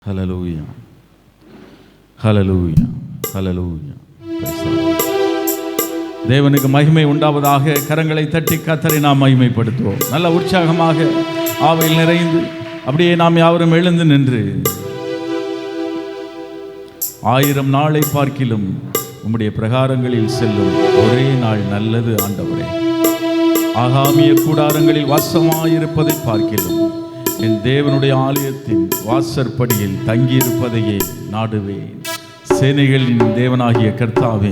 ஹல்லேலூயா, ஹல்லேலூயா, ஹல்லேலூயா. தேவனுக்கு மகிமை உண்டாவதாக. கரங்களை தட்டி கர்த்தரை நாம் மகிமைப்படுத்துவோம். நல்ல உற்சாகமாக ஆவியில் நிறைந்து அப்படியே நாம் யாவரும் எழுந்து நின்று, 1000 நாளை பார்க்கிலும் உம்முடைய பிரகாரங்களில் செல்லும் ஒரே நாள் நல்லது ஆண்டவரே. ஆகாமிய கூடாரங்களில் வாசமாயிருப்பதை பார்க்கிலும் என் தேவனுடைய ஆலயத்தின் வாசற்படியில் தங்கியிருப்பதையே நாடுவேன். சேனைகளின் தேவனாகிய கர்த்தாவே,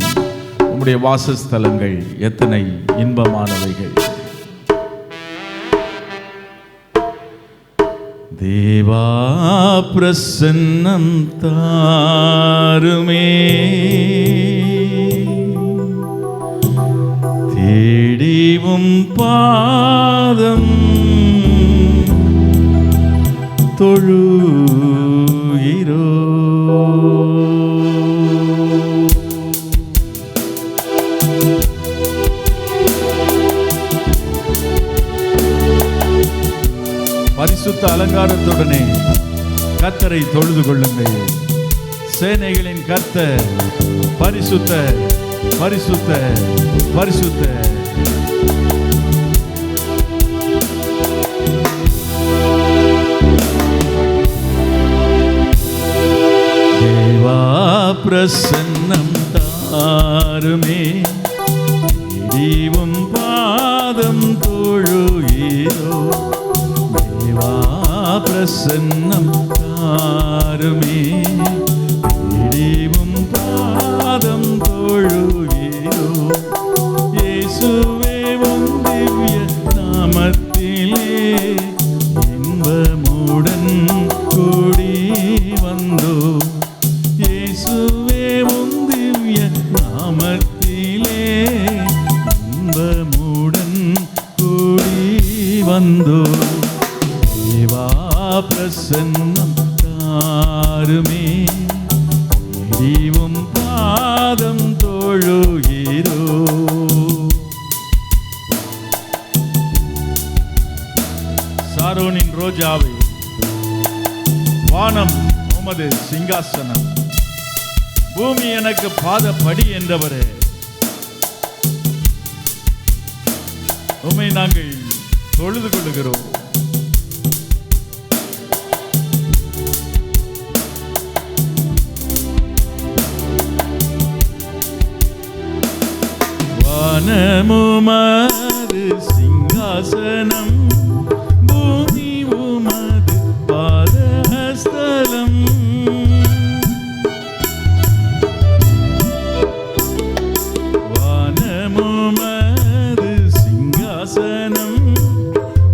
உம்முடைய வாசஸ்தலங்கள் எத்தனை இன்பமானவைகள். தேவா பிரசன்னம் தாருமே, தேடிவும் பாதம் தொழுகிறோ. பரிசுத்த அலங்காரத்துடனே கர்த்தரை தொழுது கொள்ளுங்கள். சேனைகளின் கர்த்தர் பரிசுத்தர், பரிசுத்தர், பரிசுத்தர். தேவா பிரசன்னம் தாருமே, தேடிவும் பாதம் தொழுகிறோ. தேவா பிரசன்னம் தாருமே, தேடிவும் பாதம் தொழுகிறோ. இயேசுவே உம் திவ்ய நாமத்திலே இன்பமுடன் கூடி வந்தோ. இயேசுவே உம் திவ்ய நாமத்திலே இன்பமுடன் கூடி வந்தோ. தேவா பிரசன்னம் தாருமே, தேடிவும் பாதம் தொழுகிறோ. சாரோனின் ரோஜாவை, வானம் உமது சிங்காசனம், பூமி எனக்கு பாதப்படி என்றவரே, உம்மை நாங்கள் தொழுது கொள்ளுகிறோம். வானமுமது சிங்காசனம், பூமி உமது பாதஸ்தலம். வானமுமது சிங்காசனம்,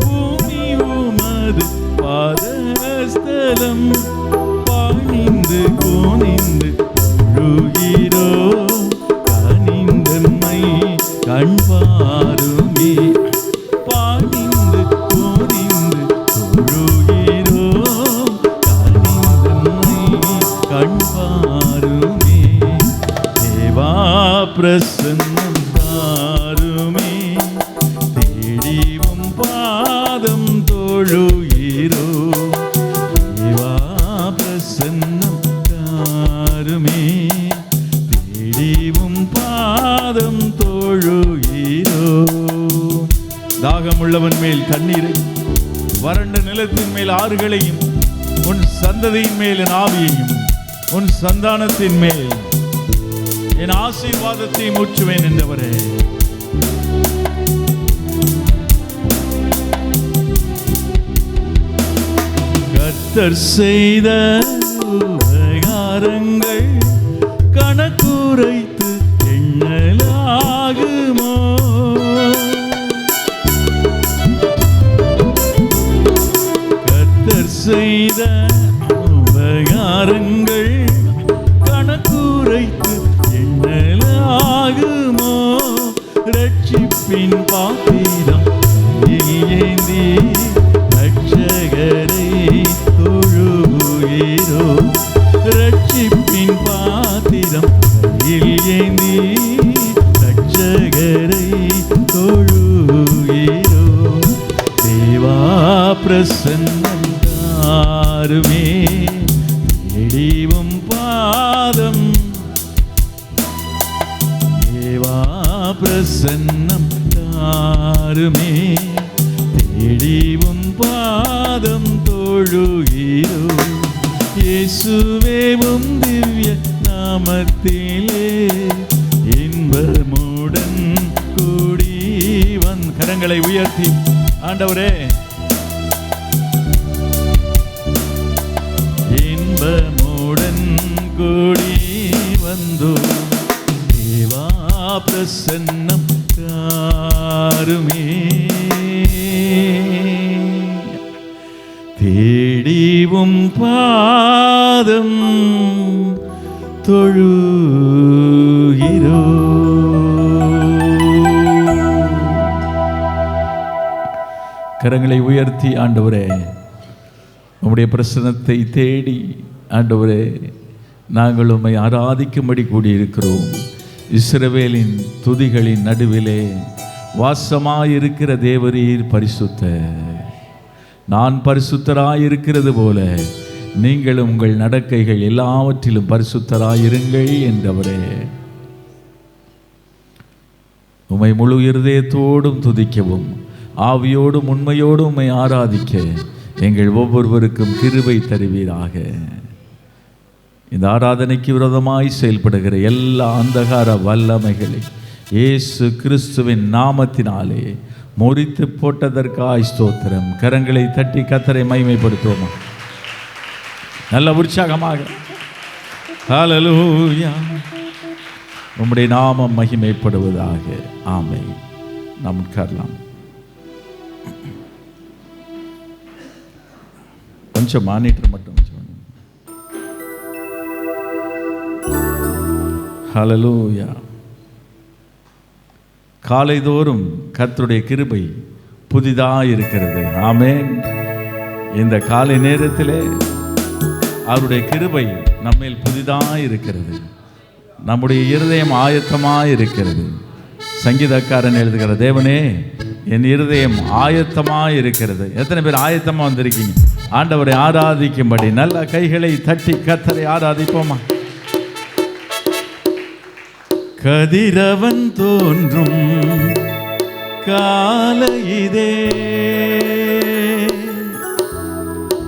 பூமி உமது பாதஸ்தலம். பணிந்து குனிந்து தொழுகிறோ, கனிந்தம்மை கண்பாருமே. பணிந்து குனிந்து தொழுகிறோ, கனிந்தம்மை கண்பாருமே. தேவா பிரசன்னம் தாருமே, தேடிவும் பாதம் தொழுகிறோ. தேவா பிரசன்னம் தாருமே, தேடிவும் பாதம் தொழுகிறோ. தாகமுள்ளவன் மேல் தண்ணீரை, வறண்ட நிலத்தின் மேல் ஆறுகளையும், உன் சந்ததியின் மேல் என் ஆவியையும், உன் சந்தானத்தின் மேல் என் ஆசீர்வாதத்தை ஊற்றுவேன் என்றவரே. கர்த்தர் செய்த உபகாரங்கள் கணக்குரைத்து எண்ணலாகுமோ. கர்த்தர் செய்த உபகாரங்கள் கணக்குரைத்து எண்ணலாகுமோ. ரட்சிப்பின் பாத்திரம் ஏந்தி ரட்சகரை தொழுகிறோ. ரட்சிப்பின் பாத்திரம் ஏந்தி ரட்சகரை தொழுகிறோ. தேவா பிரசன்னம் தாருமே, இயேசுவே உம் திவ்ய நாமத்திலே இன்பமுடன் கூடி கரங்களை உயர்த்தி ஆண்டவரே இன்பமுடன் கூடி வந்தோ தேவா பிரசன்னம் காருமே தேடிவும் பாதம் தொழுகிறோ. கரங்களை உயர்த்தி ஆண்டவரே உம்முடைய பிரசன்னத்தை தேடி ஆண்டவரே நாங்கள் உம்மை ஆராதிக்கும்படி கூடியிருக்கிறோம். இஸ்ரவேலின் துதிகளின் நடுவிலே வாசமாயிருக்கிற தேவரீர் பரிசுத்தர். நான் பரிசுத்தராயிருக்கிறது போல நீங்களும் உங்கள் நடக்கைகள் எல்லாவற்றிலும் பரிசுத்தராயிருங்கள் என்றவரே. உம்மை முழு இருதயத்தோடும் துதிக்கவும் ஆவியோடும் உண்மையோடும் உம்மை ஆராதிக்க எங்கள் ஒவ்வொருவருக்கும் கிருபை தருவீராக. இந்த ஆராதனைக்கு விரோதமாய் செயல்படுகிற எல்லா அந்தகார வல்லமைகளை இயேசு கிறிஸ்துவின் நாமத்தினாலே முறித்து போட்டதற்காய் ஸ்தோத்திரம். கரங்களை தட்டி கர்த்தரை மகிமைப்படுத்துவோமா? நல்ல உற்சாகமாக ஹல்லேலூயா. உம்முடைய நாமம் மகிமைப்படுவதாக. ஆமென். நாம் உட்காரலாம். கொஞ்சம் மானிட்டர் மட்டும் ஹல்லேலூயா. காலைதோறும் கர்த்தருடைய கிருபை புதிதாக இருக்கிறது. ஆமென். இந்த காலை நேரத்திலே அவருடைய கிருபை நம்மேல் புதிதாக இருக்கிறது. நம்முடைய இருதயம் ஆயத்தமாக இருக்கிறது. சங்கீதக்காரன் எழுதுகிற தேவனே என் இருதயம் ஆயத்தமாக இருக்கிறது. எத்தனை பேர் ஆயத்தமாக வந்திருக்கீங்க ஆண்டவரை ஆராதிக்கும்படி? நல்ல கைகளை தட்டி கர்த்தரை ஆராதிப்போமா? கதிரவன் தோன்றும் காலையிதே.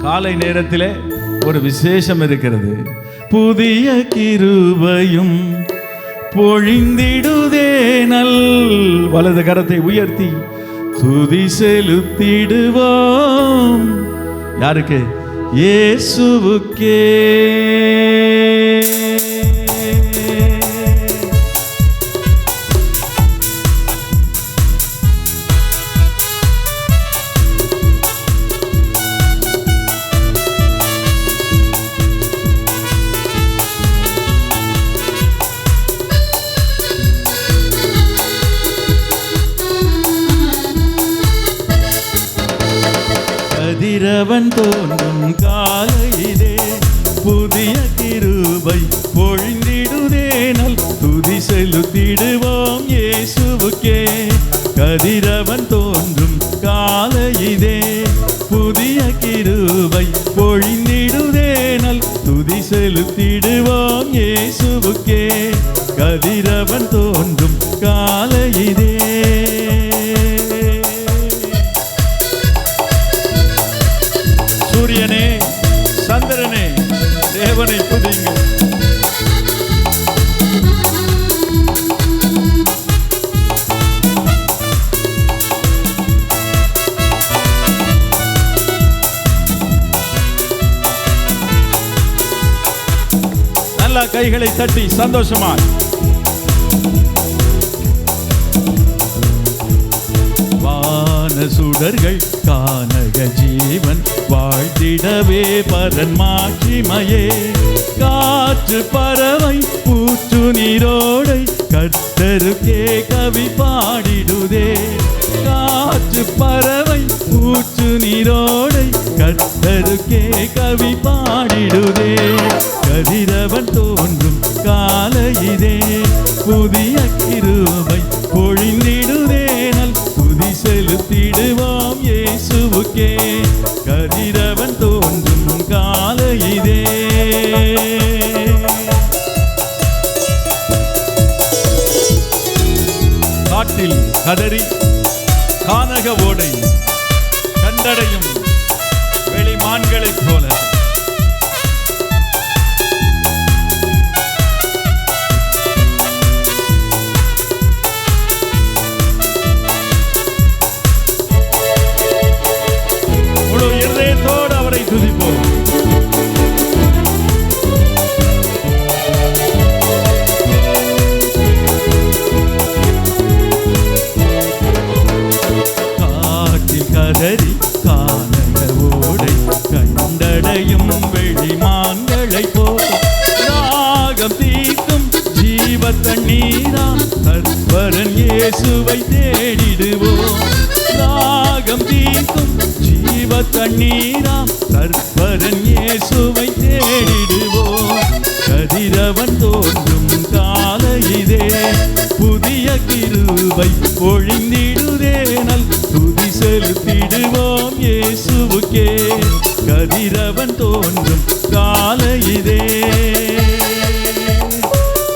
காலை நேரத்திலே ஒரு விசேஷம் இருக்கிறது. புதிய கிருபையும் பொழிந்திடுதே நல். வலது கரத்தை உயர்த்தி துதி செலுத்திடுவோம். யாருக்கு? இயேசுவுக்கே. கதிரவன் தோன்றும் காலையிலே புதிய கிருபை பொழிந்திடுதே நல். துதி செலுத்திடுவோம் இயேசுவுக்கே. கதிரவன் தோன்றும் காலையிலே புதிய கிருபை பொழிந்திடுதே நல். துதி செலுத்திடுவோம் இயேசுவுக்கே. கதிரவன் தோன்றும் காலையிலே. சூரியனே சந்திரனே தேவனை துதிங்க. நல்ல கைகளை தட்டி சந்தோஷமாய் சுடர்கள் கானக ஜீவன் வாழ்த்திடவே பரன் மாட்சிமையே. காற்று பறவை பூற்று நீரோடை கர்த்தருக்கே கவி பாடிடுதே. காற்று பறவை பூற்று நீரோடை கர்த்தருக்கே கவி பாடிடுதே. கதிரவன் தோன்றும் காலையிலே புதிய கிருபை பொழிந்திடுதே நல். துதி செலுத்திடுவோம் இயேசுவுக்கே. கதிரவன் தோன்றும் காலையிலே. காட்டில் கதறி கானக ஓடை கண்டடையும் வெளிமான்களைப் போல மழை போல் தாகம் தீர்க்கும் ஜீவ தண்ணீராம் கர்த்தரன் இயேசுவை தேடிடுவோம். தாகம் தீர்க்கும் ஜீவ தண்ணீராம் கர்த்தரன் இயேசுவை தேடிடுவோம். கதிரவன் தோன்றும் காலையிலே புதிய கிருபை பொழிந்திடுதேனல் துதி செலுத்திடுவோம் இயேசுவுக்கே. கதிரவன் தோன்றும் காலையிலே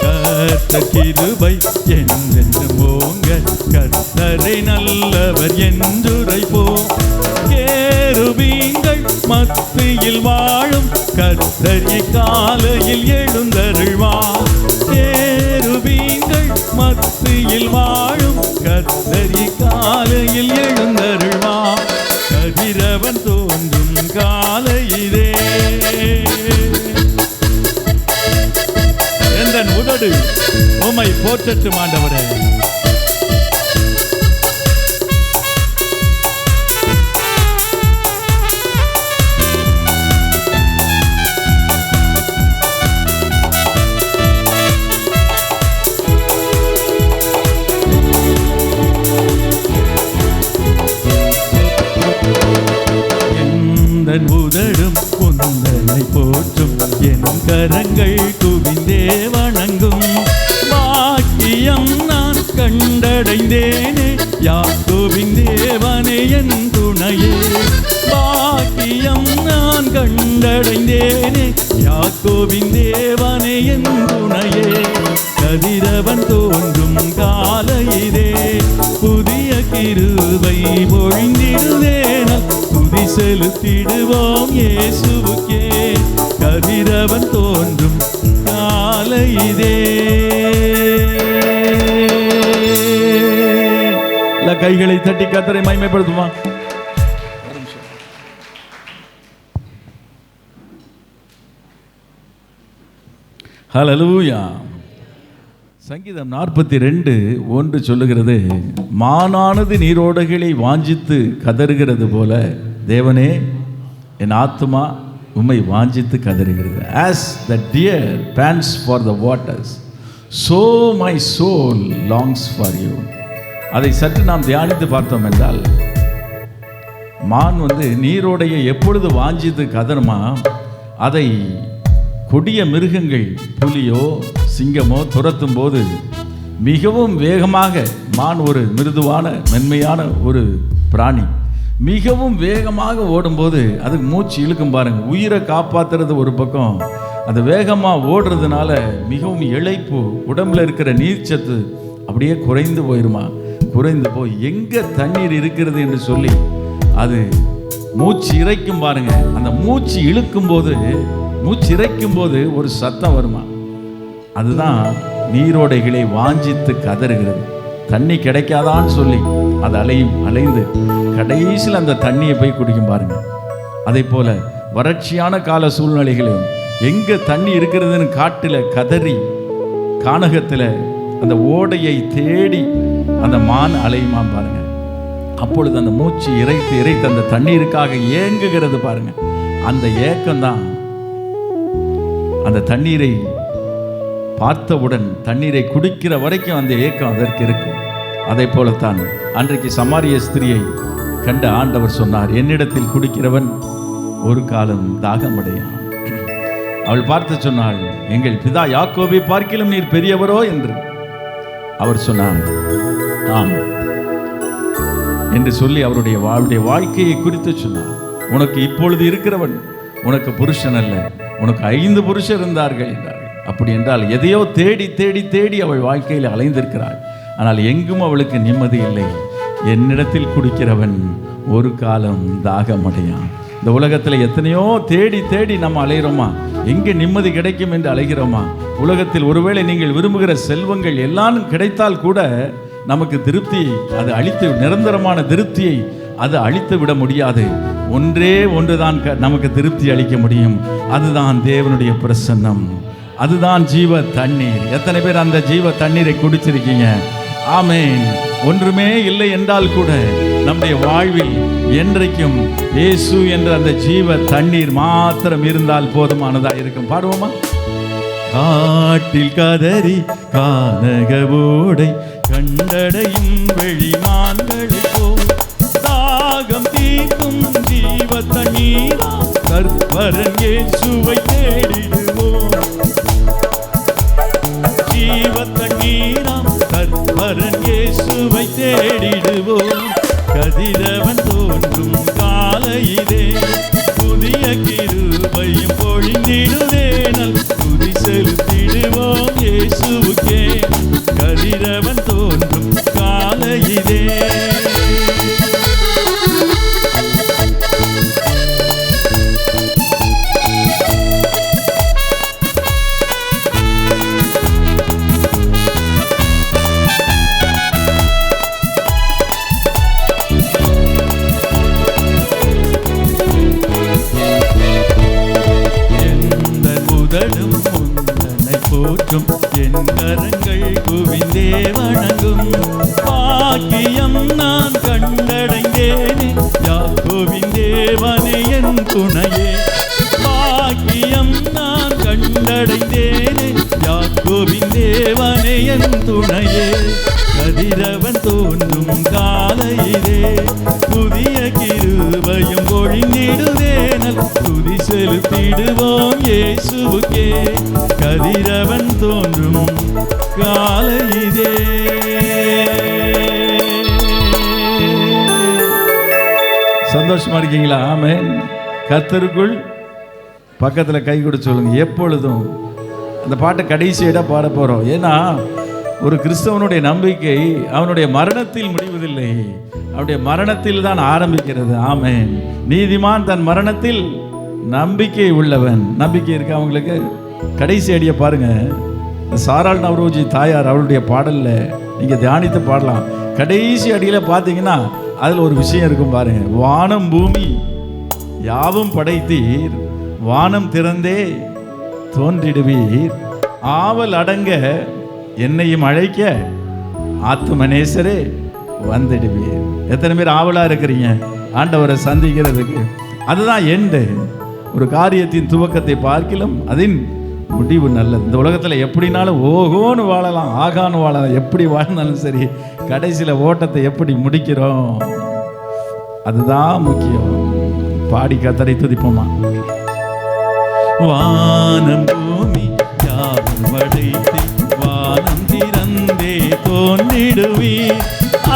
கர்த்தர் கிருபை என்றென்றும் ஓங்க, கர்த்தரை நல்லவர் என்றுரைப்போம். கேருபீங்கள் மத்தியில் வாழும் கர்த்தர் காலையில் எழுந்தருள்வார். கேருபீங்கள் மத்தியில் வாழும் கர்த்தர் காலையில் எழுந்தருள்வார். கதிரவன் தோன்றும் காலையிலே எந்தன் உதடு உம்மை போற்றட்டும் ஆண்டவரே. எந்தன் உதடும் உந்தனை போற்றும், என் கரங்கள் குவிந்தே வணங்கும். பாக்கியம் நான் கண்டடைந்தேனே, யாக்கோபின் தேவனே என் துணையே. பாக்கியம் நான் கண்டடைந்தேனே, யாக்கோபின் தேவனே என் துணையே. கதிரவன் தோன்றும் காலையிலே புதிய கிருபை பொழிந்திடுதேனல் துதி செலுத்திடுவோம் இயேசுவுக்கே. கதிரவன் தோன்றும் காலையிலே. கைகளை தட்டி கர்த்தரை மகிமைப்படுத்துமா. ஹல்லேலூயா. சங்கீதம் 42:1 சொல்லுகிறது, மானானது நீரோடைகளை வாஞ்சித்து கதறுகிறது போல தேவனே என் ஆத்துமா உம்மை வாஞ்சித்து கதறுகிறது. As the deer pants for the waters, so my soul longs for you. அதை சற்று நாம் தியானித்து பார்த்தோம் என்றால், மான் நீரோடையை எப்பொழுது வாஞ்சித்து கதறுமா, அதை கொடிய மிருகங்கள் புலியோ சிங்கமோ துரத்தும் போது மிகவும் வேகமாக, மான் ஒரு மிருதுவான மென்மையான ஒரு பிராணி, மிகவும் வேகமாக ஓடும்போது அதுக்கு மூச்சு இழுக்கும் பாருங்க. உயிரை காப்பாற்றுறது ஒரு பக்கம், அது வேகமாக ஓடுறதுனால மிகவும் இளைப்பு, உடம்புல இருக்கிற நீர்ச்சத்து அப்படியே குறைந்து போயிருமா. குறைந்து போய் எங்கே தண்ணீர் இருக்கிறது என்று சொல்லி அது மூச்சு இறைக்கும் பாருங்க. அந்த மூச்சு இழுக்கும் போது, மூச்சு இறைக்கும் போது ஒரு சத்தம் வருமா. அதுதான் நீரோடைகளை வாஞ்சித்து கதறுகிறது. தண்ணி கிடைக்காதான்னு சொல்லி அது அலைந்து கடைசியில் அந்த தண்ணியை போய் குடிக்கும் பாருங்க. அதே போல வறட்சியான கால சூழ்நிலைகளும் எங்கே தண்ணி இருக்கிறதுன்னு காட்டில் கதறி கானகத்தில் அந்த ஓடையை தேடி அந்த மான் அலையுமா பாருங்க. அப்பொழுது அந்த மூச்சு இறைத்து அந்த தண்ணீருக்காக ஏங்குகிறது பாருங்க. அந்த ஏக்கம்தான் அந்த தண்ணீரை பார்த்தவுடன் தண்ணீரை குடிக்கிற வரைக்கும் அந்த ஏக்கம் அதற்கு இருக்கும். அதை போலத்தான் அன்றைக்கு சமாரிய ஸ்திரியை கண்ட ஆண்டவர் சொன்னார், என்னிடத்தில் குடிக்கிறவன் ஒரு காலம் தாகமடையான். அவள் பார்த்து சொன்னாள், எங்கள் பிதா யாக்கோபை பார்க்கிலும் நீர் பெரியவரோ என்று. அவர் சொன்னார், ஆம் என்று சொல்லி அவருடைய வாழ்க்கையை குறித்து சொன்னார். உனக்கு இப்பொழுது இருக்கிறவன் உனக்கு புருஷன் அல்ல, உனக்கு 5 புருஷர் இருந்தார்கள் என்றார்கள். அப்படி என்றால் எதையோ தேடி தேடி தேடி அவள் வாழ்க்கையில் அலைந்திருக்கிறாள். ஆனால் எங்கும் அவளுக்கு நிம்மதி இல்லை. என்னிடத்தில் குடிக்கிறவன் ஒரு காலம் தாகமடையான். இந்த உலகத்தில் எத்தனையோ தேடி தேடி நம்ம அலைகிறோமா, எங்கே நிம்மதி கிடைக்கும் என்று அலைகிறோமா? உலகத்தில் ஒருவேளை நீங்கள் விரும்புகிற செல்வங்கள் எல்லாம் கிடைத்தால் கூட நமக்கு திருப்தி அது அளித்து, நிரந்தரமான திருப்தியை அது அளித்து விட முடியாது. ஒன்றே ஒன்றுதான் நமக்கு திருப்தி அளிக்க முடியும். அதுதான் தேவனுடைய பிரசன்னம், அதுதான் ஜீவ தண்ணீர். எத்தனை பேர் அந்த ஜீவ தண்ணீரை குடிச்சிருக்கீங்க? ஆமென். ஒன்றுமே இல்லை என்றால் கூட நம்முடைய வாழ்வில் என்றைக்கும் இயேசு என்ற அந்த ஜீவ தண்ணீர் மாத்திரம் இருந்தால் போதுமானதா இருக்கும். பாடுவோமா? காட்டில் கதறி கானகவோடை கண்டடையும் வெளிமான்களை போல் தாகம் தீர்க்கும் ஜீவ தண்ணீராம் கர்த்தரன் இயேசுவை தேடிடுவோம். ஜீவ தண்ணீராம் கர்த்தரன் இயேசுவை தேடிடுவோம். கதிரவன் தோன்றும் காலையிலே புதிய கிருபையும் பொழிந்திடுவே நல் துதி செலுத்திடுவோம் இயேசுவுக்கே. கதிரவன் தோன்றும் காலையிலே போற்றும் என் கரங்கள் குவிந்தே வணங்கும். பாக்கியம் நான் கண்டடைந்தேனே யாக்கோபின் தேவனே என் துணையே. பாக்கியம் நான் கண்டடைந்தேனே யாக்கோபின் தேவனே என் துணையே. கதிரவன் தோன்றும் காலையிலே புதிய கிருபையும் பொழிந்திடுவே நல் துதி செலுத்திடுவோம் இயேசுவுக்கே. கதிரவன் தோன்றும் காலையிலே. சந்தோஷமா இருக்கீங்களா? ஆமென். கர்த்தருக்குள் பக்கத்தில் கை கொடுத்து சொல்லுங்க. எப்பொழுதும் அந்த பாட்டை கடைசியிட பாட போறோம். ஏன்னா ஒரு கிறிஸ்தவனுடைய நம்பிக்கை அவனுடைய மரணத்தில் முடிவதில்லை, அவனுடைய மரணத்தில் தான் ஆரம்பிக்கிறது. ஆமென். நீதிமான் தன் மரணத்தில் நம்பிக்கை உள்ளவன். நம்பிக்கை இருக்கு அவங்களுக்கு. கடைசி அடியை பாருங்க. சாராள் நவ்ரோஜி தாயார் அவளுடைய பாடல்ல நீங்க தியானித்து பாடலாம். கடைசி அடியில பார்த்தீங்கன்னா அதில் ஒரு விஷயம் இருக்கும் பாருங்க. வானம் பூமி யாவும் படைத்தீர், வானம் திறந்தே தோன்றிடுவீர், ஆவல் அடங்க என்னையும் அழைக்க ஆத்துமநேசரே வந்துடுவீர். எத்தனை பேர் ஆவலா இருக்கிறீங்க ஆண்டவரை சந்திக்கிறதுக்கு? அதுதான் எண்டு. ஒரு காரியத்தின் துவக்கத்தை பார்க்கிலும் அதன் முடிவு நல்லது. இந்த உலகத்தில் எப்படினாலும் ஓகோன்னு வாழலாம், ஆகான்னு வாழலாம். எப்படி வாழ்ந்தாலும் சரி, கடைசியில் ஓட்டத்தை எப்படி முடிக்கிறோம் அதுதான் முக்கியம். பாடி கர்த்தரை துதிப்போமா? வானம் பூமி யாவும் படைத்தே வானம் திறந்தே தோன்றிடுவீர்,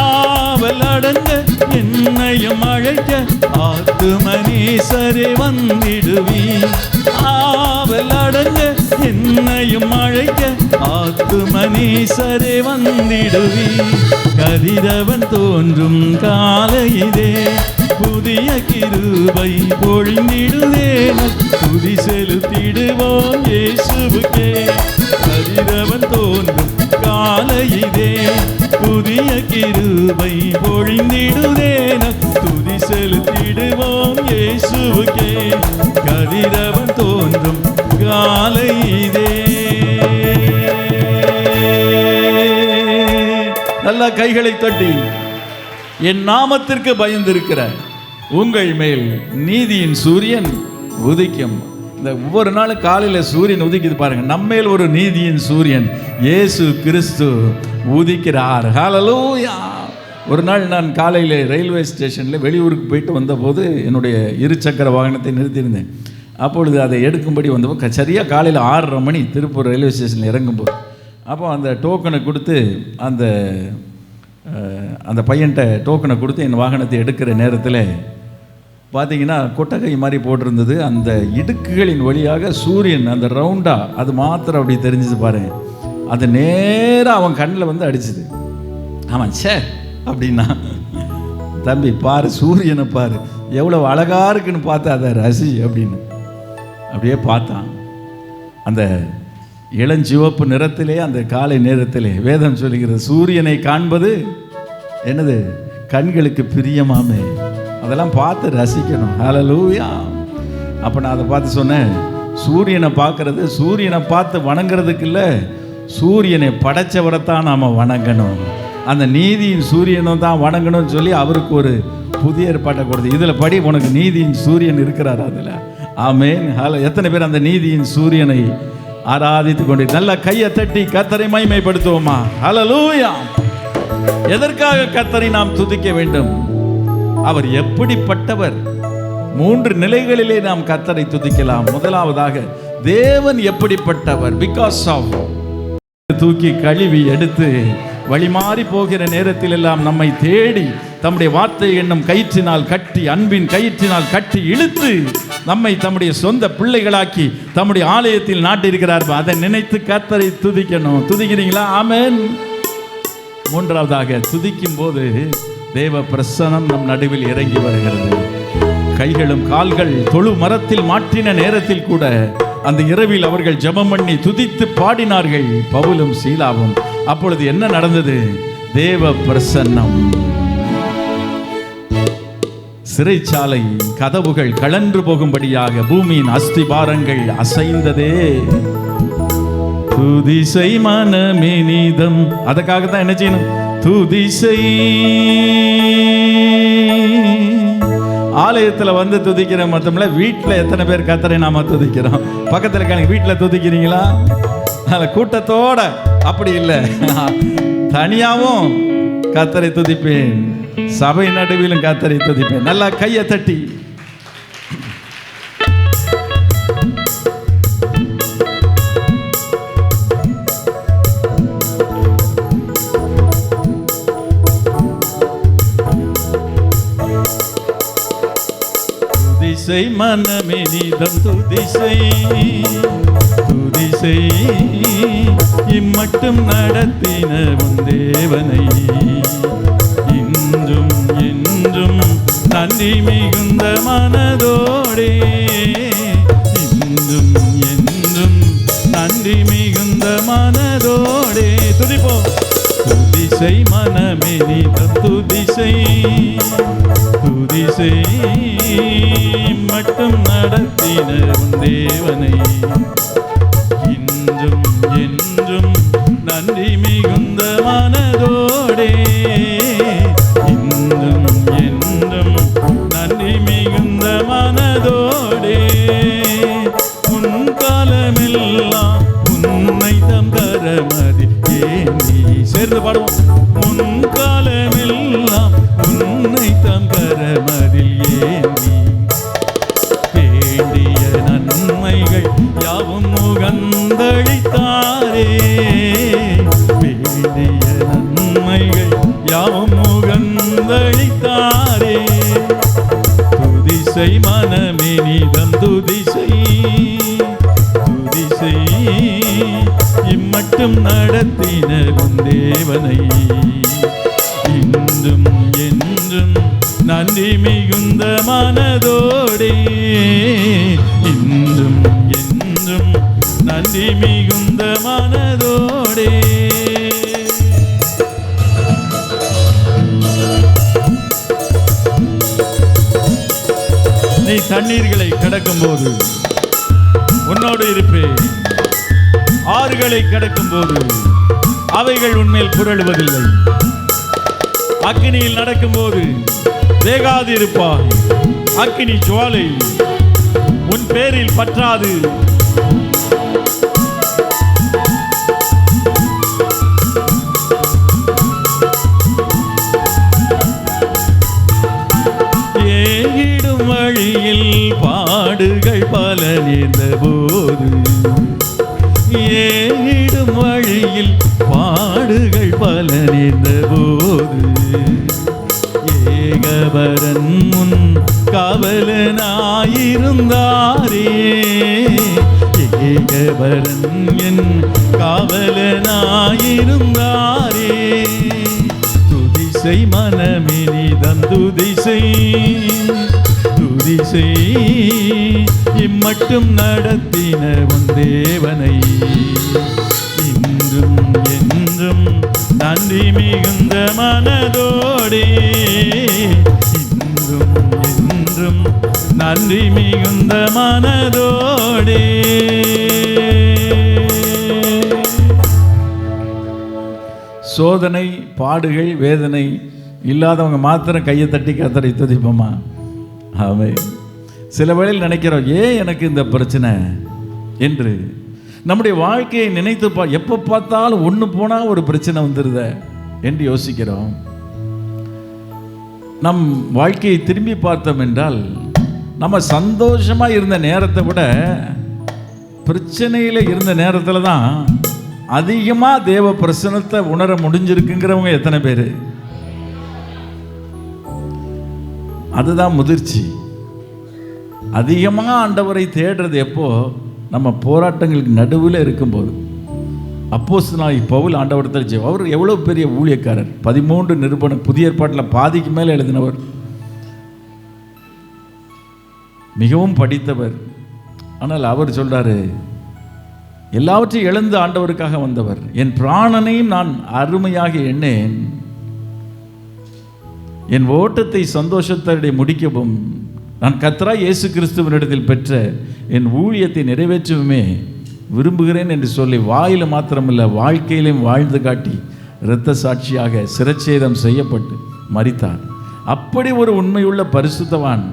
ஆவல் அடங்க என்னையும் அழைக்க ஆத்துமநேசரே வந்திடுவீர். ஆவல் அடங்க என்னையும் அழைக்க ஆத்துமநேசரே வந்திடுவீர். கதிரவன் தோன்றும் காலையிலே புதிய கிருபை பொழிந்திடுவே துதி செலுத்திடுவோம் இயேசுவுக்கே. கதிரவன் தோன்றும் காலையிலே புதிய கிருபை பொழிந்திடுவே துதி செலுத்திடுவோம் இயேசுவுக்கே. கதிரவன் தோன்றும் காலையிலே. நல்ல கைகளை தட்டி என் நாமத்திற்கு பயந்திருக்கிற உங்கள் மேல் நீதியின் சூரியன் உதிக்கும். இந்த ஒவ்வொரு நாளும் காலையில் சூரியன் உதிக்குது பாருங்க. நம்மேல் ஒரு நீதியின் சூரியன் இயேசு கிறிஸ்து உதிக்கிறார். ஹல்லேலூயா. ஒரு நாள் நான் காலையில் ரயில்வே ஸ்டேஷனில் வெளியூருக்கு போயிட்டு வந்தபோது என்னுடைய இருசக்கர வாகனத்தை நிறுத்தியிருந்தேன். அப்பொழுது அதை எடுக்கும்படி வந்தபோது சரியாக காலையில் 6:30 மணி திருப்பூர் ரயில்வே ஸ்டேஷனில் இறங்கும்போது அப்போ அந்த டோக்கனை கொடுத்து அந்த பையன்கிட்ட டோக்கனை கொடுத்து என் வாகனத்தை எடுக்கிற நேரத்தில் பார்த்தீங்கன்னா கொட்டகை மாதிரி போட்டிருந்தது. அந்த இடுக்குகளின் வழியாக சூரியன் அந்த ரவுண்டாக அது மாத்திரம் அப்படி தெரிஞ்சுது பாருங்க. அது நேராக அவன் கண்ணில் வந்து அடிச்சுது. ஆமாம் சே அப்படின்னா, தம்பி பாரு சூரியனை பாரு எவ்வளோ அழகா இருக்குன்னு பார்த்து அதை ரசி அப்படின்னு அப்படியே பார்த்தான். அந்த இளஞ்சிவப்பு நிறத்திலே அந்த காலை நேரத்திலே வேதம் சொல்லுகிறது சூரியனை காண்பது என்னது? கண்களுக்கு பிரியமாமே. அதெல்லாம் பார்த்து ரசிக்கணும். ஹல்லேலூயா. அப்போ நான் அதை பார்த்து சொன்னேன், சூரியனை பார்க்கறது சூரியனை பார்த்து வணங்குறதுக்கு இல்லை, சூரியனை படைச்சவரைத்தான் நாம் வணங்கணும். அந்த நீதியின் சூரியனை தான் வணங்கணும்னு சொல்லி அவருக்கு ஒரு புதிய ஏற்பாட்டை கொடுத்து, இதில் படி உனக்கு நீதியின் சூரியன் இருக்கிறார் அதில். ஆமென். எத்தனை பேர் அந்த நீதியின் சூரியனை ஆராதித்து கொண்டு நல்ல கையை தட்டி கர்த்தரை மகிமைப்படுத்துவோமா? ஹல்லேலூயா. எதற்காக கர்த்தரை நாம் துதிக்க வேண்டும்? அவர் எப்படிப்பட்டவர்? 3 நிலைகளிலே நாம் கர்த்தரை துதிக்கலாம். முதலாவதாக தேவன் எப்படிப்பட்டவர்? பிகாஸ் ஆஃப் தூக்கி கழுவி எடுத்து வழிமாறி போகிற நேரத்தில் எல்லாம் நம்மை தேடி தம்முடைய வார்த்தை என்னும் கயிற்றினால் கட்டி, அன்பின் கயிற்றினால் கட்டி இழுத்து நம்மை தம்முடைய சொந்த பிள்ளைகளாக்கி தம்முடைய ஆலயத்தில் நாட்டியிருக்கிறார். அதை நினைத்து கர்த்தரை துதிக்கணும். துதிக்கிறீங்களா? ஆமென். மூன்றாவதாக துதிக்கும் போது தேவ பிரசன்னம் நம் நடுவில் இறங்கி வருகிறது. கைகளும் கால்கள் தொழு மரத்தில் மாற்றின நேரத்தில் கூட அந்த இரவில் அவர்கள் ஜெபம் பண்ணி துதித்து பாடினார்கள், பவுலும் சீலாவும். அப்பொழுது என்ன நடந்தது? தேவ பிரசன்னம். சிறைச்சாலை கதவுகள் கழன்று போகும்படியாக பூமியின் அஸ்திபாரங்கள் அசைந்ததே. துதிசை மனமே நீதம். அதுக்காக தான் என்ன செய்யணும்? துதிசை. ஆலயத்தில் வந்து துதிக்கிற மட்டுமில்ல, வீட்டில் எத்தனை பேர் கர்த்தரை நாம துதிக்கிறோம்? பக்கத்தில் இருக்காங்க, வீட்டில் துதிக்கிறீங்களா? கூட்டத்தோட அப்படி இல்லை, தனியாவும் கர்த்தரை துதிப்பேன், சபை நடுவிலும் கர்த்தரை துதிப்பேன். நல்லா கையை தட்டி துதிசை மனமே நீதம். துதிசை துதிசை இம்மட்டும் நடத்தின உன் தேவனை இன்றும் என்றும் நன்றி மிகுந்த மனதோடே, இன்றும் என்றும் நன்றி மிகுந்த மனதோடே துதிப்போம். துதிசை மனமே நீதம். துதிசை துதிசை மட்டும் நடத்தின உன் தேவனை இன்றும் என்றும் நன்றி மிகுந்த மனதோடே, இன்றும் என்றும் நன்றி மிகுந்த மனதோடே. உன் காலமெல்லாம் உன்னை தம் கரமதி ஏந்தி. சேர்ந்து பாடுவோம். உன் காலமெல்லாம் உன்னை தம் கரமதில் ஏந்தி வேண்டிய நன்மைகள் யாவும் முகந்தளித்தாரே. வேண்டிய நன்மைகள் யாவும் முகந்தளித்தாரே. துதிசை மனமே நீதம். துதிசை துதிசை இம்மட்டும் நடத்தின உன் தேவனை இன்றும் என்றும் நன்றி மிகுந்த மனதோடே, இன்றும் என்றும் நன்றி மிகுந்த மனதோடே. நீ தண்ணீர்களை கடக்கும் போது உன்னோடு இருப்பேன். ஆறுகளை கடக்கும் போது அவைகள் உன்மேல் புரளுவதில்லை. அக்கினியில் நடக்கும் போது வேகாது இருப்பாய். அக்கினி ஜுவாலை உன் பேரில் பற்றாது. ஏகிடும் வழியில் பாடுகள் பல நேர்ந்த போது, ஏகிடும் வழியில் பாடுகள் பல நேர்ந்த போது, ஏகபரன் முன் காவலனாயிருந்தாரே. ஏகபரன் என் காவலனாயிருந்தாரே. துதிசை மனமே நீதம். துதிசை துதிசை இம்மட்டும் நடத்தின உன் தேவனை இன்றும் என்றும் நன்றி மிகுந்த மனதோடே, இன்றும் என்றும் நன்றி மிகுந்த மனதோடே. சோதனை, பாடுகள், வேதனை இல்லாதவங்க மாத்திரம் கையை தட்டி கர்த்தரை துதிப்போமா? ஆமென். சில வேளையில் நினைக்கிறோம், ஏன் எனக்கு இந்த பிரச்சனை என்று. நம்முடைய வாழ்க்கையை நினைத்து எப்போ பார்த்தாலும் ஒன்று போனால் ஒரு பிரச்சனை வந்துடுத என்று யோசிக்கிறோம். நம் வாழ்க்கையை திரும்பி பார்த்தோம் என்றால், நம்ம சந்தோஷமாக இருந்த நேரத்தை விட பிரச்சனையில் இருந்த நேரத்தில் தான் அதிகமாக தேவ பிரசன்னத்தை உணர முடிஞ்சிருக்குங்கிறவங்க எத்தனை பேர்? அதுதான் முதிர்ச்சி. அதிகமாக ஆண்டவரை தேடுறது எப்போ? நம்ம போராட்டங்களுக்கு நடுவில் இருக்கும்போது. அப்போஸ்தலனாகிய பவுல் ஆண்டவரிடத்தில் அவர் எவ்வளோ பெரிய ஊழியக்காரர், 13 நிருபம் புதிய ஏற்பாட்டில் பாதிக்கு மேலே எழுதினவர், மிகவும் படித்தவர். ஆனால் அவர் சொல்றாரு, எல்லாவற்றையும் இழந்து ஆண்டவருக்காக வந்தவர். என் பிராணனையும் நான் அருமையாக எண்ணேன், என் ஓட்டத்தை சந்தோஷத்தோடு முடிக்கவும் நான் கர்த்தராகிய இயேசு கிறிஸ்துவினிடத்தில் பெற்ற என் ஊழியத்தை நிறைவேற்றவுமே விரும்புகிறேன் என்று சொல்லி வாயில மாத்திரமில்ல வாழ்க்கையிலும் வாழ்ந்து காட்டி இரத்த சாட்சியாக சிரச்சேதம் செய்யப்பட்டு மரித்தார். அப்படி ஒரு உண்மையுள்ள பரிசுத்தவான்.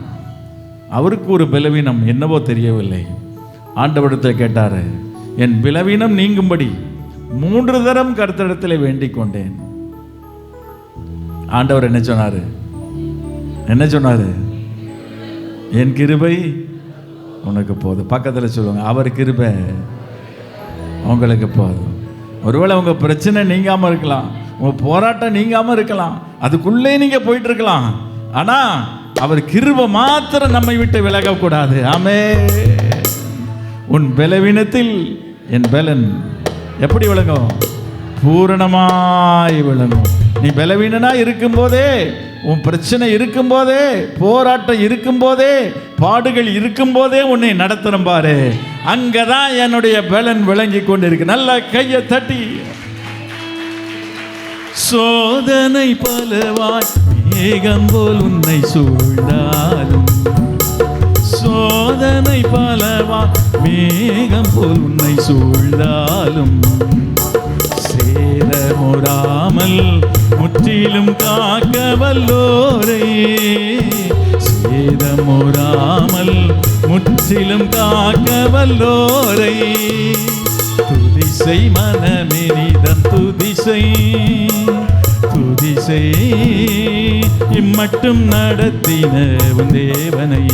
அவருக்கு ஒரு பலவீனம் என்னவோ தெரியவில்லை. ஆண்டவரிடத்தில் கேட்டார், என் பலவீனம் நீங்கும்படி 3 தரம் கர்த்தரிடத்தில் வேண்டிக் கொண்டேன். ஆண்டவர் என்ன சொன்னாரு? என் கிருபை உனக்கு போதும். பக்கத்தில் சொல்லுவாங்க, அவர் கிருபை உங்களுக்கு போதும். ஒருவேளை உங்க பிரச்சனை நீங்காம இருக்கலாம், உங்க போராட்டம் நீங்காம இருக்கலாம், அதுக்குள்ளே நீங்க போயிட்டு இருக்கலாம். ஆனா அவர் கிருபை மாத்திரம் நம்மை விட்டு விலகக்கூடாது. ஆமென். உன் பலவீனத்தில் என் பலன் எப்படி விளங்கும்? பூரணமாய் விளங்கும். நீ பலவீனனா இருக்கும் போதே, உன் பிரச்சனை இருக்கும் போதே, போராட்டம் இருக்கும் போதே, பாடுகள் இருக்கும் போதே உன்னை நடத்தணும் பாரு. அங்கதான் என்னுடைய பலன் விளங்கி கொண்டிருக்கு. நல்ல கையை தட்டி. சோதனை பலவாய் மேகம் போல் உன்னை சூழ்ந்தாலும், சோதனை பலவாய் மேகம் போல் உன்னை சூழ்ந்தாலும், சேதமுறாமல் முற்றிலும் காக்க வல்லோரை, சேதமுறாமல் முற்றிலும் காக்க வல்லோரை, துதிசை மனமே நீதம் துதிசை, துதிசை இம்மட்டும் நடத்தின உன் தேவனை.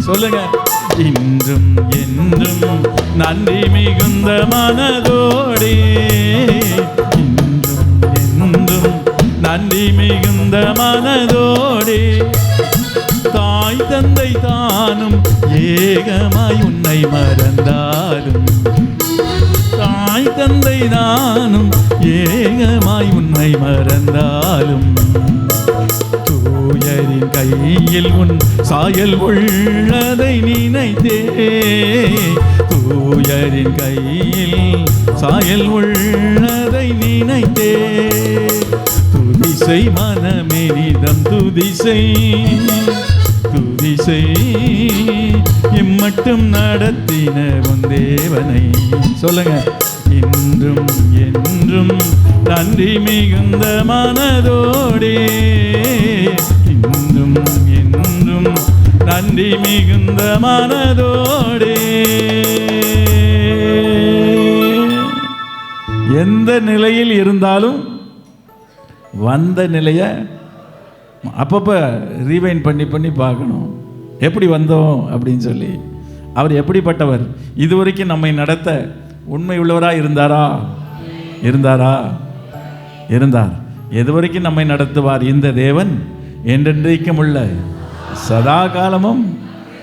சொல்லுங்க. இன்றும் என்றும் நன்றி மிகுந்த மனதோடே, இன்றும் என்றும் நன்றி மிகுந்த மனதோடே, தாய் தந்தை தானும் ஏகமாய் உன்னை மறந்தாலும், தாய் தந்தை தானும் ஏகமாய் உன்னை மறந்தாலும், தூயரின் கையில் உன் சாயல் உள்ளதை நினைத்தே, தூயரின் கையில் சாயல் உள்ளதை நினைத்தே, துதிசை மனமே நீதம் துதிசை, துதிசை இம்மட்டும் நடத்தின உன் தேவனை. சொல்லுங்க. இன்றும் என்றும் நன்றி மிகுந்த மனதோடே, இன்றும் என்றும் நன்றி மிகுந்த மனதோடே. எந்த நிலையில் இருந்தாலும் வந்த நிலையை அப்பப்போ ரீவைண்ட் பண்ணி பார்க்கணும். எப்படி வந்தோம் அப்படின்னு சொல்லி. அவர் எப்படிப்பட்டவர்? இதுவரைக்கும் நம்மை நடத்த உண்மை உள்ளவராக இருந்தார். எதுவரைக்கும் நம்மை நடத்துவார் இந்த தேவன்? என்றென்றைக்கும் உள்ள சதா காலமும்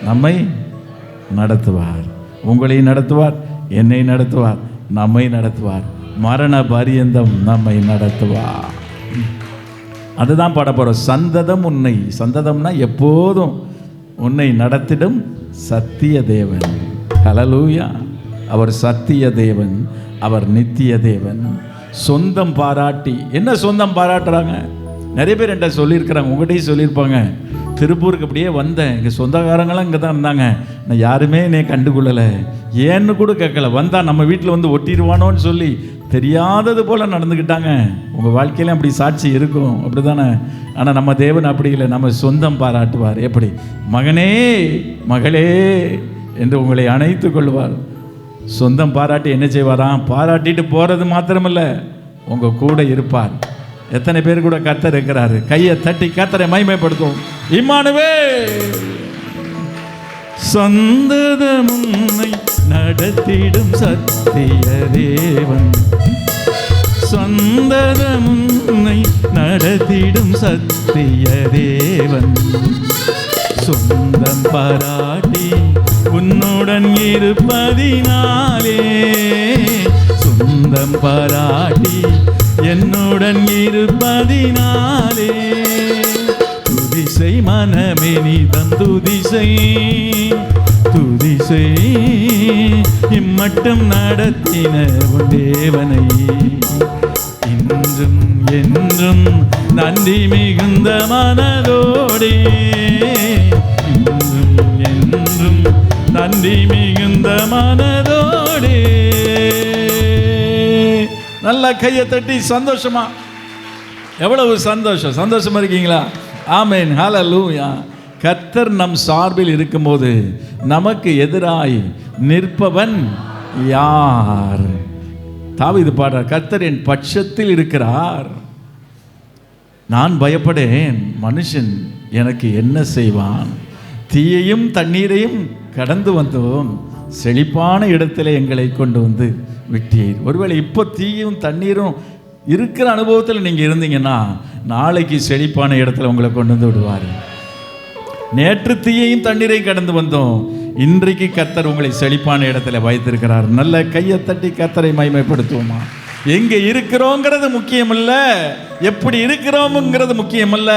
நம்மை நடத்துவார். உங்களை நடத்துவார், என்னை நடத்துவார், நம்மை நடத்துவார், மரண பரியந்தம் நம்மை நடத்துவார். அதுதான் பாட போறோம். சந்ததம் உன்னை, சந்ததம்னா எப்போதும் உன்னை நடத்திடும் சத்திய தேவன். ஹல்லேலூயா. அவர் சத்திய தேவன், அவர் நித்திய தேவன். சொந்தம் பாராட்டி. என்ன சொந்தம் பாராட்டுறாங்க? நிறைய பேர் என்கிட்ட சொல்லியிருக்கிறாங்க, உங்கள்கிட்டையும் சொல்லியிருப்பாங்க. திருப்பூருக்கு அப்படியே வந்தேன். எங்கள் சொந்தக்காரங்களாம் இங்கே தான் இருந்தாங்க. நான் யாருமே என்னை கண்டுகொள்ளலை, ஏன்னு கூட கேட்கல. வந்தால் நம்ம வீட்டில் வந்து ஒட்டிடுவானோன்னு சொல்லி தெரியாதது போல் நடந்துக்கிட்டாங்க. உங்கள் வாழ்க்கையில அப்படி சாட்சி இருக்கும், அப்படி தானே? ஆனால் நம்ம தேவன் அப்படி இல்லை. நம்ம சொந்தம் பாராட்டுவார். எப்படி? மகனே மகளே என்று உங்களை அணைத்து கொள்வார். சொந்தம் பாராட்டி என்ன செய்வாராம்? பாராட்டிட்டு போகிறது மாத்திரமில்ல, உங்கள் கூட இருப்பார். எத்தனை பேர் கூட கர்த்தர் இருக்கிறாரு? கையை தட்டி கர்த்தரை மகிமைப்படுத்தும். இம்மானுவேல். சந்ததமுன்னை நடத்திடும் சத்திய தேவன், சந்ததமுன்னை நடத்திடும் சத்திய தேவன், சொந்தம் பாராட்டி உன்னுடன் இருப்பதினாலே, சொந்தம் பாராட்டி என்னுடன் இருப்பதினாலே, துதிசை மனமே நீ தந்துதிசை, துதிசை இம்மட்டும் நடத்தின உன் தேவனை, இன்றும் என்றும் நன்றி மிகுந்த மனதோடே, இன்றும் என்றும் நன்றி மிகுந்த மனதோடே. நல்லா கையை தட்டி சந்தோஷமா, எவ்வளவு சந்தோஷம்! சந்தோஷமா இருக்கீங்களா? ஆமென், ஹல்லேலூயா. கர்த்தர் நம் சார்பில் இருக்கும்போது நமக்கு எதிராய் நிற்பவன் யார்? தாவீது பாடுறார், கர்த்தர் என் பட்சத்தில் இருக்கிறார், நான் பயப்படேன், மனுஷன் எனக்கு என்ன செய்வான்? தீயையும் தண்ணீரையும் கடந்து வந்தோம், செழிப்பான இடத்துல எங்களை கொண்டு வந்து விட்டீர். ஒருவேளை இப்போ தீயும் தண்ணீரும் இருக்கிற அனுபவத்தில் நீங்கள் இருந்தீங்கன்னா, நாளைக்கு செழிப்பான இடத்துல உங்களை கொண்டு வந்து விடுவார். நேற்று தீயையும் தண்ணீரையும் கடந்து வந்தோம், இன்றைக்கு கர்த்தர் உங்களை செழிப்பான இடத்துல வைத்திருக்கிறார். நல்ல கையை தட்டி கர்த்தரை மகிமைப்படுத்துவோமா? எங்கே இருக்கிறோங்கிறது முக்கியமல்ல, எப்படி இருக்கிறோம்ங்கிறது முக்கியமல்ல,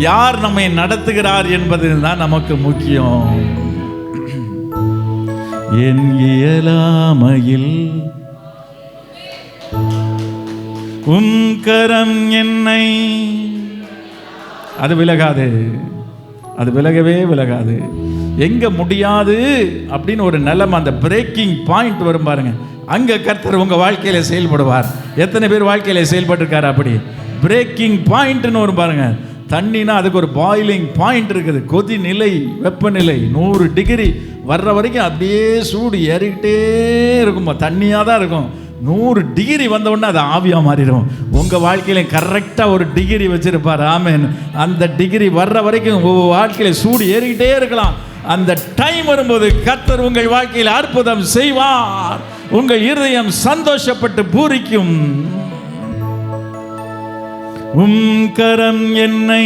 யார் நம்மை நடத்துகிறார் என்பது தான் நமக்கு முக்கியம். என் இயலாமையில் உம் கரம் என்னை, அது விலகாது, அது விலகவே விலகாது. எங்க முடியாது அப்படின்னு ஒரு நிலைமை, அந்த பிரேக்கிங் பாயிண்ட் வரும் பாருங்க, அங்க கர்த்தர் உங்க வாழ்க்கையில செயல்படுவார். எத்தனை பேர் வாழ்க்கையில செயல்பட்டிருக்காரு? அப்படி பிரேக்கிங் பாயிண்ட்னு வரும் பாருங்க. தண்ணினா அதுக்கு ஒரு பாயிலிங் பாயிண்ட் இருக்குது, கொதி நிலை, வெப்பநிலை 100 டிகிரி வர்ற வரைக்கும் அப்படியே சூடு ஏறிக்கிட்டே இருக்குமா, தண்ணியாக தான் இருக்கும். 100 டிகிரி வந்த உடனே அது ஆவியாக மாறிடும். உங்கள் வாழ்க்கையில கரெக்டாக ஒரு டிகிரி வச்சிருப்பார். ஆமென். அந்த டிகிரி வர்ற வரைக்கும் உங்கள் வாழ்க்கையில சூடு ஏறிக்கிட்டே இருக்கலாம். அந்த டைம் வரும்போது கர்த்தர் உங்கள் வாழ்க்கையில் அற்புதம் செய்வார். உங்கள் இருதயம் சந்தோஷப்பட்டு பூரிக்கும். உம் கரம் என்னை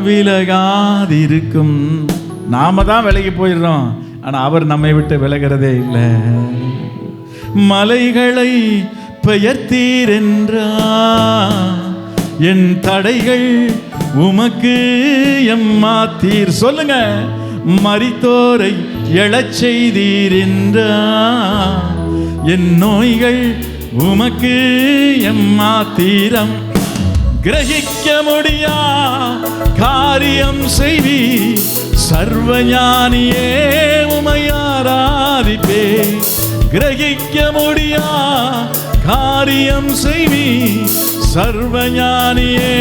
விலகாதிருக்கும். நாம தான் விலகி போயிடுறோம், ஆனால் அவர் நம்மை விட்டு விலகிறதே இல்லை. மலைகளை பெயர்த்தீர் என்றார், என் தடைகள் உமக்கு எம்மாத்தீர். சொல்லுங்க. மரித்தோரை எழச் செய்தீர் என்றார், என் நோய்கள் உமக்கு எம்மாத்தீரம். கிரகிக்க முடியா காரியம் செய்வி, சர்வஞானியே உமை ஆராதிப்பே. கிரகிக்க முடியா காரியம் செய்வி, சர்வஞானியே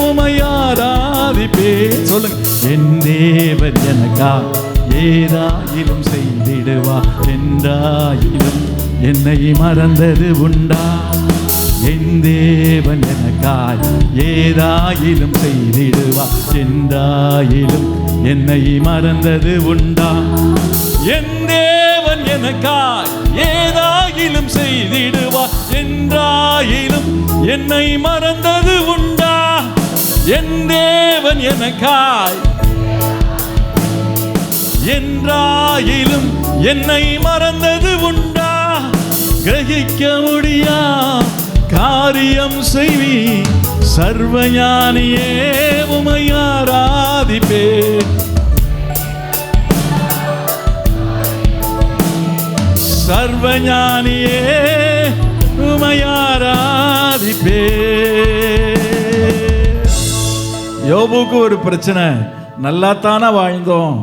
உமை ஆராதிப்பே. சொல்லுங்க. என் தேவன் எனக்கா ஏதாயிலும் செய்திடுவா, என்றாயிலும் என்னை மறந்தது உண்டா? என் தேவன் எனக்காய் ஏதாயிலும் செய்திடுவா, என்றாயிலும் என்னை மறந்தது உண்டா? என் தேவன் எனக்காய் ஏதாயிலும் செய்திடுவா, என்றாயிலும் என்னை மறந்தது உண்டா? என் தேவன் எனக்காய் என்றாயிலும் என்னை மறந்தது உண்டா? கிரகிக்க முடியா காரியம் செய்வி, சர்வஞானியே உமை ஆராதிப்பே. சர்வஞானியே உமை ஆராதிப்பே. யோபுக்கு ஒரு பிரச்சனை. நல்லா தானே வாழ்ந்தோம்,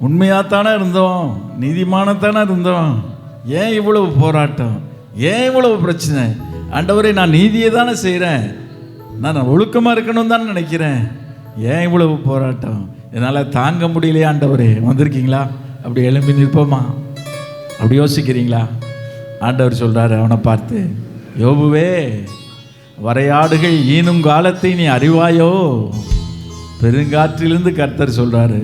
உண்மையாத்தானே இருந்தோம், நீதிமானத்தானே இருந்தோம், ஏன் இவ்வளவு போராட்டம், ஏன் இவ்வளவு பிரச்சனை? ஆண்டவரே, நான் நீதியை தானே செய்கிறேன், நான் ஒழுக்கமாக இருக்கணும் தானே நினைக்கிறேன், ஏன் இவ்வளவு போராட்டம்? என்னால் தாங்க முடியலையே ஆண்டவரே. வந்திருக்கீங்களா? அப்படி எழும்பி நிற்போமா? அப்படி யோசிக்கிறீங்களா? ஆண்டவர் சொல்கிறாரு அவனை பார்த்து, யோபுவே, வரையாடுகள் ஈனும் காலத்தை நீ அறிவாயோ? பெருங்காற்றிலிருந்து கர்த்தர் சொல்றாரு,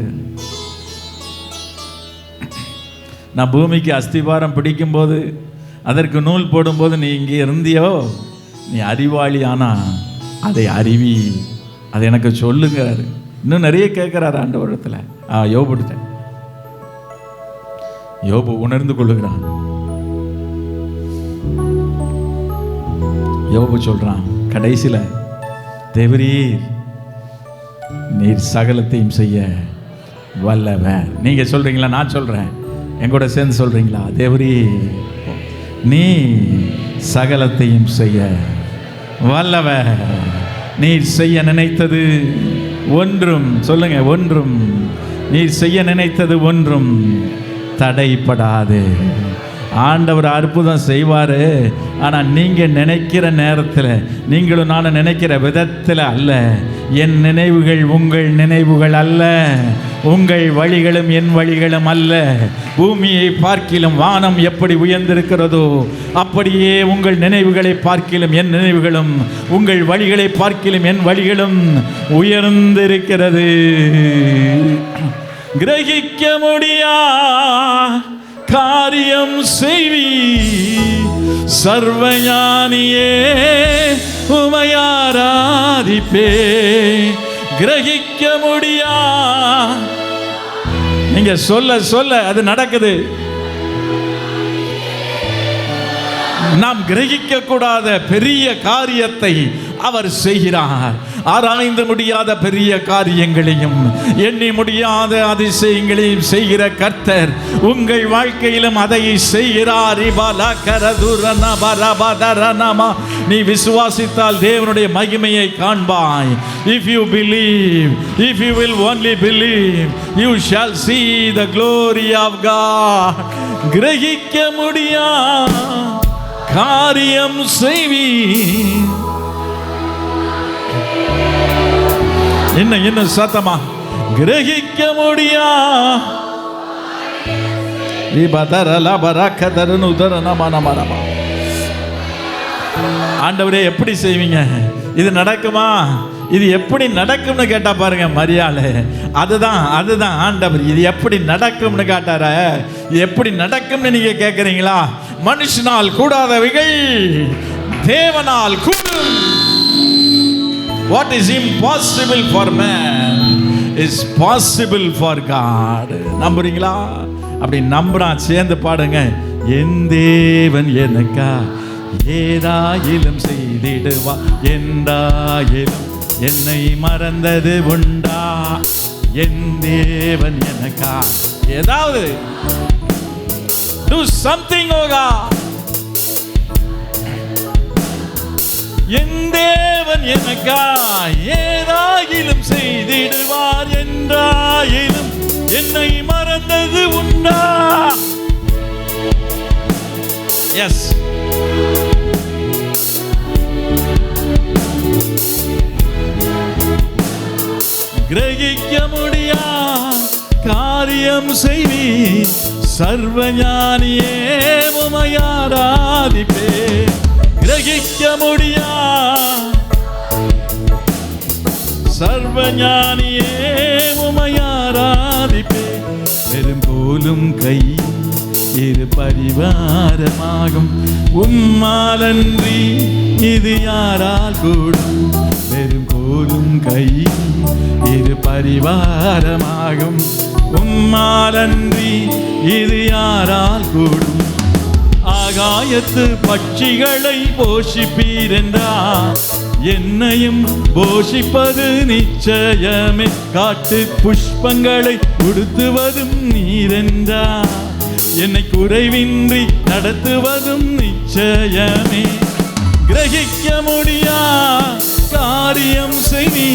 நான் பூமிக்கு அஸ்திபாரம் பிடிக்கும்போது, அதற்கு நூல் போடும்போது நீ இங்கே இருந்தியோ? நீ அறிவாளி, ஆனா அதை அறிவி, அதை எனக்கு சொல்லுங்கிறாரு. இன்னும் நிறைய கேட்கிறாரு ஆண்டவரிடத்துல. யோபுட்ட யோபு உணர்ந்து கொள்ளுகிறான். யோபு சொல்றான் கடைசியில, தேவரீர் நீர் சகலத்தையும் செய்ய வல்லவர். நீங்க சொல்றீங்களா? நான் சொல்றேன், எங்கூட சேர்ந்து சொல்றீங்களா? தேவரீர் நீ சகலத்தையும் செய்ய வல்லவர். நீர் செய்ய நினைத்தது ஒன்றும், சொல்லுங்க, ஒன்றும், நீர் செய்ய நினைத்தது ஒன்றும் தடைப்படாது. ஆண்டவர் அற்புதம் செய்வார். ஆனால் நீங்கள் நினைக்கிற நேரத்தில், நீங்களும் நானும் நினைக்கிற விதத்தில் அல்ல. என் நினைவுகள் உங்கள் நினைவுகள் அல்ல, உங்கள் வழிகளும் என் வழிகளும் அல்ல. பூமியை பார்க்கிலும் வானம் எப்படி உயர்ந்திருக்கிறதோ அப்படியே உங்கள் நினைவுகளை பார்க்கிலும் என் நினைவுகளும், உங்கள் வழிகளை பார்க்கிலும் என் வழிகளும் உயர்ந்திருக்கிறது. கிரகிக்க முடியா காரியம் செய்வி சர்வஞானியே உமையாராதிப்பே. கிரகிக்க முடியா, நீங்க சொல்ல சொல்ல அது நடக்குது. நாம் கிரகிக்க கூடாத பெரிய காரியத்தை அவர் செய்கிறார். ஆராய்ந்து முடியாத பெரிய காரியங்களையும் எண்ணி முடியாத அதிசயங்களையும் செய்கிற கர்த்தர் உங்கள் வாழ்க்கையிலும் அதை செய்கிறார். நீ விசுவாசித்தால் தேவனுடைய மகிமையை காண்பாய். If you believe, if you will only believe, you shall see the glory of God. கிரகிக்க முடியா காரியம் செய்வி. என்ன சத்தமா? கிரகிக்க முடியா. ஆண்டவரே, எப்படி செய்வீங்க? இது நடக்குமா? இது எப்படி நடக்கும்னு கேட்டா பாருங்க மரியாதை. அதுதான் ஆண்டவர் இது எப்படி நடக்கும்னு கேட்டார. இது எப்படி நடக்கும்னு நீங்க கேட்குறீங்களா? மனுஷனால் கூடாதவைகள் தேவனால் கூடும். What is impossible for man is possible for God. நம்புறீங்களா? அப்படி நம்புறான் சேர்ந்து பாடுங்க. என் தேவன் எனக்கா ஏதாயிலும் செய்திடுவா, என்றாயிலும் என்னை மறந்தது உண்டா? என் தேவன் எனக்கா ஏதாவது do something, oh God. என் தேவன் எனக்கா ஏதாயிலும் செய்திடுவார், என்றாயிலும் என்னை மறந்தது உண்டா? எஸ், கிரகிக்க முடியா காரியம் செய்வி சர்வஞானியே உமையாராதிப்பே. கிரகிக்க முடியா சர்வஞானியே உமையாராதிப்பே. பெரும்போலும் கை இரு பரிவாரமாகும், உம்மாலன்றி இது யாரால் கூடும்? பெரும்போலும் கை இரு பரிவாரமாகும், உம்மாலன்றி இது யாரால் கூடும்? ஆகாயத்து பட்சிகளை போஷிப்பீர் என்றார், என்னையும் போஷிப்பது நிச்சயமே. காட்டு புஷ்பங்களை உடுத்துவதும் நீரென்றார், என்னை குறைவின்றி நடத்துவதும் நிச்சயமே. கிரகிக்க முடியா காரியம் செய்வி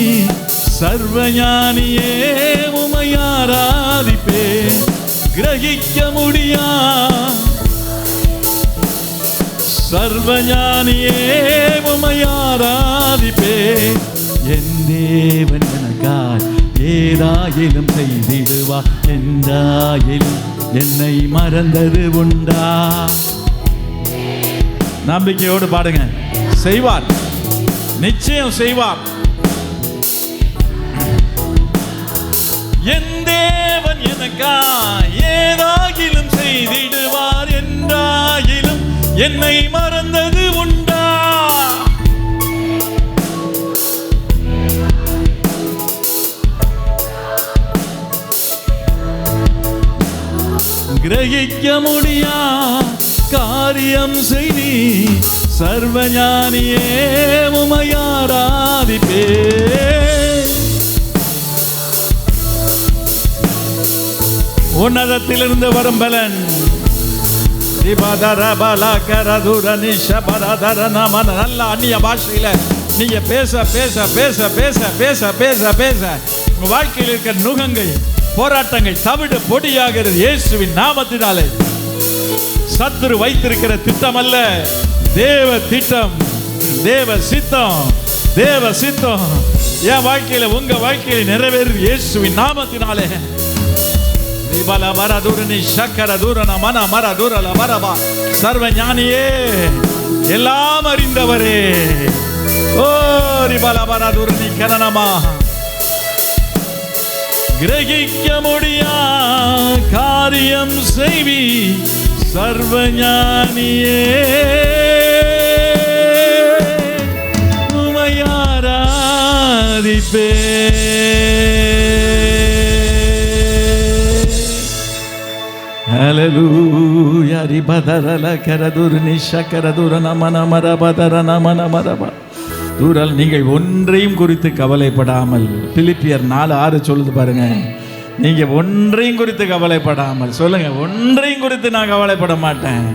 சர்வஞானியே உம்மை ஆராதிப்பேன். கிரகிக்க முடியா சர்வஞானியே உம்மை ஆராதிப்பேன். என் தேவன் எனக்காய் ஏதாயிலும் செய்திடுவார். என்றாயிலும் என்னை மறந்தது உண்டா? நம்பிக்கையோடு பாடுங்க. செய்வார், நிச்சயம் செய்வார். என் தேவன் எனக்காய் ஏதாகிலும் செய்திடுவார். என்றாயிலும் என்னை மறந்தது உண்டா? கிரகிக்க முடியா காரியம் செய்தி சர்வஞானியே உம்மை ஆராதிப்பேன். உன்னதத்திலிருந்து வரும் பலன். நல்ல அந்நிய பாஷையில நீங்க பேச பேச பேச பேச பேச பேச பேச உங்க வாழ்க்கையில் இருக்கிற நுகங்கள், போராட்டங்கள் தவிடு பொடியாகிறது இயேசுவின் நாமத்தினாலே. சத்துரு வைத்திருக்கிற திட்டம் அல்ல, தேவ திட்டம், தேவ சித்தம், தேவ சித்தம் என் வாழ்க்கையில உங்க வாழ்க்கையில நிறைவேறு இயேசுவின் நாமத்தினாலே. சர்வஞானியே, எல்லாம் அறிந்தவரே, ஓ ரிபலபரதுரணி கரணமா, கிரகிக்க முடியா காரியம் செய்வி சர்வஞானியே உம்மை ஆராதிப்பேன். ஹல்லேலூயா. ரிபதரல கரதுர்னி ஷக்கரதுர நமன மரபதர நமன மரப தூரல். நீங்கள் ஒன்றையும் குறித்து கவலைப்படாமல், பிலிப்பியர் 4:6 சொல்லுது பாருங்க. நீங்க ஒன்றையும் குறித்து கவலைப்படாமல் சொல்லுங்க, ஒன்றையும் குறித்து நான் கவலைப்பட மாட்டேன்.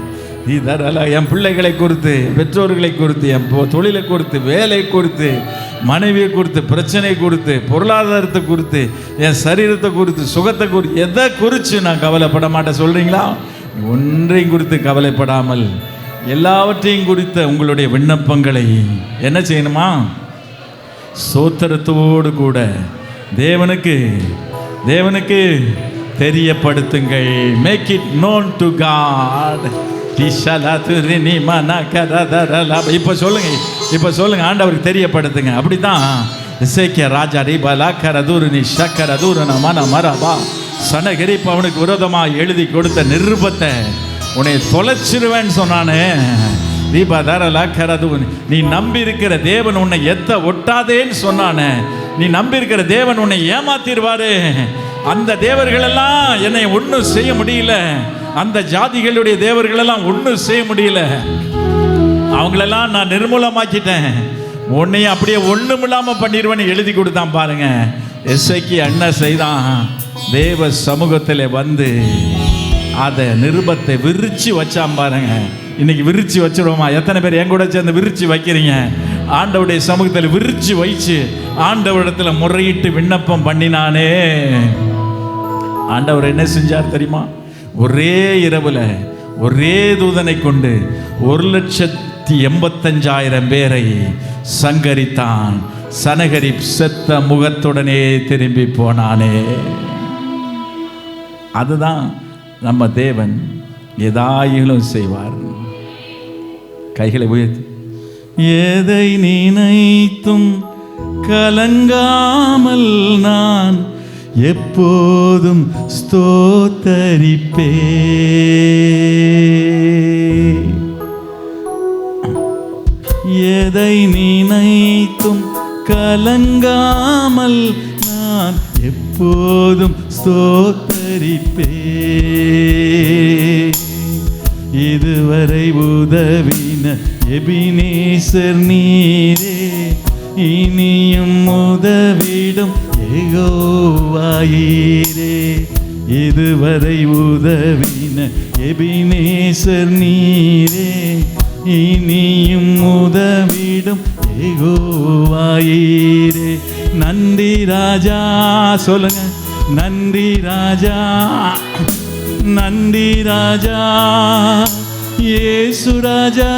இதரல என் பிள்ளைகளை குறித்து, பெற்றோர்களை குறித்து, என் தொழிலை குறித்து, வேலை குறித்து, மனைவியை குறித்து, பிரச்சனை குறித்து, பொருளாதாரத்தை குறித்து, என் சரீரத்தை குறித்து, சுகத்தை குறித்து, எதை குறித்து நான் கவலைப்பட மாட்டேன் சொல்றீங்களா? ஒன்றையும் குறித்து கவலைப்படாமல் எல்லாவற்றையும் குறித்த உங்களுடைய விண்ணப்பங்களை என்ன செய்யணுமா? ஸ்தோத்திரத்தோடு கூட தேவனுக்கு தெரியப்படுத்துங்கள். Make it known to God. இப்போ சொல்லுங்க ஆண்டவருக்கு தெரியப்படுத்துங்க. அப்படிதான் எசேக்கியா ராஜா ரிபலா கரதுர்னி ஷக்கரதுரன மன மரபா சனகரிப்பு அவனுக்கு விரோதமாக எழுதி கொடுத்த நிருபத்தை உன்னை தொலைச்சிருவேன்னு சொன்னானே. தீபாதாரலா கரது, நீ நம்பி இருக்கிற தேவன் உன்னை எத்த ஒட்டாதேன்னு சொன்னானே. நீ நம்பி இருக்கிற தேவன் உன்னை ஏமாத்திடுவாரு. அந்த தேவர்களெல்லாம் என்னை ஒன்றும் செய்ய முடியல, அந்த ஜாதிகளுடைய தேவர்களெல்லாம் ஒன்றும் செய்ய முடியல, அவங்களெல்லாம் நான் நிர்மூலமாக்கிட்டேன், உன்னையும் அப்படியே ஒன்றும் இல்லாமல் பண்ணிடுவேன்னு எழுதி கொடுத்தான் பாருங்க. எசேக்கியா என்ன செய்தான்? தேவ சமூகத்தில் வந்து அதை நிருபத்தை விரிச்சு வச்சான் பாருங்க. இன்னைக்கு விரிச்சு வச்சிருவோமா? எத்தனை பேர் என் கூட சேர்ந்து விரிச்சு வைக்கிறீங்க? ஆண்டவருடைய சமூகத்தில் விரிச்சு வைச்சு ஆண்டவரிடத்தில் முறையிட்டு விண்ணப்பம் பண்ணினானே. ஆண்டவர் என்ன செஞ்சார் தெரியுமா? ஒரே இரவுல ஒரே தூதனை கொண்டு 1,85,000 பேரை சங்கரித்தான். சனகரிப் செத்த முகத்துடனே திரும்பி போனானே. அதுதான் நம்ம தேவன் எதாயிலும் செய்வார். கைகளை உயர்த்தி எதை நினைத்தும் கலங்காமல் நான் எப்போதும் ஸ்தோத்தரிப்பே. எதை நினைத்தும் கலங்காமல் நான் எப்போதும் ஸ்தோத்தரிப்பே. இதுவரை உதவின எபினேசர் நீரே, இனியும் உதவிடும் யெகோவாயீரே. இதுவரை உதவின எபினேசர் நீரே, இனியும் உதவிடும் யெகோவாயீரே. நன்றி ராஜா. சொல்லுங்க, நன்றி ராஜா, நன்றி ராஜா, இயேசு ராஜா.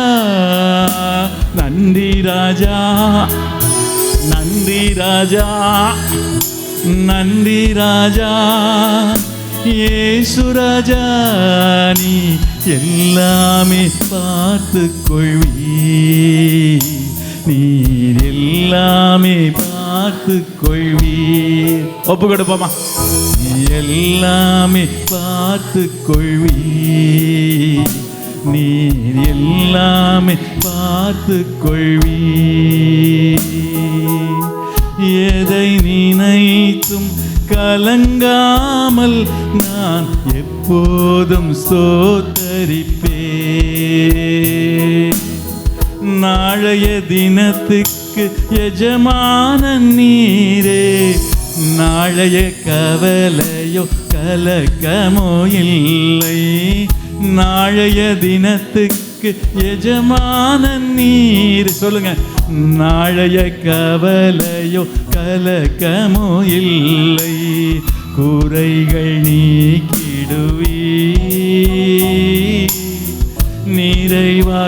நன்றி ராஜா, நன்றி ராஜா, நன்றி ராஜா, இயேசு ராஜா. நீ எல்லாமே பார்த்து கொள்வீர், நீர் எல்லாமே பார்த்து கொள்வீர். ஒப்பு கொடுப்போமா? எல்லாமே பார்த்து கொள்வீர், நீர் எல்லாமே பார்த்து கொள்வீர். எதை நினைத்தும் கலங்காமல் நான் எப்போதும் ஸ்தோத்தரிப்பேன். நாளைய தினத்துக்கு எஜமான நீரே, நாளைய கவலையோ கலக்கமோ இல்லை. நாளைய தினத்துக்கு எஜமான நீர். சொல்லுங்க, நாளைய கவலையோ கலக்கமோ இல்லை. குறைகள் நீக்கிடுவீர், நிறைவாயாக்கிடுவீர்,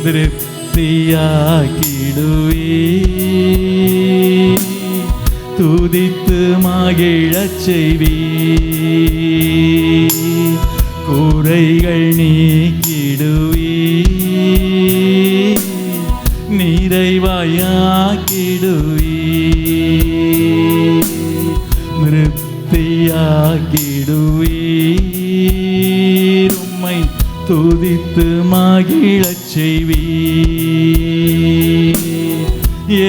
திருப்தியாக்கிடுவீர், துதித்து மகிழச் செய்வீர். குறைகள் நீக்கிடுவீர், நிறைவாயாக்கிடுவீர், திருப்தியாக்கிடுவீர். உம்மை துதித்து மகிழச் செய்வீர்.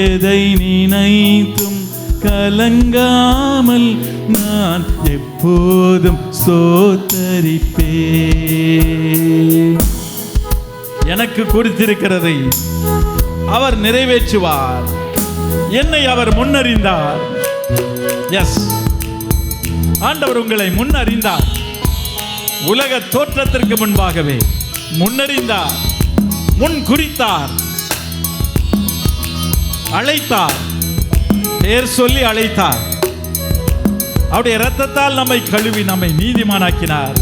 எதை நினைத்தும் கலங்காமல் நான் எப்போதும் ஸ்தோத்தரிப்பேன். எனக்கு குறித்திருக்கிறதை அவர் நிறைவேற்றுவார். என்னை அவர் முன்னறிந்தார். எஸ், ஆண்டவர் உங்களை முன்னறிந்தார். உலக தோற்றத்திற்கு முன்பாகவே முன்னறிந்தார், முன் குறித்தார், அழைத்தார், பெயர் சொல்லி அழைத்தார். அவருடைய இரத்தத்தால் நம்மை கழுவி நம்மை நீதிமானாக்கினார்.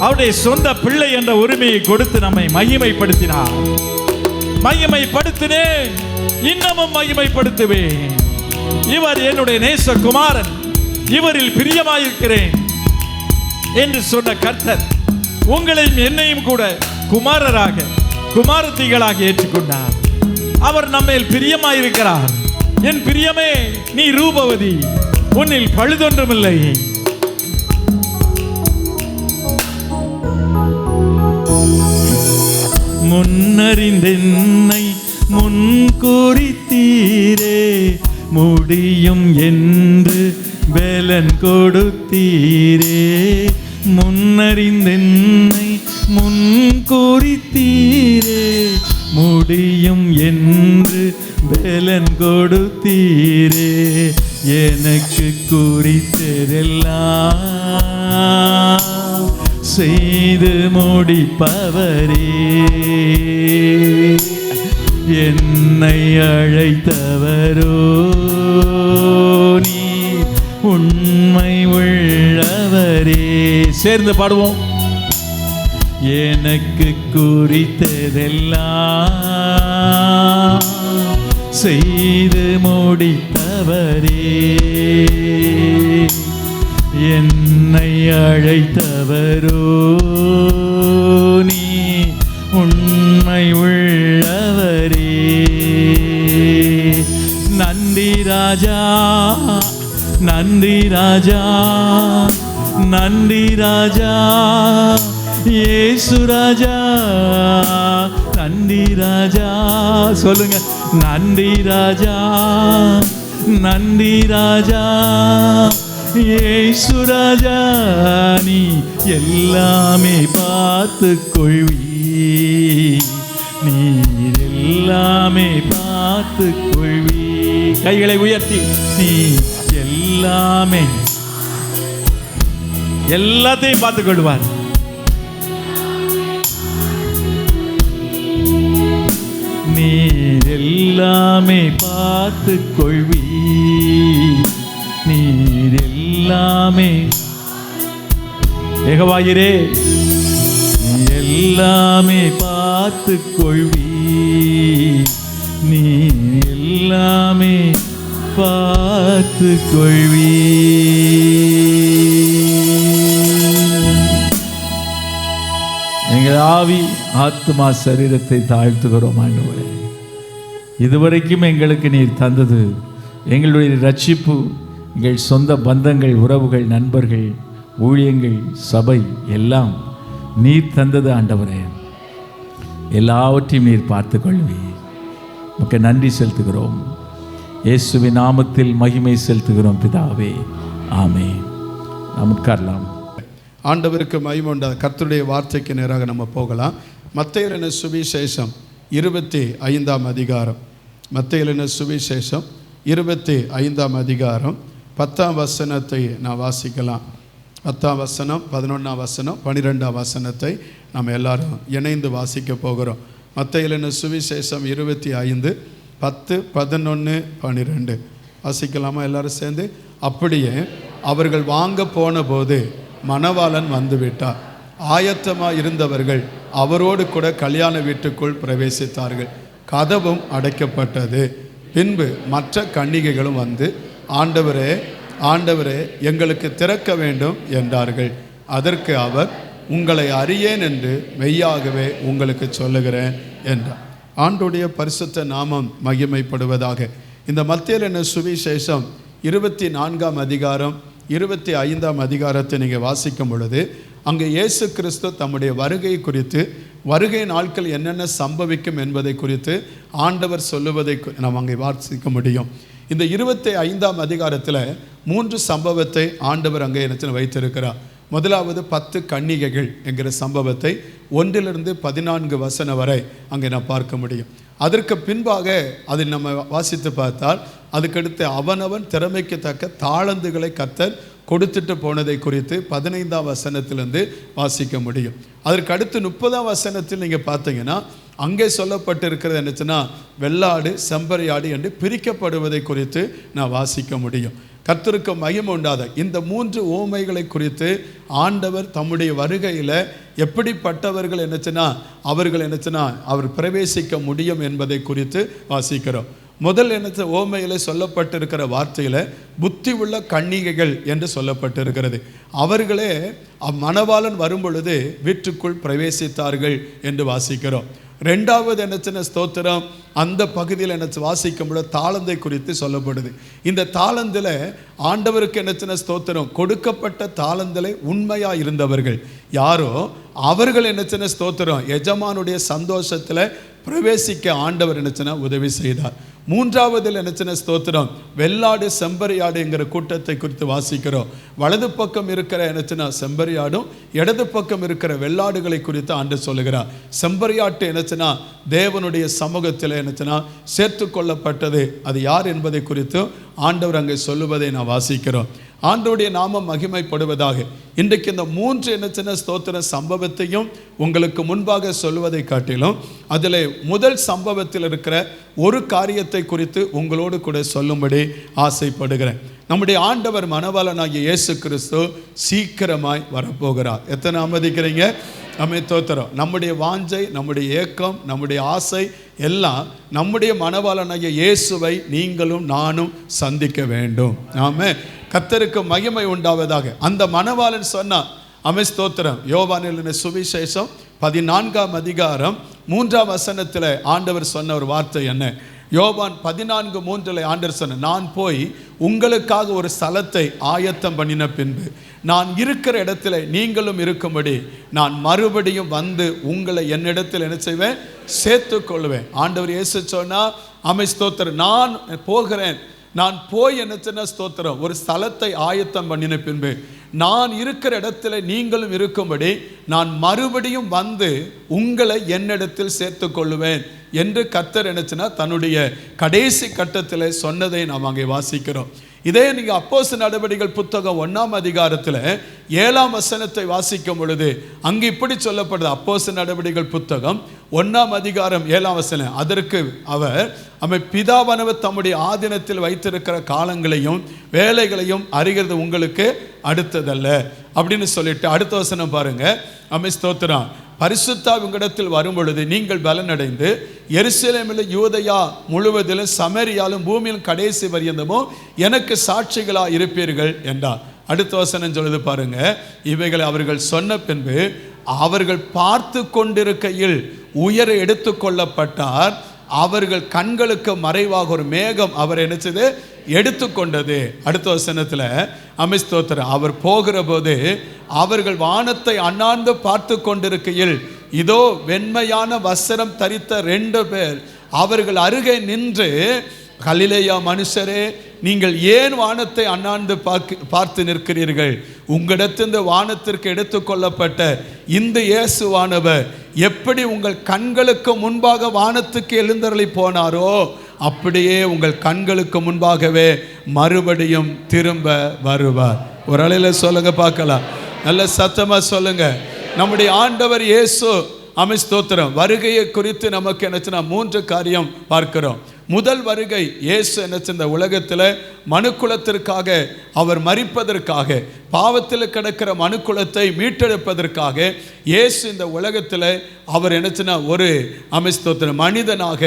அவருடைய சொந்த பிள்ளை என்ற உரிமையை கொடுத்து நம்மை மகிமைப்படுத்தினார். மகிமைப்படுத்தினேன், இன்னமும் மகிமைப்படுத்துவேன். இவர் என்னுடைய நேசகுமாரன், இவரில் பிரியமாயிருக்கிறேன் என்று சொன்ன கர்த்தர் உங்களையும் என்னையும் கூட குமாரராக குமாரத்திகளாக ஏற்றுக்கொண்டார். அவர் நம்மேல் பிரியமாயிருக்கிறார். என் பிரியமே, நீ ரூபவதி, உன்னில் பழுதொன்றுமில்லை. முன்னறிந்தென்னை முன்குறித்தீரே, முடியும் என்று பலன் கொடுத்தீரே. முன்னறிந்தென்னை முன்குறித்தீரே, முடியும் என்று பலன் கொடுத்தீரே. எனக்கு குறித்ததெல்லாம் செய்து முடிப்பவரே, என்னை அழைத்தவரோ நீ உண்மை உள்ளவரே. சேர்ந்து பாடுவோம். எனக்கு குறித்ததெல்லாம் செய்து முடித்தவரே, என்னை அழைத்தவரோ நீ உண்மை உள்ளவரே. நன்றி ராஜா, நன்றி ராஜா, நன்றி ராஜா, இயேசு ராஜா. நன்றி ராஜா. சொல்லுங்க, நன்றி ராஜா, நன்றி ராஜா, இயேசு ராஜா. நீ எல்லாமே பார்த்து கொள்வீர், நீர் எல்லாமே பார்த்து கொள்வீர். கைகளை உயர்த்தி, நீ எல்லாமே எல்லாத்தையும் பார்த்துக் கொள்வார். நீர் எல்லாமே பார்த்து கொள்வீர், நீர் எல்லாமே யெகோவாயிரே எல்லாமே பார்த்து கொள்வீர், நீ எல்லாமே பார்த்து கொள்வீர். எங்கள் ஆவி ஆத்மா சரீரத்தை தாழ்த்துகிறோம் ஆண்டவரே. இதுவரைக்கும் எங்களுக்கு நீர் தந்தது எங்களுடைய ரட்சிப்பு, எங்கள் சொந்த பந்தங்கள், உறவுகள், நண்பர்கள், ஊழியங்கள், சபை எல்லாம் நீர் தந்தது ஆண்டவரே. எல்லாவற்றையும் நீர் பார்த்து கொள்வீர். உமக்கு நன்றி செலுத்துகிறோம். இயேசுவின் நாமத்தில் மகிமை செலுத்துகிறோம் பிதாவே, ஆமென். நாம் உட்காரலாம். ஆண்டவருக்கு மகிமை உண்டாத. கர்த்தருடைய வார்த்தைக்கு நேராக நம்ம போகலாம். மத்தேயு எழுதின சுவிசேஷம் 25ஆம் அதிகாரம். மத்தேயு எழுதின சுவிசேஷம் 25ஆம் அதிகாரம் 10ஆம் வசனத்தை நான் வாசிக்கலாம். 10ஆம் வசனம், 11ஆம் வசனம், 12ஆம் வசனத்தை நாம் எல்லாரும் இணைந்து வாசிக்க போகிறோம். மத்தேயு எழுதின சுவிசேஷம் 25, 10, 11, 12 வாசிக்கலாமா எல்லாரும் சேர்ந்து? அப்படியே அவர்கள் வாங்க போன போது மணவாளன் வந்துவிட்டார். ஆயத்தமாக இருந்தவர்கள் அவரோடு கூட கல்யாண வீட்டுக்குள் பிரவேசித்தார்கள். கதவும் அடைக்கப்பட்டது. பின்பு மற்ற கன்னிகைகளும் வந்து, ஆண்டவரே ஆண்டவரே எங்களுக்கு திறக்க வேண்டும் என்றார்கள். அதற்கு அவர், உங்களை அறியேன் என்று மெய்யாகவே உங்களுக்கு சொல்லுகிறேன் என்றார். ஆண்டுடைய பரிசுத்த நாமம் மகிமைப்படுவதாக. இந்த மத்தேயு எழுதின சுவிசேஷம் 24ஆம் அதிகாரம் 25ஆம் அதிகாரத்தை நீங்கள் வாசிக்கும் பொழுது அங்கே இயேசு கிறிஸ்து தம்முடைய வருகை குறித்து, வருகை நாட்கள் என்னென்ன சம்பவிக்கும் என்பதை குறித்து ஆண்டவர் சொல்லுவதை நாம் அங்கே வாசிக்க முடியும். இந்த 25ஆம் அதிகாரத்தில் 3 சம்பவத்தை ஆண்டவர் அங்கே என்ன வைத்திருக்கிறார். முதலாவது 10 கன்னிகைகள் என்கிற சம்பவத்தை 1 - 14 வசனம் வரை அங்கே நான் பார்க்க முடியும். அதற்கு பின்பாக அதில் நம்ம வாசித்து பார்த்தால் அதுக்கடுத்து அவனவன் திறமைக்கு தக்க தாளந்துகளை கர்த்தர் கொடுத்துட்டு போனதை குறித்து 15ஆம் வசனத்திலிருந்து வாசிக்க முடியும். அதற்கு அடுத்து 30ஆம் வசனத்தில் நீங்கள் பார்த்தீங்கன்னா அங்கே சொல்லப்பட்டிருக்கிறது என்னச்சுன்னா, வெள்ளாடு செம்பறியாடு என்று பிரிக்கப்படுவதை குறித்து நான் வாசிக்க முடியும். கர்த்தருக்கு மகிமை உண்டாத. இந்த 3 ஓமைகளை குறித்து ஆண்டவர் தம்முடைய வருகையில் எப்படிப்பட்டவர்கள் என்னச்சுன்னா அவர்கள் என்னச்சுன்னா அவர் பிரவேசிக்க முடியும் என்பதை குறித்து வாசிக்கிறோம். முதல் என்ன ஓமையில் சொல்லப்பட்டிருக்கிற வார்த்தையில் புத்தி உள்ள கன்னிகைகள் என்று சொல்லப்பட்டிருக்கிறது. அவர்களே மணவாளன் வரும் பொழுது வீட்டுக்குள் பிரவேசித்தார்கள் என்று வாசிக்கிறோம். ரெண்டாவது என்னச்சுன்னா ஸ்தோத்திரம், அந்த பகுதியில் என்ன வாசிக்கும் பொழுது தாளந்தை குறித்து சொல்லப்படுது. இந்த தாளந்தில் ஆண்டவருக்கு என்னச்சுன்னா ஸ்தோத்திரம், கொடுக்கப்பட்ட தாளந்தில் உண்மையாக இருந்தவர்கள் யாரோ அவர்கள் என்னச்சுன்னா ஸ்தோத்திரம் எஜமானுடைய சந்தோஷத்தில் பிரவேசிக்க ஆண்டவர் என்னச்சுன்னா உதவி செய்தார். மூன்றாவதில் என்னச்சுன்னா ஸ்தோத்திரம், வெள்ளாடு செம்பறியாடு என்கிற கூட்டத்தை குறித்து வாசிக்கிறோம். வலது பக்கம் இருக்கிற என்னச்சுன்னா செம்பறியாடும் இடது பக்கம் இருக்கிற வெள்ளாடுகளை குறித்து ஆண்டு சொல்லுகிறார். செம்பறியாட்டு என்னச்சுன்னா தேவனுடைய சமூகத்தில் என்னச்சுன்னா சேர்த்து கொள்ளப்பட்டது. அது யார் என்பதை குறித்து ஆண்டவர் அங்கே சொல்லுவதை நான் வாசிக்கிறோம். ஆண்டவருடைய நாமம் மகிமைப்படுவதாக. இன்றைக்கு இந்த 3 என்னச்சுன்னா ஸ்தோத்திர சம்பவத்தையும் உங்களுக்கு முன்பாக சொல்லுவதை காட்டிலும் அதில் முதல் சம்பவத்தில் இருக்கிற ஒரு காரியத்தை குறித்து உங்களோடு கூட சொல்லும்படி ஆசைப்படுகிறேன். நம்முடைய ஆண்டவர் மணவாளனாகிய இயேசு கிறிஸ்து சீக்கிரமாய் வரப்போகிறார். எத்தனை ஆமதிக்கிறீங்க? நம்மை தோத்திரம். நம்முடைய வாஞ்சை, நம்முடைய ஏக்கம், நம்முடைய ஆசை எல்லாம் நம்முடைய மணவாளனாகிய இயேசுவை நீங்களும் நானும் சந்திக்க வேண்டும். ஆமே, கர்த்தருக்கு மகிமை உண்டாவதாக. அந்த மணவாளன் சொன்னார். அமை ஸ்தோத்திரம். யோவானில் சுவிசேஷம் 14ஆம் அதிகாரம் 3ஆம் வசனத்தில் ஆண்டவர் சொன்ன ஒரு வார்த்தை என்ன? யோவான் 14:3 ஆண்டவர் சொன்ன, நான் போய் உங்களுக்காக ஒரு ஸ்தலத்தை ஆயத்தம் பண்ணின பின்பு நான் இருக்கிற இடத்துல நீங்களும் இருக்கும்படி நான் மறுபடியும் வந்து உங்களை என்னிடத்தில் என்ன செய்வேன்? சேர்த்து கொள்வேன். ஆண்டவர் இயேசு சொன்னா, அமை ஸ்தோத்திரம், நான் போகிறேன், நான் போய் என்ன ஸ்தோத்திரம் ஒரு ஸ்தலத்தை ஆயத்தம் பண்ணின பின்பு நான் இருக்கிற இடத்துல நீங்களும் இருக்கும்படி நான் மறுபடியும் வந்து உங்களை என்னிடத்தில் சேர்த்து கொள்ளுவேன் என்று கர்த்தர் என்னச்சுன்னா தன்னுடைய கடைசி கட்டத்தில் சொன்னதை நாம் அங்கே வாசிக்கிறோம். இதே நீங்க அப்போஸ்தலர் நடவடிக்கைகள் புத்தகம் 1ஆம் அதிகாரத்தில் 7ஆம் வசனத்தை வாசிக்கும் பொழுது அங்கு இப்படி சொல்லப்படுது. அப்போஸ்தலர் நடவடிக்கைகள் புத்தகம் 1ஆம் அதிகாரம் 7ஆம் வசனம், அதற்கு அவர் பிதாவானவர் தம்முடைய ஆதீனத்தில் வைத்திருக்கிற காலங்களையும் வேலைகளையும் அறிகிறது உங்களுக்கு அடுத்ததல்ல அப்படின்னு சொல்லிட்டு அடுத்த வசனம் பாருங்க. ஸ்தோத்திரம். பரிசுத்தாவி உங்களிடத்தில் வரும் பொழுது நீங்கள் பலனடைந்து எருசலேமில் யூதேயா முழுவதிலும் சமரியாலும் பூமியின் கடைசி பரியந்தமும் எனக்கு சாட்சிகளாக இருப்பீர்கள் என்றார். அடுத்த வசனம் சொல்லுது பாருங்க. இவைகளை அவர்கள் சொன்ன பின்பு அவர்கள் பார்த்து கொண்டிருக்கையில் உயர எடுத்து கொள்ளப்பட்டார். அவர்கள் கண்களுக்கு மறைவாக ஒரு மேகம் அவர் என்னச்சது எடுத்துக்கொண்டது. அடுத்த வசனத்தில் ஸ்தோத்திரம். அவர் போகிற போது அவர்கள் வானத்தை அண்ணாந்து பார்த்து கொண்டிருக்கையில் இதோ வெண்மையான வஸ்திரம் தரித்த 2 பேர் அவர்கள் அருகே நின்று, கலிலேயா மனுஷரே, நீங்கள் ஏன் வானத்தை அண்ணாந்து பார்த்து நிற்கிறீர்கள்? உங்களிடத்திலிருந்து வானத்திற்கு எடுத்துக்கொள்ளப்பட்ட இந்த இயேசுவானவர் எப்படி உங்கள் கண்களுக்கு முன்பாக வானத்துக்கு எழுந்தருளி போனாரோ அப்படியே உங்கள் கண்களுக்கு முன்பாகவே மறுபடியும் திரும்ப வருவார். ஒரு அலையில சொல்லுங்க பார்க்கலாம், நல்ல சத்தமா சொல்லுங்க. நம்முடைய ஆண்டவர் இயேசு ஸ்தோத்திரம் வருகையை குறித்து நமக்கு என்னச்சுன்னா 3 காரியம் பார்க்கிறோம். முதல் வருகை, இயேசு என்னச்சு இந்த உலகத்தில் மனுக்குலத்திற்காக அவர் மரிப்பதற்காக, பாவத்தில் கிடக்கிற மனுக்குலத்தை மீட்டெடுப்பதற்காக இயேசு இந்த உலகத்தில் அவர் என்னச்சுன்னா ஒரு ஸ்தோத்திரம் மனிதனாக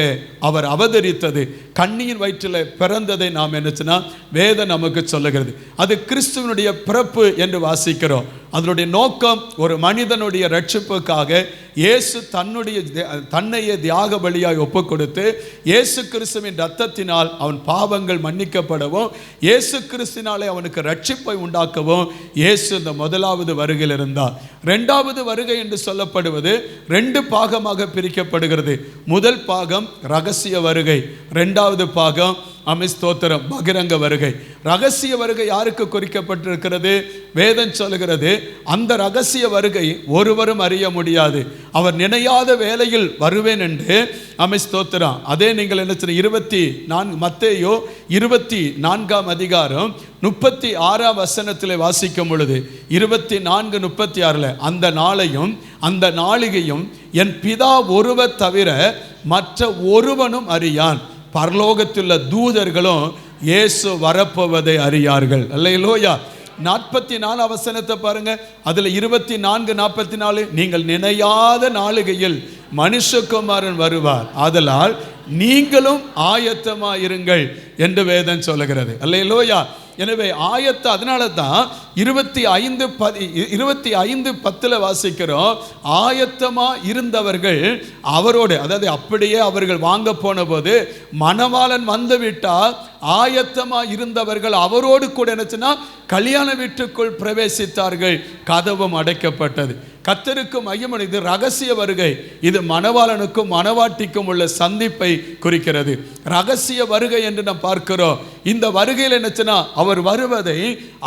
அவர் அவதரித்தது, கன்னியின் வயிற்றில் பிறந்ததை நாம் என்னச்சுன்னா வேதம் நமக்கு சொல்லுகிறது. அது கிறிஸ்துவனுடைய பிறப்பு என்று வாசிக்கிறோம். அதனுடைய நோக்கம் ஒரு மனிதனுடைய ரட்சிப்புக்காக இயேசு தன்னையே தியாக பலியாய் ஒப்பு கொடுத்து இயேசு கிறிஸ்துவின் இரத்தத்தினால் அவன் பாவங்கள் மன்னிக்கப்படவும் இயேசு கிறிஸ்துவினாலே அவனுக்கு ரட்சிப்பை உண்டாக்கவும் இயேசு இந்த முதலாவது வருகையில் இருந்தார். 2வது வருகை என்று சொல்லப்படுவது 2 பாகமாக பிரிக்கப்படுகிறது. முதல் பாகம் ரகசிய வருகை, 2வது பாகம் ஸ்தோத்திரம் பகிரங்க வருகை. ரகசிய வருகை யாருக்கு குறிக்கப்பட்டிருக்கிறது? வேதம் சொல்லுகிறது அந்த ரகசிய வருகை ஒருவரும் அறிய முடியாது. அவர் நினையாத வேளையில் வருவேன் என்று ஸ்தோத்திரம். அதே நீங்கள் என்ன 24 மத்தேயு 24ஆம் அதிகாரம் 36ஆம் வசனத்தில் வாசிக்கும் பொழுது 24:36 அந்த நாளையும் அந்த நாளிகையும் என் பிதா ஒருவர் தவிர மற்ற ஒருவனும் அறியான், பரலோகத்துள்ள தூதர்களும் இயேசு வரப்போவதை அறியார்கள். அல்லேலூயா. 44 வசனத்தை பாருங்க. அதுல 24:44 நீங்கள் நினையாத நாளிகையில் மனுஷகுமாரன் வருவார், ஆதலால் நீங்களும் ஆயத்தமாயிருங்கள் என்று வேதம் சொல்லுகிறது. அல்லேலூயா. எனவே அதனால தான் 25:10 வாசிக்கிறோம். ஆயத்தமா இருந்தவர்கள் அவரோடு, அதாவது அப்படியே அவர்கள் வாங்க போன போது மணவாளன் வந்து விட்டால் ஆயத்தமா இருந்தவர்கள் அவரோடு கூட என்னச்சுன்னா கல்யாண வீட்டுக்குள் பிரவேசித்தார்கள், கதவும் அடைக்கப்பட்டது. கர்த்தருக்கு மையமன். இது ரகசிய வருகை. இது மணவாளனுக்கும் மணவாட்டிக்கும் உள்ள சந்திப்பை குறிக்கிறது. ரகசிய வருகை என்று நாம் பார்க்கிறோம். இந்த வருகையில் என்னச்சுன்னா அவர் வருவதை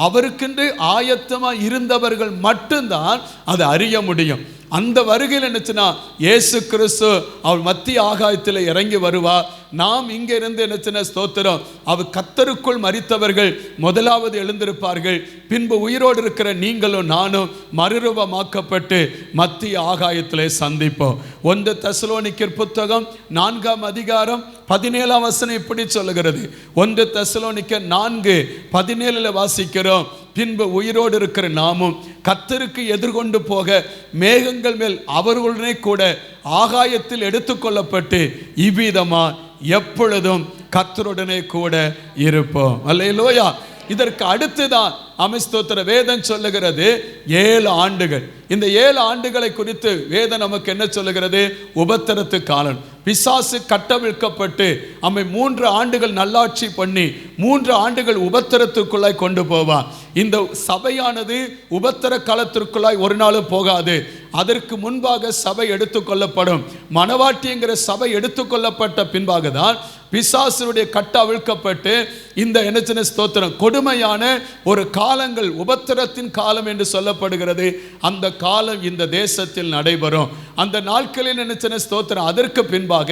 அவருக்கென்று ஆயத்தமா இருந்தவர்கள் மட்டும்தான் அதை அறிய முடியும். அந்த வருகையில் என்னச்சுன்னா இயேசு கிறிஸ்து அவர் மத்திய ஆகாயத்தில் இறங்கி வருவார். நாம் இங்க இருந்து என்னச்சுன்னா ஸ்தோத்திரம் அவர் கர்த்தருக்குள் மரித்தவர்கள் முதலாவது எழுந்திருப்பார்கள். பின்பு உயிரோடு இருக்கிற நீங்களும் நானும் மறுரூபமாக்கப்பட்டு மத்திய ஆகாயத்திலே சந்திப்போம். 1 தெசலோனிக்கர் புத்தகம் 4ஆம் அதிகாரம் 17ஆம் வசனம் இப்படி சொல்லுகிறது. 1 தெசலோனிக்கர் 4:17 வாசிக்கிறோம். பின்பு உயிரோடு இருக்கிற நாமும் கர்த்தருக்கு எதிர்கொண்டு போக மேகங்கள் மேல் அவர்களுடனே கூட ஆகாயத்தில் எடுத்துக்கொள்ளப்பட்டு இவ்விதமா எப்பொழுதும் கர்த்தருடனே கூட இருப்போம். அல்லேலூயா. இதற்கு அடுத்துதான் ஸ்தோத்திர வேதம் சொல்லுகிறது 7 ஆண்டுகள். இந்த 7 ஆண்டுகளை குறித்து வேதம் நமக்கு என்ன சொல்லுகிறது? உபத்திரத்து காலம். பிசாசு கட்டவிழ்க்கப்பட்டு 3 ஆண்டுகள் நல்லாட்சி பண்ணி 3 ஆண்டுகள் உபத்திரத்துக்குள்ளாய் கொண்டு போவான். இந்த சபையானது உபத்திர காலத்திற்குள்ளாய் ஒரு நாளும் போகாது. அதற்கு முன்பாக சபை எடுத்துக்கொள்ளப்படும். மணவாட்டிங்கிற சபை எடுத்துக்கொள்ளப்பட்ட பின்பாக தான் பிசாசுடைய கட்டு அவிழ்க்கப்பட்டு இந்த என்ன ஸ்தோத்திரம் கொடுமையான ஒரு காலங்கள், உபத்திரத்தின் காலம் என்று சொல்லப்படுகிறது. அந்த காலம் இந்த தேசத்தில் நடைபெறும். அந்த நாட்களில் என்ன ஸ்தோத்திரம், அதற்கு பின்பாக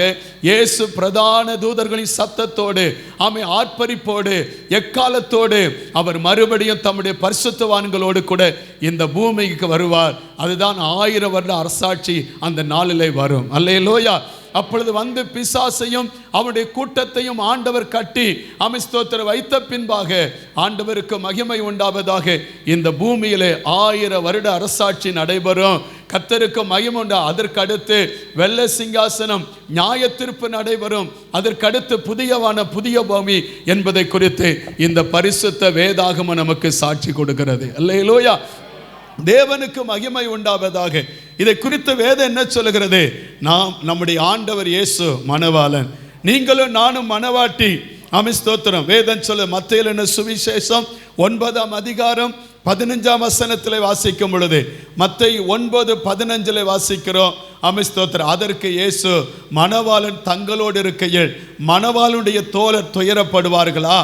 இயேசு பிரதான தூதர்களின் சத்தத்தோடு, ஆமை ஆர்ப்பரிப்போடு, எக்காலத்தோடு அவர் மறுபடியும் தம்முடைய பரிசுத்தவான்களோடு கூட இந்த பூமிக்கு வருவார். அதுதான் 1000 வருட அரசாட்சி அந்த நாளிலே வரும். அல்லேலூயா. அப்பொழுது வந்து பிசாசையும் அவனுடைய கூட்டத்தையும் ஆண்டவர் கட்டி ஸ்தோத்திரம் வைத்த பின்பாக ஆண்டவருக்கு மகிமை உண்டாவதாக இந்த பூமியிலே 1000 வருட அரசாட்சி நடைபெறும். கர்த்தருக்கு மகிமை உண்டா. அதற்கடுத்து வெள்ளை சிங்காசனம், நியாய தீர்ப்பு நடைபெறும். அதற்கடுத்து புதிய பூமி என்பதை குறித்து இந்த பரிசுத்த வேதாகமம் நமக்கு சாட்சி கொடுக்கிறது. அல்லேலூயா. தேவனுக்கு மகிமை உண்டாவதாக. இதை குறித்து வேதம் என்ன சொல்லுகிறது? நம்முடைய ஆண்டவர் இயேசு மணவாளன், நீங்களும் நானும் மணவாட்டி. ஸ்தோத்திரம். வேதம் சொல்ல மத்தேயு சுவிசேஷம் 9ஆம் அதிகாரம் 15ஆம் வசனத்தில் வாசிக்கும் பொழுது, மத்தேயு 9:15 வாசிக்கிறோம். ஸ்தோத்திரம். அதற்கு இயேசு, மணவாளன் தங்களோடு இருக்கையில் மணவாளனுடைய தோழர் துயரப்படுவார்களா?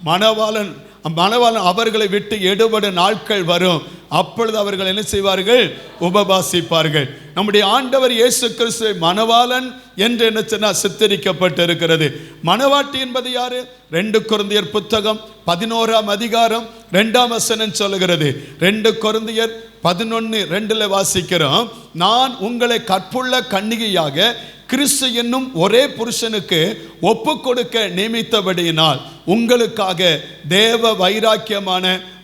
மணவாளன் அவர்களை விட்டு எடுபடும் நாட்கள் வரும். அப்பொழுது அவர்கள் என்ன செய்வார்கள்? உபவாசிப்பார்கள். நம்முடைய ஆண்டவர் இயேசு கிறிஸ்து மணவாளன் என்று என்ன சித்தரிக்கப்பட்டு இருக்கிறது. மணவாட்டி என்பது யாரு? 2 கொரிந்தியர் புத்தகம் 11ஆம் அதிகாரம் 2ஆம் வசனம் சொல்லுகிறது. 2 கொரிந்தியர் 11:2 வாசிக்கிறோம். நான் உங்களை கற்புள்ள கன்னிகையாக கிறிஸ்து என்னும் ஒரே புருஷனுக்கு ஒப்பு கொடுக்க நியமித்தபடியினால் உங்களுக்காக தேவ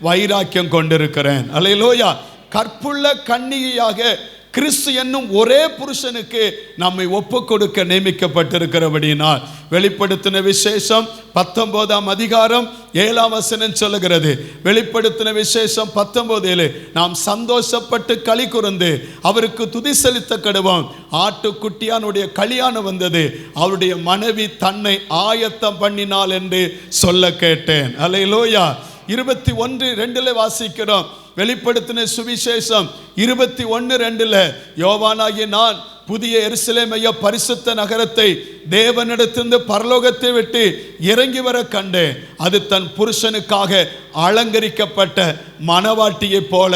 வைராக்கியம் கொண்டிருக்கிறேன். அல்லேலூயா. கற்புள்ள கன்னிகையாக கிறிஸ்து என்னும் ஒரே புருஷனுக்கு நம்மை ஒப்பு கொடுக்க நியமிக்கப்பட்டிருக்கிறபடியினால், வெளிப்படுத்தின விசேஷம் 19ஆம் அதிகாரம் 7ஆம் வசனம் சொல்லுகிறது. வெளிப்படுத்தின விசேஷம் 19:7 நாம் சந்தோஷப்பட்டு களி கூர்ந்து அவருக்கு துதி செலுத்த கடவோம். ஆட்டுக்குட்டியானுடைய கல்யாணம் வந்தது, அவருடைய மனைவி தன்னை ஆயத்தம் பண்ணினாள் என்று சொல்ல கேட்டேன். அல்லேலூயா. 21:2 வாசிக்கிறோம். வெளிப்படுத்தின சுவிசேஷம் 21:2 யோவானாகிய நான் புதிய எருசலேமைய பரிசுத்த நகரத்தை தேவனிடத்திலிருந்து பரலோகத்தை விட்டு இறங்கி வர கண்டேன். அது தன் புருஷனுக்காக அலங்கரிக்கப்பட்ட மணவாட்டியை போல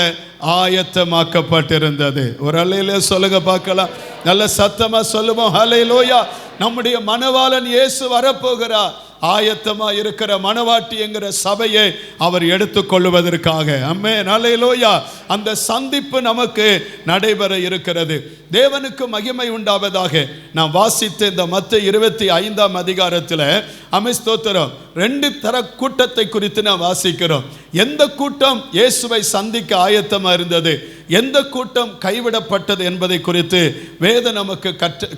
ஆயத்தமாக்கப்பட்டிருந்தது. ஒரு அல்லேலூயா சொல்லுங்க பார்க்கலாம். நல்ல சத்தமா சொல்லுவோம் அல்லேலூயா. நம்முடைய மணவாளன் இயேசு வரப்போகிறார். ஆயத்தமா இருக்கிற மணவாட்டி என்கிற சபையை அவர் எடுத்துக்கொள்வதற்காக. ஆமென். அல்லேலூயா. அந்த சந்திப்பு நமக்கு நடைபெற இருக்கிறது. தேவனுக்கு மகிமை உண்டாவதாக. நாம் வாசித்த இந்த மத்தேயு 25ஆம் அதிகாரத்தில் ஸ்தோத்திரம் 2 தர கூட்டத்தை குறித்து நாம் வாசிக்கிறோம். எந்த கூட்டம் இயேசுவை சந்திக்க ஆயத்தமா இருந்தது, எந்த கூட்டம் கைவிடப்பட்டது என்பதை குறித்து வேதம் நமக்கு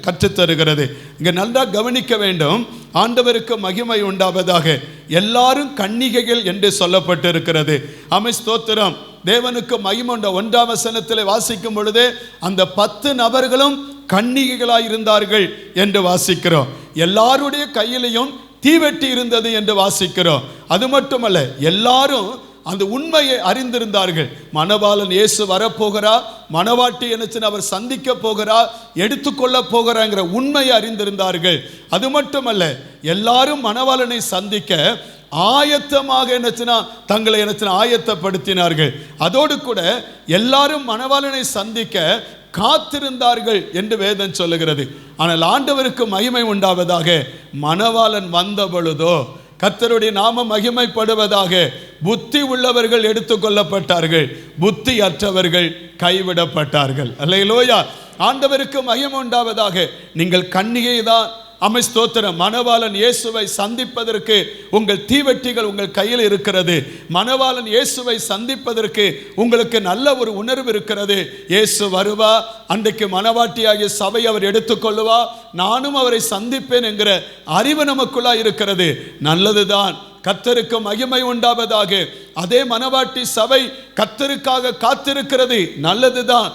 கற்றுத்தருகிறது. இங்க நல்லா கவனிக்க வேண்டும். ஆண்டவருக்கு மகிமை உண்டாவதாக. எல்லாரும் கன்னிகைகள் என்று சொல்லப்பட்டிருக்கிறது. ஸ்தோத்திரம். தேவனுக்கு மகிமை உண்ட 1ஆம் வசனத்தில் வாசிக்கும் பொழுது அந்த 10 நபர்களும் கன்னிகைகளாயிருந்தார்கள் என்று வாசிக்கிறோம். எல்லாருடைய கையிலையும் தீவெட்டி இருந்தது என்று வாசிக்கிறோம். அது மட்டுமல்ல, எல்லாரும் அந்த உண்மையை அறிந்திருந்தார்கள். மணவாளன் இயேசு வரப்போகிறார், மணவாட்டி என்ன அவர் சந்திக்க போகிறார், எடுத்துக்கொள்ள போகிறாங்கிற உண்மையை அறிந்திருந்தார்கள். அது மட்டுமல்ல, எல்லாரும் மணவாளனை சந்திக்க ஆயத்தமாக தங்களை ஆயத்தப்படுத்தினார்கள். அதோடு கூட எல்லாரும் மணவாளனை சந்திக்க காத்திருந்தார்கள் என்று வேதம் சொல்லுகிறது. ஆனால் ஆண்டவருக்கு மகிமை உண்டாவதாக. மணவாளன் வந்த பொழுதோ கர்த்தருடைய நாமம் மகிமைப்படுவதாக. புத்தி உள்ளவர்கள் எடுத்துக்கொள்ளப்பட்டார்கள், புத்தி அற்றவர்கள் கைவிடப்பட்டார்கள். அல்லேலூயா. ஆண்டவருக்கு மகிமை உண்டாவதாக. நீங்கள் கன்னிகை தான். ஸ்தோத்திரம். மணவாளன் இயேசுவை சந்திப்பதற்கு உங்கள் தீவெட்டிகள் உங்கள் கையில் இருக்கிறது. மணவாளன் இயேசுவை சந்திப்பதற்கு உங்களுக்கு நல்ல ஒரு உணர்வு இருக்கிறது. இயேசு வருவா, அன்றைக்கு மணவாட்டியாகிய சபை அவர் எடுத்துக்கொள்ளுவா, நானும் அவரை சந்திப்பேன் என்கிற அறிவு நமக்குள்ளா இருக்கிறது. நல்லதுதான். கர்த்தருக்கு மகிமை உண்டாவதாக. அதே மணவாட்டி சபை கர்த்தருக்காக காத்திருக்கிறது. நல்லதுதான்.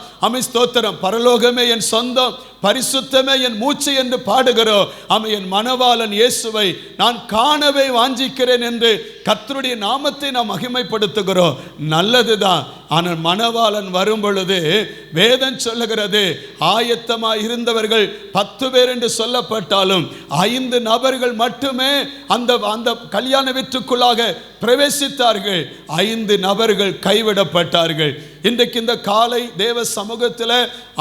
ஸ்தோத்திரம். பரலோகமே என் சொந்தம், பரிசுத்தமே என் மூச்சு என்று பாடுகிறோம். ஆமென். என் மணவாளன் இயேசுவை நான் காணவே வாஞ்சிக்கிறேன் என்று கர்த்தருடைய நாமத்தை நாம் மகிமைப்படுத்துகிறோம். நல்லதுதான். ஆனால் மணவாளன் வரும் பொழுது வேதம் சொல்லுகிறது, ஆயத்தமாய் இருந்தவர்கள் 10 பேர் என்று சொல்லப்பட்டாலும் 5 நபர்கள் மட்டுமே அந்த கல்யாண வீட்டுக்குள்ளாக பிரவேசித்தார்கள். 5 நபர்கள் கைவிடப்பட்டார்கள். இன்றைக்கு இந்த காலை தேவ சமூகத்தில்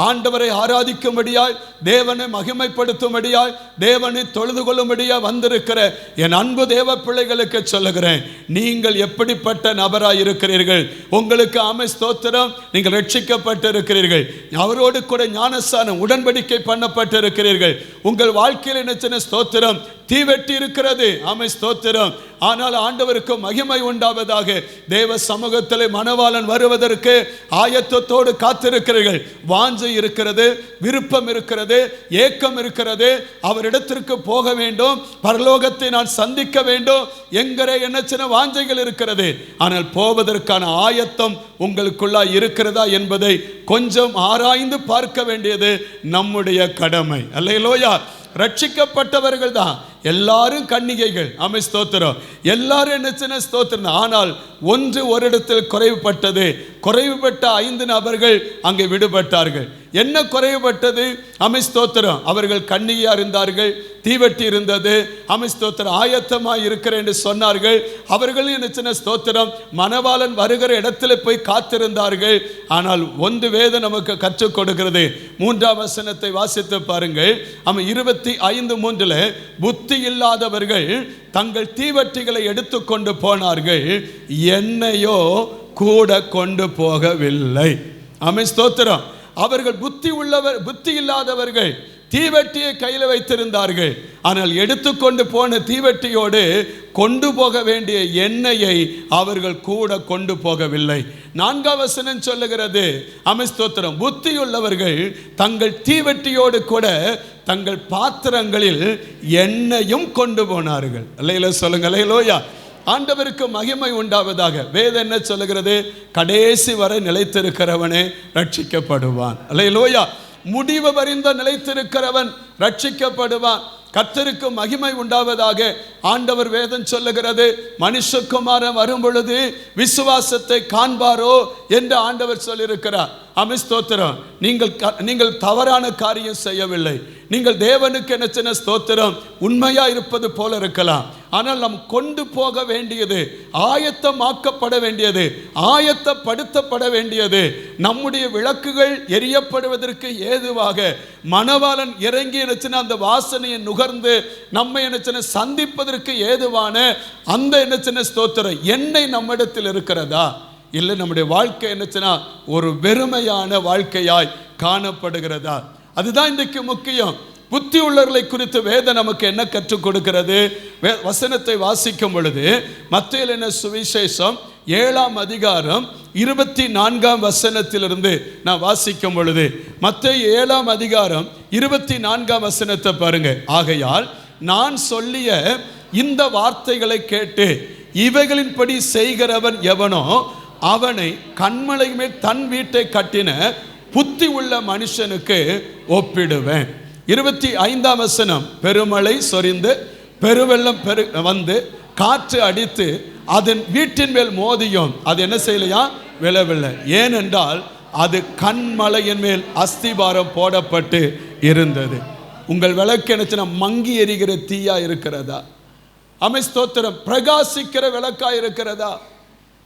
ஆண்டவரை ஆராதிக்கும்படியாய், தேவனை மகிமைப்படுத்தும்படியாய், தேவனை தொழுது கொள்ளும்படியாய் வந்திருக்கிற என் அன்பு தேவ பிள்ளைகளுக்கு சொல்லுகிறேன், நீங்கள் எப்படிப்பட்ட நபராய் இருக்கிறீர்கள்? உங்களுக்கு ஆமை ஸ்தோத்திரம், நீங்கள் ரட்சிக்கப்பட்டு இருக்கிறீர்கள். அவரோடு கூட ஞானஸ்நானம் உடன்படிக்கை பண்ணப்பட்டு இருக்கிறீர்கள். உங்கள் வாழ்க்கையில் என்ன ஸ்தோத்திரம் தீவெட்டி இருக்கிறது. ஆமை ஸ்தோத்திரம். ஆனால் ஆண்டவருக்கு மகிமை உண்டாவதாக. தேவ சமூகத்தில் மணவாளன் வருவதற்கு ஆயத்தத்தோடு காத்திருக்கிறீர்கள். வாஞ்சை இருக்கிறது, விருப்பம் இருக்கிறது, ஏக்கம் இருக்கிறது. அவரிடத்திற்கு போக வேண்டும், பரலோகத்தை நான் சந்திக்க வேண்டும் என்கிற எண்ணச்சின வாஞ்சைகள் இருக்கிறது. ஆனால் போவதற்கான ஆயத்தம் உங்களுக்குள்ளா இருக்கிறதா என்பதை கொஞ்சம் ஆராய்ந்து பார்க்க வேண்டியது நம்முடைய கடமை. அல்லேலூயா. ரட்சிக்கப்பட்டவர்கள் தான் எல்லாரும் கன்னிகைகள். ஆமென் ஸ்தோத்திரம். எல்லாரும் என்ன ஸ்தோத்திரம். ஆனால் ஒரு இடத்தில் குறைவுபட்டது. குறைவுபட்ட 5 நபர்கள் அங்கே விடுபட்டார்கள். என்ன குறைவுபட்டது? ஆமென் ஸ்தோத்திரம். அவர்கள் கன்னிகையா இருந்தார்கள், தீவெட்டி இருந்தது. ஆமென் ஸ்தோத்திரம். ஆயத்தமாய் இருக்கிறேன் என்று சொன்னார்கள். அவர்கள் என்ன ஸ்தோத்திரம் மணவாளன் வருகிற இடத்துல போய் காத்திருந்தார்கள். ஆனால் ஒன்று வேதம் நமக்கு கற்றுக் கொடுக்கிறது. 3ஆம் வசனத்தை வாசித்து பாருங்கள். 25:3 புத்தி இல்லாதவர்கள் தங்கள் தீவெட்டிகளை எடுத்துக்கொண்டு போனார்கள், என்னையோ கூட கொண்டு போகவில்லை. ஆமென் ஸ்தோத்திரம். அவர்கள் புத்தி இல்லாதவர்கள் தீவெட்டியை கையில் வைத்திருந்தார்கள். ஆனால் எடுத்துக்கொண்டு போன தீவெட்டியோடு கொண்டு போக வேண்டிய எண்ணெயை அவர்கள் கூட கொண்டு போகவில்லை. 4ஆம் வசனம் சொல்லுகிறது, ஆமென் ஸ்தோத்திரம், புத்தியுள்ளவர்கள் தங்கள் தீவெட்டியோடு கூட தங்கள் பாத்திரங்களில் எண்ணெயும் கொண்டு போனார்கள். அல்லேலூயா சொல்லுங்க. அல்லேலூயா. ஆண்டவருக்கு மகிமை உண்டாவதாக. வேதம் என்ன சொல்லுகிறது? கடைசி வரை நிலைத்திருக்கிறவனே ரட்சிக்கப்படுவான். அல்லேலூயா. முடிவு வரிந்த நிலைத்திருக்கிறவன் ரட்சிக்கப்படுவான். கர்த்தருக்கு மகிமை உண்டாவதாக. ஆண்டவர் வேதம் சொல்லுகிறது, மனுஷகுமாரன் வரும் பொழுது விசுவாசத்தை காண்பாரோ என்று ஆண்டவர் சொல்லியிருக்கிறார். ஆமென் ஸ்தோத்திரம். நீங்கள் தவறான காரியம் செய்யவில்லை. நீங்கள் தேவனுக்கு என்ன ஸ்தோத்திரம் உண்மையா இருப்பது போல இருக்கலாம். ஆனால் நாம் கொண்டு போக வேண்டியது, ஆயத்தமாக்கப்பட வேண்டியது, ஆயத்தப்படுத்தப்பட வேண்டியது, நம்முடைய விளக்குகள் எரியப்படுவதற்கு ஏதுவாக மணவாளன் இறங்கி அந்த வாசனையை நுகர்ந்து நம்மை சந்திப்பதற்கு ஏதுவான அந்த என்ன ஸ்தோத்திரம் எண்ணெய் நம்மிடத்தில் இருக்கிறதா? இல்லை நம்முடைய வாழ்க்கை என்னச்சுன்னா ஒரு வெறுமையான வாழ்க்கையாய் காணப்படுகிறதா? அதுதான் இன்றைக்கு முக்கியம். புத்தி உள்ளவர்களை குறித்து வேதம் நமக்கு என்ன கற்றுக் கொடுக்கிறது? வசனத்தை வாசிக்கும் பொழுது மத்தேயு சுவிசேஷம் 7ஆம் அதிகாரம் 24ஆம் வசனத்திலிருந்து நான் வாசிக்கும் பொழுது, மத்தேயு 7ஆம் அதிகாரம் 24ஆம் வசனத்தை பாருங்க. ஆகையால் நான் சொல்லிய இந்த வார்த்தைகளை கேட்டு இவைகளின்படி செய்கிறவன் எவனோ அவனை கண்மலை மேல் தன் வீட்டை கட்டின புத்தி உள்ள மனுஷனுக்கு ஒப்பிடுவேன். 25ஆம் வசனம், பெருமழை சொரிந்து பெருவெள்ளம் வந்து காற்று அடித்து அதன் வீட்டின் மேல் மோதியும் அது என்ன செய்யலையா? விழவில்லை. ஏனென்றால் அது கண்மலையின் மேல் அஸ்திபாரம் போடப்பட்டு இருந்தது. உங்கள் விளக்கு என்னச்சுன்னா மங்கி எரிகிற தீயா இருக்கிறதா? ஆமென் ஸ்தோத்திரம். பிரகாசிக்கிற விளக்கா இருக்கிறதா?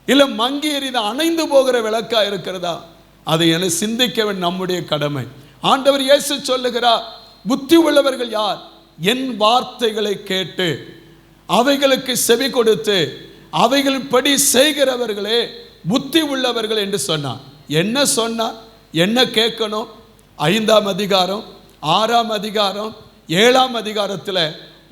இல்லை மங்கி எரித அணைந்து போகிற விளக்கா இருக்கிறதா? அதை என சிந்திக்க வேண்டிய நம்முடைய கடமை. ஆண்டவர் இயேசு சொல்லுகிறார், புத்தி உள்ளவர்கள் யார்? என் வார்த்தைகளை கேட்டு அவைகளுக்கு செவி கொடுத்து அவைகளின்படி செய்கிறவர்களே புத்தி உள்ளவர்கள் என்று சொன்னார். என்ன சொன்னார்? என்ன கேட்கணும்? 5ஆம் அதிகாரம், 6ஆம் அதிகாரம், 7ஆம் அதிகாரத்தில்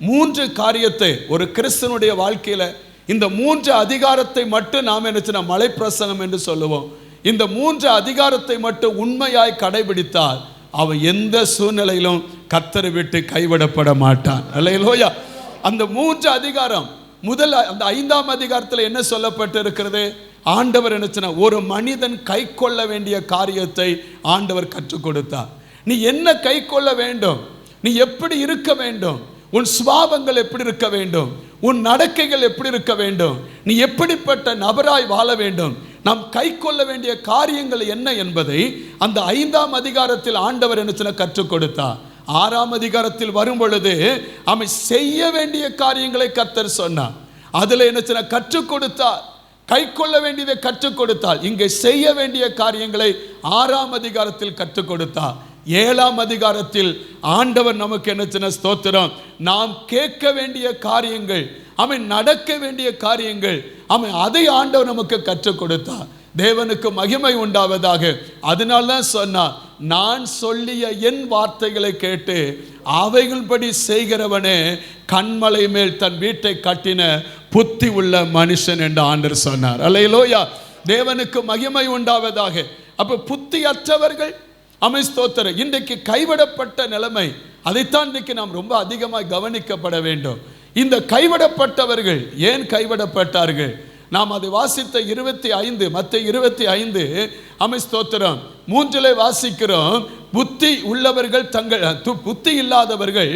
3 காரியத்தை ஒரு கிறிஸ்தனுடைய வாழ்க்கையில், இந்த 3 அதிகாரத்தை மட்டும் நாம் என்ன மலை பிரசங்கம் என்று சொல்லுவோம். இந்த 3 அதிகாரத்தை மட்டும் உண்மையாய் கடைபிடித்தால் அவன் எந்த சூழ்நிலையிலும் கர்த்தரை விட்டு கைவிடப்பட மாட்டான். அல்லேலூயா. அந்த 3 அதிகாரம், முதல் அந்த 5ஆம் அதிகாரத்தில் என்ன சொல்லப்பட்டு இருக்கிறது? ஆண்டவர் என்ன ஒரு மனிதன் கை கொள்ள வேண்டிய காரியத்தை ஆண்டவர் கற்றுக் கொடுத்தார். நீ என்ன கை கொள்ள வேண்டும், நீ எப்படி இருக்க வேண்டும், உன் சுபாவங்கள் எப்படி இருக்க வேண்டும், உன் நடக்கைகள் எப்படி இருக்க வேண்டும், நீ எப்படிப்பட்ட நபராய் வாழ வேண்டும், நாம் கை கொள்ள வேண்டிய காரியங்கள் என்ன என்பதை அந்த 5ஆம் அதிகாரத்தில் ஆண்டவர் என்ன சொன்ன கற்றுக் கொடுத்தார். 6ஆம் அதிகாரத்தில் வரும் பொழுது அவன் செய்ய வேண்டிய காரியங்களை கர்த்தர் சொன்னார். அதுல என்ன சொன்ன கற்றுக் கொடுத்தார். கை கொள்ள வேண்டியதை கற்றுக் கொடுத்தால் இங்கே செய்ய வேண்டிய காரியங்களை 6ஆம் அதிகாரத்தில் கற்றுக் கொடுத்தார். 7ஆம் அதிகாரத்தில் ஆண்டவர் நமக்கு என்ன சொன்ன ஸ்தோத்திரம், நாம் கேட்க வேண்டிய காரியங்கள், அவன் நடக்க வேண்டிய காரியங்கள், அவன் அதை ஆண்டவர் நமக்கு கற்றுக் கொடுத்தார். தேவனுக்கு மகிமை உண்டாவதாக. அதனால்தான் சொன்னார், நான் சொல்லிய என் வார்த்தைகளை கேட்டு அவைகள்படி செய்கிறவனே கண்மலை மேல் தன் வீட்டை கட்டின புத்தி உள்ள மனுஷன் என்று ஆண்டவர் சொன்னார். அல்லேலூயா, தேவனுக்கு மகிமை உண்டாவதாக. அப்ப புத்தியற்றவர்கள் ஸ்தோத்திரம், இன்றைக்கு கைவிடப்பட்ட நிலைமை, அதைத்தான் இன்றைக்கு நாம் ரொம்ப அதிகமாக கவனிக்கப்பட வேண்டும். இந்த கைவிடப்பட்டவர்கள் ஏன் கைவிடப்பட்டார்கள்? நாம் அதை வாசித்த 25 மத்தேயு 25 ஸ்தோத்திரம் 3 வாசிக்கிறோம். புத்தி உள்ளவர்கள் தங்கள் புத்தி இல்லாதவர்கள்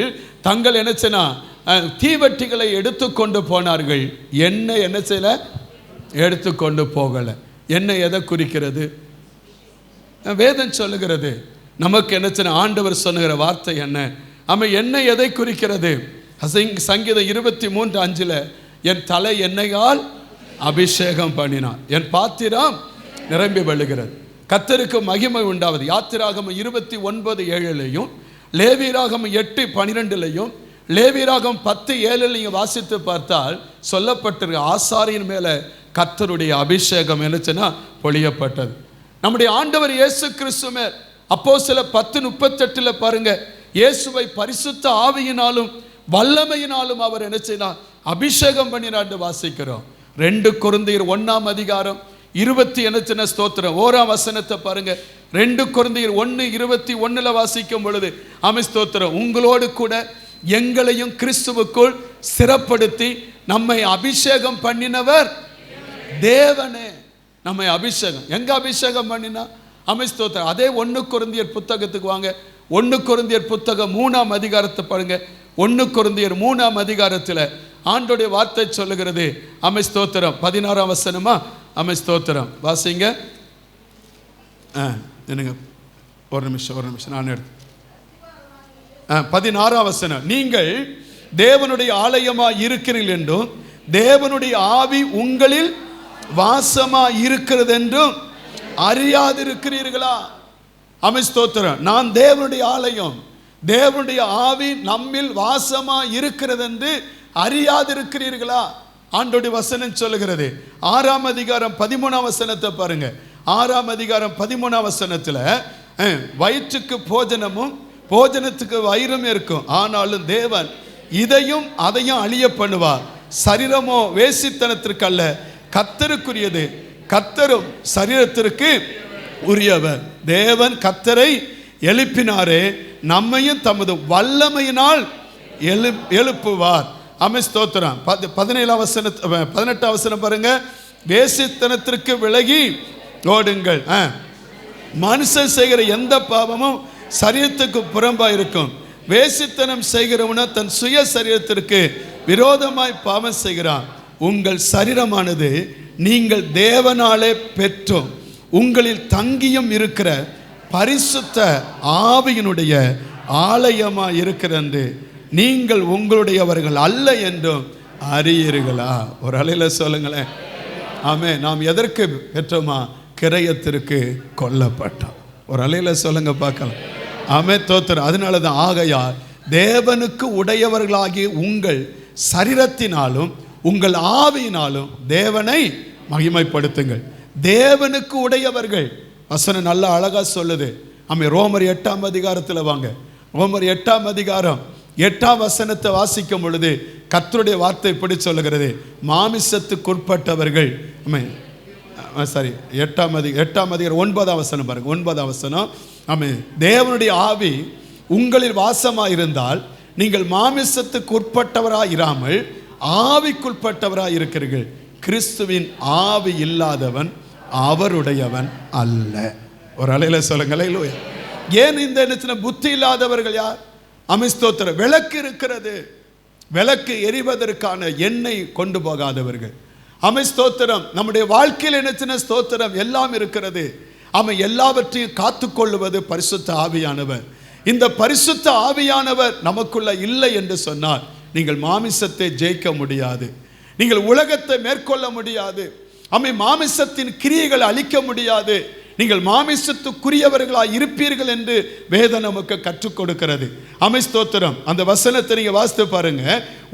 தங்கள் என்ன செய்ய தீவட்டிகளை எடுத்துக்கொண்டு போனார்கள். என்ன செய்யல, எடுத்துக்கொண்டு போகல. என்ன எதை குறிக்கிறது? வேதம் சொல்லுகிறது. நமக்கு என்ன செய்ய ஆண்டவர் சொல்லுகிற வார்த்தை என்ன? என்ன எதை குறிக்கிறது? சங்கீதம் 23:5 என் தலை எண்ணெயால் அபிஷேகம் பண்ணினான், என் பாத்திரம் நிரம்பி வழிகிறது. கர்த்தருக்கு மகிமை உண்டாவது. யாத்திராகமம் 29:7 லேவியராகமம் 8:12 லேவியராகமம் 10:7 வாசித்து பார்த்தால் சொல்லப்பட்டிருக்க ஆசாரியின் மேல கர்த்தருடைய அபிஷேகம் என்னச்சுன்னா பொழியப்பட்டது. நம்முடைய ஆண்டவர் இயேசு கிறிஸ்து மேல் அப்போஸ்தலர் 10:38 பாருங்க, இயேசுவை பரிசுத்த ஆவியினாலும் வல்லமையினாலும் அவர் என்ன செய்தார், அபிஷேகம் பண்ணினார் வாசிக்கிறோம். 2 கொரிந்தியர் 1ஆம் அதிகாரம் 20 ஸ்தோத்திரம் 1ஆம் வசனத்தை பாருங்க. 2 கொரிந்தியர் 1:21 வாசிக்கும் பொழுது ஸ்தோத்திரம், உங்களோடு கூட எங்களையும் கிறிஸ்துவுக்குள் சிறப்படுத்தி நம்மை அபிஷேகம் பண்ணினவர் தேவனே. நம்மை அபிஷேகம் எங்க அபிஷேகம் பண்ணினா ஸ்தோத்திரம். அதே 1 கொரிந்தியர் புத்தகத்துக்கு வாங்க. 1 கொரிந்தியர் புத்தகம் 3ஆம் அதிகாரத்தை பாருங்க. 1 கொரிந்தியர் 3ஆம் அதிகாரத்தில் ஆண்டோடைய வார்த்தை சொல்லுகிறது. ஸ்தோத்திரம் 16ஆம் வசனமா ஸ்தோத்திரம் வாசிங்க. என்னங்க ஒரு நிமிஷம் நான் எடுத்து 16ஆம் வசனம், நீங்கள் தேவனுடைய ஆலயமாய் இருக்கிறீர்கள் என்றும் தேவனுடைய ஆவி உங்களில் வாசமா இருக்கிறது என்றும் அறியாதிருக்கிறீர்களா? ஸ்தோத்திரம், நான் தேவனுடைய ஆலயம், தேவனுடைய ஆவி நம்மில் வாசமா இருக்கிறது என்று அறியாதிருக்கிறீர்களா? ஆண்டோடைய வசனம் சொல்லுகிறது. 6ஆம் அதிகாரம் 13ஆம் வசனத்தை பாருங்க. 6ஆம் அதிகாரம் 13ஆம் வசனத்துல வயிற்றுக்கு போஜனமும் போஜனத்துக்கு வயிறும் இருக்கும், ஆனாலும் தேவன் இதையும் அதையும் அழிய பண்ணுவார். சரீரமோ வேசித்தனத்திற்கு அல்ல, கர்த்தருக்குரியது, கர்த்தரும் சரீரத்திற்கு உரியவர். தேவன் கர்த்தரை எழுப்பினாரே, நம்மையும் தமது வல்லமையினால் எழுப்புவார். ஸ்தோத்திரம் 17ஆம் வசனம் 18ஆம் வசனம் பாருங்க. வேசித்தனத்திற்கு விலகி ஓடுங்கள். மனுஷன் செய்கிற எந்த பாவமும் சரீரத்துக்கு புறம்பா இருக்கும். வேசித்தனம் செய்கிறவன தன் சுய சரீரத்திற்கு விரோதமாய் பாவம் செய்கிறான். உங்கள் சரீரமானது நீங்கள் தேவனாலே பெற்றோம் உங்களில் தங்கியும் இருக்கிற பரிசுத்த ஆவியினுடைய ஆலயமாய் இருக்கிறது, நீங்கள் உங்களுடையவர்கள் அல்ல என்றும் அறியீர்களா? ஒரு அலையில சொல்லுங்களேன். ஆமே. நாம் எதற்கு பெற்றோமா? கிரயத்திற்கு கொல்லப்பட்டோம். ஒரு அலையில சொல்லுங்க பார்க்கலாம். ஆமே, தோத்திரம். அதனால தான் ஆகையால் தேவனுக்கு உடையவர்களாகிய உங்கள் சரீரத்தினாலும் உங்கள் ஆவியினாலும் தேவனை மகிமைப்படுத்துங்கள். தேவனுக்கு உடையவர்கள் வசனம் நல்ல அழகா சொல்லுது. ரோமர் 8ஆம் அதிகாரத்தில் வாங்க. ரோமர் 8ஆம் அதிகாரம் 8ஆம் வசனத்தை வாசிக்கும் பொழுது கர்த்தருடைய வார்த்தை இப்படி சொல்லுகிறது. மாமிசத்துக்குட்பட்டவர்கள், சாரி 8ஆம் அதிகாரம் 9ஆம் வசனம் பாருங்க. 9ஆம் வசனம், தேவனுடைய ஆவி உங்களில் வாசமாக இருந்தால் நீங்கள் மாமிசத்துக்கு உட்பட்டவராக இராமல் ஆவிக்குட்பட்டவராக இருக்கிறீர்கள். கிறிஸ்துவின் ஆவி இல்லாதவன் அவருடையவன் அல்ல. ஒரு அலையில சொல்லுங்களே. ஏன் இந்த என்ன புத்தி இல்லாதவர்கள் யார்? ஸ்தோத்திரம், விளக்கு இருக்கிறது, விளக்கு எரிவதற்கான எண்ணெய் கொண்டு போகாதவர்கள். ஸ்தோத்திரம், நம்முடைய வாழ்க்கையில் என்ன ஸ்தோத்திரம் எல்லாம் இருக்கிறது. எல்லாவற்றையும் காத்துக்கொள்ளுவது பரிசுத்த ஆவியானவர். இந்த பரிசுத்த ஆவியானவர் நமக்குள்ள இல்லை என்று சொன்னால் நீங்கள் மாமிசத்தை ஜெயிக்க முடியாது, நீங்கள் உலகத்தை மேற்கொள்ள முடியாது, மாமிசத்தின் கிரியைகளை அழிக்க முடியாது. நீங்கள் மாமிசத்துக்குரியவர்களாக இருப்பீர்கள் என்று வேதம் நமக்கு கற்றுக் கொடுக்கிறது. ஸ்தோத்திரம், அந்த வசனத்தை நீங்க வாசித்து பாருங்க.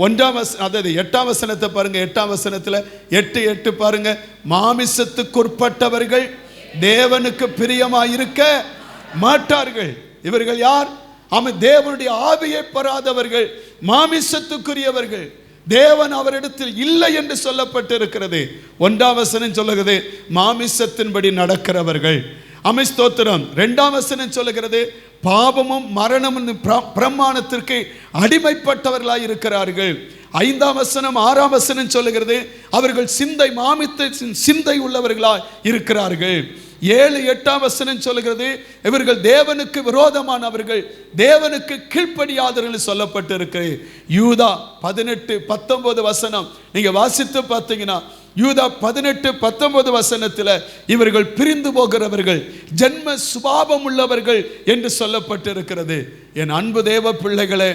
8ஆம் வசனத்தை பாருங்க. 8ஆம் வசனத்துல 8:8 பாருங்க. மாமிசத்துக்குட்பட்டவர்கள் தேவனுக்கு பிரியமாயிருக்க மாட்டார்கள். இவர்கள் யார்? தேவனுடைய ஆவியை பெறாதவர்கள், மாமிசத்துக்குரியவர்கள். தேவன் அவரிடத்தில் இல்லை என்று சொல்லப்பட்டு இருக்கிறது. 1ஆம் வசனம் சொல்லுகிறது மாமிசத்தின்படி நடக்கிறவர்கள். ஸ்தோத்திரம், 2ஆம் வசனம் சொல்லுகிறது பாவமும் மரணமும் பிரமாணத்திற்கு அடிமைப்பட்டவர்களாய் இருக்கிறார்கள். 5ஆம் வசனம் 6ஆம் வசனம் சொல்லுகிறது அவர்கள் மாமிசத்தின் சிந்தை உள்ளவர்களாய் இருக்கிறார்கள். 7, 8ஆம் வசனம் சொல்லுகிறது இவர்கள் தேவனுக்கு விரோதமானவர்கள், தேவனுக்கு கீழ்ப்படியாதவர்கள் சொல்லப்பட்டு இருக்கு. யூதா 18, 19 வசனம் நீங்க வாசித்து பார்த்தீங்கன்னா, யூதா 18, 19 வசனத்தில் இவர்கள் பிரிந்து போகிறவர்கள், ஜென்ம சுபாவம் உள்ளவர்கள் என்று சொல்லப்பட்டு இருக்கிறது. என் அன்பு தேவ பிள்ளைகளே,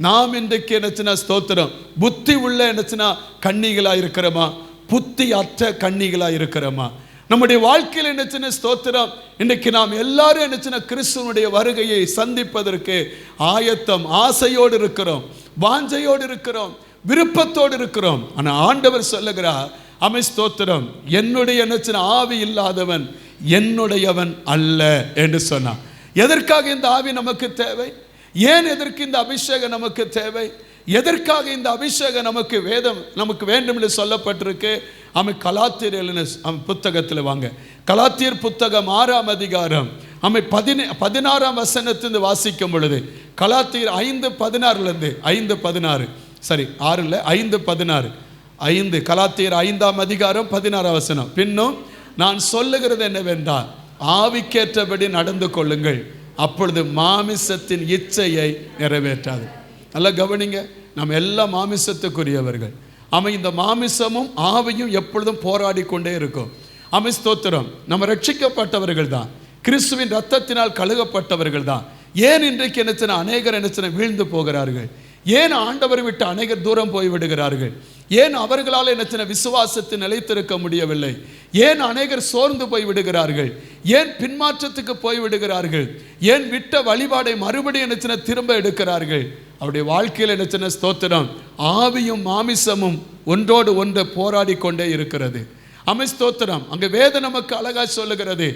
நாம் இன்றைக்கு என்னச்சுன்னா ஸ்தோத்திரம் புத்தி உள்ள என்னச்சுன்னா கன்னிகளா இருக்கிறோமா, புத்தி அற்ற கன்னிகளா இருக்கிறோமா? நம்முடைய வாழ்க்கையில் என்னச்சுன்னா ஸ்தோத்திரம் இன்றைக்கு நாம் எல்லாரும் என்னச்சுன்னா கிறிஸ்துவனுடைய வருகையை சந்திப்பதற்கு ஆயத்தம், ஆசையோடு இருக்கிறோம், வாஞ்சையோடு இருக்கிறோம், விருப்பத்தோடு இருக்கிறோம். ஆனால் ஆண்டவர் சொல்லுகிறார் ஸ்தோத்திரம் என்னுடைய என்னச்சுன்னா ஆவி இல்லாதவன் என்னுடையவன் அல்ல என்று சொன்னான். எதற்காக இந்த ஆவி நமக்கு தேவை? ஏன் எதற்கு இந்த அபிஷேகம் நமக்கு தேவை? எதற்காக இந்த அபிஷேகம் நமக்கு வேதம் நமக்கு வேண்டும் என்று சொல்லப்பட்டிருக்கு? கலாத்தியர் புத்தகத்தில் வாங்க, கலாத்தியர் புத்தகம் 6ஆம் அதிகாரம் 16ஆம் வசனத்திலிருந்து வாசிக்கும் பொழுது, கலாத்தியர் 5:16 5:16 சரி 6 5:16 5 கலாத்தியர் 5ஆம் அதிகாரம் 16ஆம் வசனம். பின்னும் நான் சொல்லுகிறது என்னவென்றால் ஆவிக்கேற்றபடி நடந்து கொள்ளுங்கள், அப்பொழுது மாமிசத்தின் இச்சையை நிறைவேற்றாது. நல்லா கவனிங்க, நம்ம எல்லாம் மாமிசத்துக்குரியவர்கள். இந்த மாமிசமும் ஆவியும் எப்பொழுதும் போராடி கொண்டே இருக்கும். ஸ்தோத்திரம், நம்ம ரட்சிக்கப்பட்டவர்கள் தான், கிறிஸ்துவின் ரத்தத்தினால் கழுகப்பட்டவர்கள் தான். ஏன் இன்றைக்கு என்னச்சன அநேகர் என்னச்சன வீழ்ந்து போகிறார்கள்? ஏன் ஆண்டவர் விட்டு அநேகர் தூரம் போய் விடுகிறார்கள்? ஏன் அவர்களால் என்னச்சன விசுவாசத்தை நிலைத்திருக்க முடியவில்லை? ஏன் அநேகர் சோர்ந்து போய் விடுகிறார்கள்? ஏன் பின்மாற்றத்துக்கு போய் விடுகிறார்கள்? ஏன் விட்ட வழிபாடை மறுபடியும் என்னச்சன திரும்ப எடுக்கிறார்கள்? அவருடைய வாழ்க்கையில் என்னச்சன ஸ்தோத்திரம் ஆவியும் மாமிசமும் ஒன்றோடு ஒன்று போராடி கொண்டே இருக்கிறது. ஸ்தோத்திரம், அங்கே வேதம் நமக்கு அழகா சொல்லுகிறது.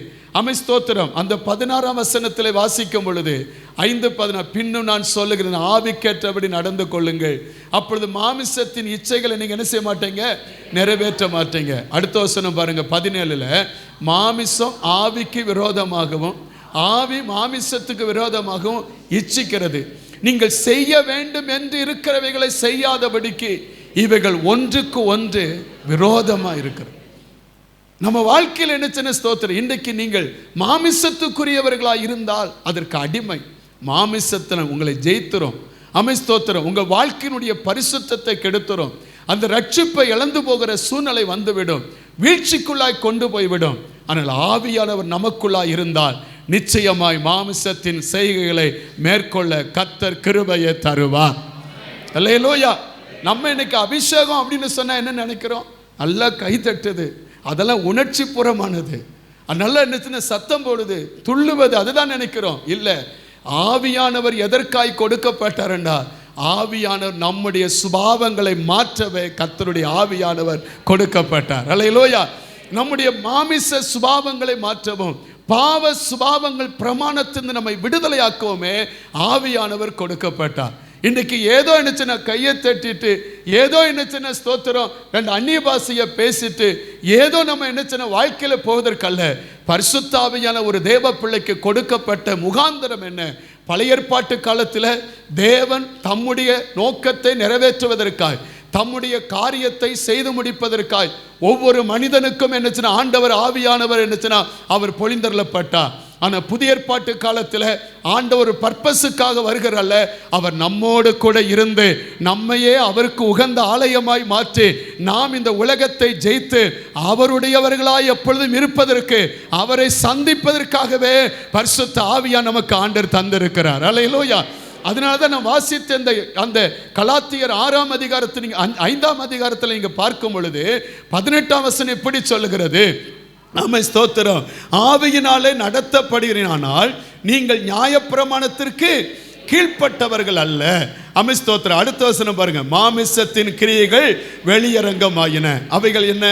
ஸ்தோத்திரம், அந்த 16ஆம் வசனத்தில் வாசிக்கும் பொழுது 5:16 பின்னும் நான் சொல்லுகிறேன் ஆவிக்கேற்றபடி நடந்து கொள்ளுங்கள், அப்பொழுது மாமிசத்தின் இச்சைகளை நீங்க என்ன செய்ய மாட்டீங்க, நிறைவேற்ற மாட்டீங்க. அடுத்த வசனம் பாருங்க 17ல் மாமிசம் ஆவிக்கு விரோதமாகவும் ஆவி மாமிசத்துக்கு விரோதமாகவும் இச்சிக்கிறது, நீங்கள் செய்ய வேண்டும் என்று இருக்கிறவைகளை செய்யாதபடிக்கு இவைகள் ஒன்றுக்கு ஒன்று விரோதமா இருக்கிறது. நம்ம வாழ்க்கையில் என்ன ஸ்தோத்திரம், இன்றைக்கு நீங்கள் மாமிசத்துக்குரியவர்களாக இருந்தால் அதற்கு அடிமை, மாமிசத்தில் உங்களை ஜெயித்துரும். ஸ்தோத்திரம், உங்கள் வாழ்க்கையினுடைய பரிசுத்தத்தை கெடுத்துரும், அந்த ரட்சிப்பை இழந்து போகிற சூழ்நிலை வந்துவிடும், வீழ்ச்சிக்குள்ளாய் கொண்டு போய்விடும். ஆனால் ஆவியானவர் நமக்குள்ளாய் இருந்தால் நிச்சயமாய் மாமிசத்தின் செய்கைகளை மேற்கொள்ள கர்த்தர் கிருபையை தருவார். அல்லேலூயா. நம்ம இன்னைக்கு அபிஷேகம் அப்படின்னு சொன்னா என்ன நினைக்கிறோம்? நல்லா கை தட்டுது, அதெல்லாம் உணர்ச்சி புறமானது, நல்லா என்ன சத்தம் போடுது, துள்ளுவது, அதுதான் நினைக்கிறோம். இல்லை, ஆவியானவர் எதற்காய் கொடுக்கப்பட்டார்டா? ஆவியானவர் நம்முடைய சுபாவங்களை மாற்றவே கர்த்தருடைய ஆவியானவர் கொடுக்கப்பட்டார். அல்லேலூயா. நம்முடைய மாமிச சுபாவங்களை மாற்றவும் பாவ சுபாவங்கள் பிரமாணத்திலிருந்து நம்மை விடுதலையாக்குவோமே ஆவியானவர் கொடுக்கப்பட்டார். இன்றைக்கு ஏதோ என்னச்சுன்னா கையை தட்டிட்டு, ஏதோ என்னச்சுன்னா ஸ்தோத்திரம் 2 அந்நிய பாஷையை பேசிட்டு ஏதோ நம்ம என்னச்சுன்னா வாழ்க்கையில போவதற்கல்ல, பரிசுத்த ஆவியான ஒரு தேவ பிள்ளைக்கு கொடுக்கப்பட்ட முகாந்திரம் என்ன? பழைய ஏற்பாட்டு காலத்தில் தேவன் தம்முடைய நோக்கத்தை நிறைவேற்றுவதற்காய், தம்முடைய காரியத்தை செய்து முடிப்பதற்காய் ஒவ்வொரு மனிதனுக்கும் என்னச்சுன்னா ஆண்டவர் ஆவியானவர் என்னச்சுன்னா அவர் பொழிந்தருளப்பட்டார். ஆனால் புதிய ஏற்பாட்டு காலத்தில் ஆண்டவர் பர்பஸுக்காக வருகிறல்ல, அவர் நம்மோடு கூட இருந்து நம்மையே அவருக்கு உகந்த ஆலயமாய் மாற்றி நாம் இந்த உலகத்தை ஜெயித்து அவருடையவர்களாய் எப்பொழுதும் இருப்பதற்கு, அவரை சந்திப்பதற்காகவே பரிசுத்த ஆவியா நமக்கு ஆண்டவர் தந்திருக்கிறார். அல்லேலூயா. அதனால தான் நான் வாசித்த அந்த கலாத்தியர் 6ஆம் அதிகாரத்தில், 5ஆம் அதிகாரத்தில் நீங்க பார்க்கும் பொழுது 18ஆம் வசனம் எப்படி சொல்லுகிறது? ஆமென், ஸ்தோத்திரம். ஆவியினாலே நடத்தப்படுகிறீர்கள், நீங்கள் நியாயப்பிரமாணத்திற்கு கீழ்ப்பட்டவர்கள் அல்ல. ஆமென், ஸ்தோத்திரம். அடுத்த வசனம் பாருங்க. மாமிசத்தின் கிரியைகள் வெளியரங்கமாயின. அவைகள் என்ன?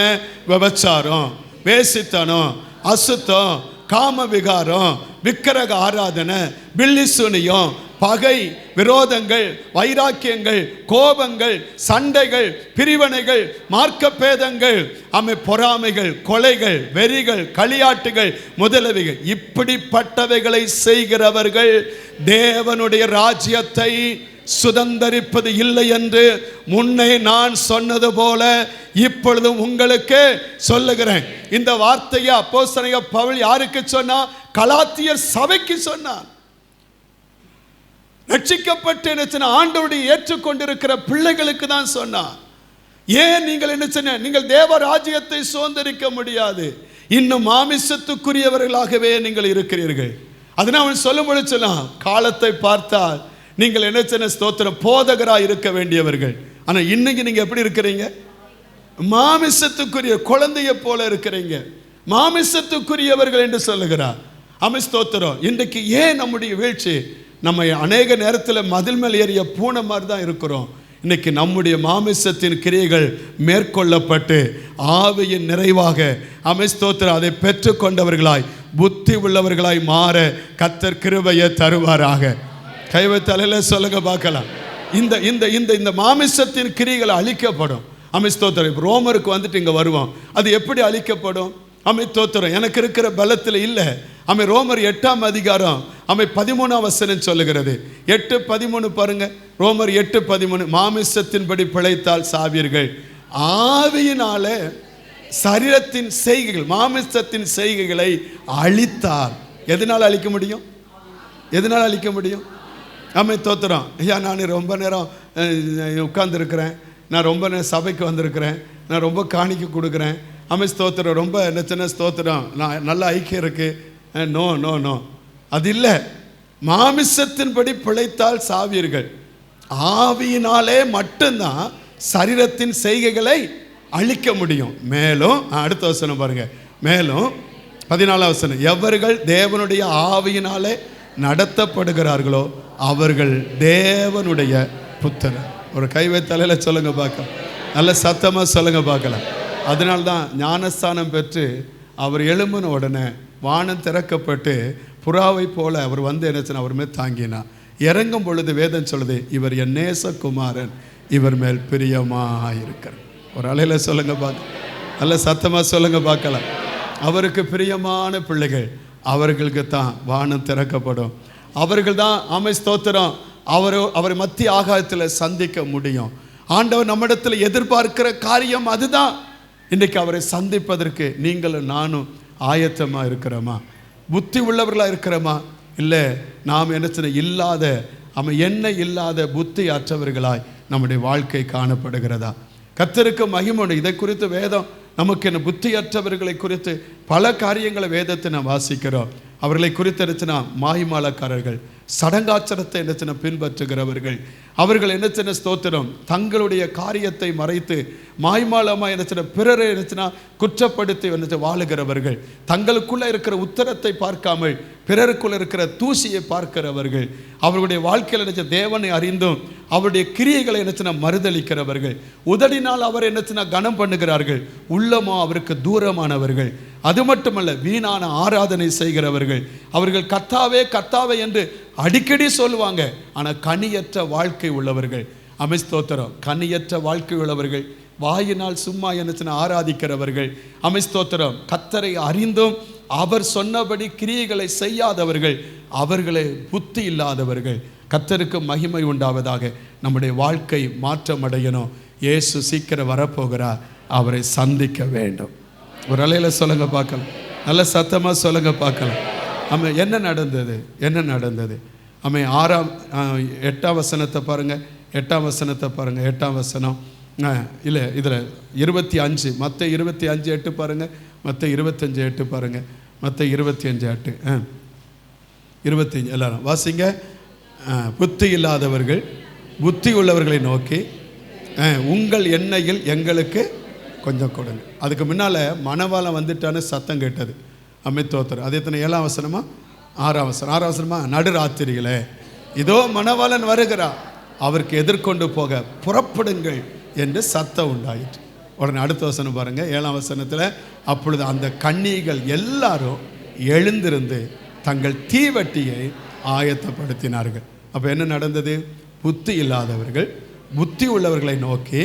விபச்சாரம், வேசித்தனம், அசுத்தம், காம விகாரம், விக்கிரக ஆராதனை, பில்லிசூனியம், பகை, விரோதங்கள், வைராக்கியங்கள், கோபங்கள், சண்டைகள், பிரிவினைகள், மார்க்கப்பேதங்கள், பொறாமைகள், கொலைகள், வெறிகள், களியாட்டுகள் முதலவைகள், இப்படிப்பட்டவைகளை செய்கிறவர்கள் தேவனுடைய ராஜ்யத்தை சுதந்தரிப்பது இல்லை என்று முன்னே நான் சொன்னது போல இப்பொழுதும் உங்களுக்கு சொல்லுகிறேன். இந்த வார்த்தையை அப்போஸ்தலனாகிய பவுல் யாருக்கு சொன்னா? கலாத்தியர் சபைக்கு சொன்னார். ரட்சிக்கப்பட்டு என்ன ஆண்டவருடைய ஏற்றுக்கொண்டிருக்கிற பிள்ளைகளுக்கு தான் சொன்னார். ஏன் நீங்கள் என்ன சொன்ன? நீங்கள் தேவ ராஜ்யத்தை சுதந்தரிக்க முடியாது, இன்னும் மாமிசத்துக்குரியவர்களாகவே நீங்கள் இருக்கிறீர்கள். அதனால் அவன் சொல்லும்போது சொன்னான், காலத்தை பார்த்தால் நீங்கள் என்ன சொன்ன? ஸ்தோத்திரம், போதகராக இருக்க வேண்டியவர்கள். ஆனால் இன்னைக்கு நீங்க எப்படி இருக்கிறீங்க? மாமிசத்துக்குரிய குழந்தைய போல இருக்கிறீங்க, மாமிசத்துக்குரியவர்கள் என்று சொல்லுகிறார். ஆமென், ஸ்தோத்திரம். இன்றைக்கு ஏன் நம்முடைய வீழ்ச்சி? நம்ம அநேக நேரத்தில் மதில் மேல் ஏறிய பூனை மாதிரி தான் இருக்கிறோம். இன்னைக்கு நம்முடைய மாமிசத்தின் கிரியைகள் மேற்கொள்ளப்பட்டு ஆவியின் நிறைவாக, ஆமென், ஸ்தோத்திரம், அதை பெற்றுக்கொண்டவர்களாய் புத்தி உள்ளவர்களாய் மாற கர்த்தர் கிருபையை தருவாராக. கைவைத்தலையில சொல்லுங்க பார்க்கலாம். இந்த இந்த இந்த இந்த மாமிசத்தின் கிரியைகள் அழிக்கப்படும். ஆமென், ஸ்தோத்திரம். ரோமருக்கு வந்துட்டு இங்கே வருவோம். அது எப்படி அழிக்கப்படும்? ஆமென், ஸ்தோத்திரம். எனக்கு இருக்கிற பலத்தில் இல்லை. ஆமென். ரோமர் 8ஆம் அதிகாரம் 13ஆம் வசனம் சொல்லுகிறது. 8:13 பாருங்க. ரோமர் 8:13. மாமிசத்தின்படி பிழைத்தால் சாவீர்கள், ஆவியினாலே சரீரத்தின் செய்கைகள், மாமிசத்தின் செய்கைகளை அழித்தார். எதனால் அழிக்க முடியும்? எதனால் அழிக்க முடியும்? ஆமென், ஸ்தோத்திரம். ஐயா, நான் ரொம்ப நேரம் உட்கார்ந்துருக்கிறேன், நான் ரொம்ப நேரம் சபைக்கு வந்திருக்கிறேன், நான் ரொம்ப காணிக்க கொடுக்குறேன், ஆமென், ஸ்தோத்திரம், ரொம்ப என்ன சின்ன ஸ்தோத்திரம், நான் நல்ல ஐக்கியம் இருக்கு. நோ நோ நோ, அது இல்லை. மாமிசத்தின்படி பிழைத்தால் சாவீர்கள், ஆவியினாலே மட்டும்தான் சரீரத்தின் செய்கைகளை அழிக்க முடியும். மேலும் அடுத்த வசனம் பாருங்க. மேலும் 14ஆம் வசனம், எவர்கள் தேவனுடைய ஆவியினாலே நடத்தப்படுகிறார்களோ அவர்கள் தேவனுடைய புத்திரர். ஒரு கைவை தலையில சொல்லுங்க பார்க்கலாம், நல்ல சத்தமா சொல்லுங்க பார்க்கலாம். அதனால்தான் ஞானஸ்தானம் பெற்று அவர் எழும்பின உடனே வானம் திறக்கப்பட்டு புறாவை போல அவர் வந்து என்ன அவர் மேல் தாங்கினா. இறங்கும் பொழுது வேதம் சொல்லுது, இவர் என் நேசகுமாரன், இவர் மேல் பிரியமாயிருக்கிறார். ஒரு அலையில சொல்லுங்க பார்க்க, நல்ல சத்தமா சொல்லுங்க பார்க்கலாம். அவருக்கு பிரியமான பிள்ளைகள், அவர்களுக்கு தான் வானம் திறக்கப்படும். அவர்கள் தான் ஆமென், ஸ்தோத்திரம், அவரை மத்திய ஆகாயத்தில் சந்திக்க முடியும். ஆண்டவர் நம்மிடத்தில் எதிர்பார்க்கிற காரியம் அதுதான். இன்றைக்கு அவரை சந்திப்பதற்கு நீங்களும் நானும் ஆயத்தமாக இருக்கிறோமா? புத்தி உள்ளவர்களாக இருக்கிறோமா? இல்லை, நாம் என்ன இல்லாத எண்ணெய் இல்லாத புத்தி அற்றவர்களாய் நம்முடைய வாழ்க்கை காணப்படுகிறதா? கர்த்தருக்கு மகிமை. இதை குறித்து வேதம் நமக்கு என்ன புத்தியற்றவர்களை குறித்து பல காரியங்களை வேதத்தை நாம் வாசிக்கிறோம். அவர்களை குறித்து என்னச்சுன்னா மாய்மாலக்காரர்கள், சடங்காச்சரத்தை என்னச்சுன்னா பின்பற்றுகிறவர்கள், அவர்கள் என்னச்சுன்னா ஸ்தோத்திரம் தங்களுடைய காரியத்தை மறைத்து மாய்மாலமாக என்னச்சுன்னா பிறரை என்னச்சுன்னா குற்றப்படுத்தி என்னச்சு வாழுகிறவர்கள், தங்களுக்குள்ளே இருக்கிற உத்தரத்தை பார்க்காமல் பிறருக்குள்ள இருக்கிற தூசியை பார்க்கிறவர்கள், அவர்களுடைய வாழ்க்கையில் நினைச்ச தேவனை அறிந்தும் அவருடைய கிரியைகளை என்னச்சுன்னா மறுதளிக்கிறவர்கள், உதடினால் அவர் என்னச்சுன்னா கனம் பண்ணுகிறார்கள், உள்ளமோ அவருக்கு தூரமானவர்கள். அது மட்டுமல்ல, வீணான ஆராதனை செய்கிறவர்கள். அவர்கள் கர்த்தாவே கர்த்தாவே என்று அடிக்கடி சொல்லுவாங்க, ஆனால் கனியற்ற வாழ்க்கை உள்ளவர்கள். ஆமென், ஸ்தோத்திரம். கனியற்ற வாழ்க்கை உள்ளவர்கள், வாயினால் சும்மா என்னச்சுன்னா ஆராதிக்கிறவர்கள். ஆமென், ஸ்தோத்திரம். கர்த்தரை அறிந்தும் அவர் சொன்னபடி கிரியைகளை செய்யாதவர்கள், அவர்களே புத்தி இல்லாதவர்கள். கர்த்தருக்கு மகிமை உண்டாவதாக. நம்முடைய வாழ்க்கை மாற்றம் அடையணும். இயேசு சீக்கிரம் வரப்போகிறார், அவரை சந்திக்க வேண்டும். ஒரு அலையில சொல்லுங்க பார்க்கலாம், நல்ல சத்தமா சொல்லுங்க பார்க்கலாம். ஆமாம், என்ன நடந்தது? என்ன நடந்தது? ஆமாம், 8ஆம் வசனத்தை பாருங்கள். 8ஆம் வசனத்தை பாருங்கள். 8ஆம் வசனம் இல்லை, இதில் 25, மத்த 25:8 பாருங்கள். மத்த 25:8 பாருங்கள். மத்த 25:8 25 எல்லாரும் வாசிங்க. புத்தி இல்லாதவர்கள் புத்தி உள்ளவர்களை நோக்கி உங்கள் எண்ணெயில் எங்களுக்கு கொஞ்சம் கொடுங்க. அதுக்கு முன்னால் மணவாளம் வந்துட்டான்னு சத்தம் கேட்டது. அமித்தோத்தர் அது எத்தனை? 7ஆம் வசனமா 6ஆம் வசனம்? 6ஆம் வசனமா? நடுராத்திரிகளே இதோ மணவாளன் வருகிறார், அவருக்கு எதிர்கொண்டு போக புறப்படுங்கள் என்று சத்தம் உண்டாயிற்று. உடனே அடுத்த வசனம் பாருங்க, 7ஆம் வசனத்தில் அப்பொழுது அந்த கன்னிகள் எல்லாரும் எழுந்திருந்து தங்கள் தீவட்டியை ஆயத்தப்படுத்தினார்கள். அப்போ என்ன நடந்தது? புத்தி இல்லாதவர்கள் புத்தி உள்ளவர்களை நோக்கி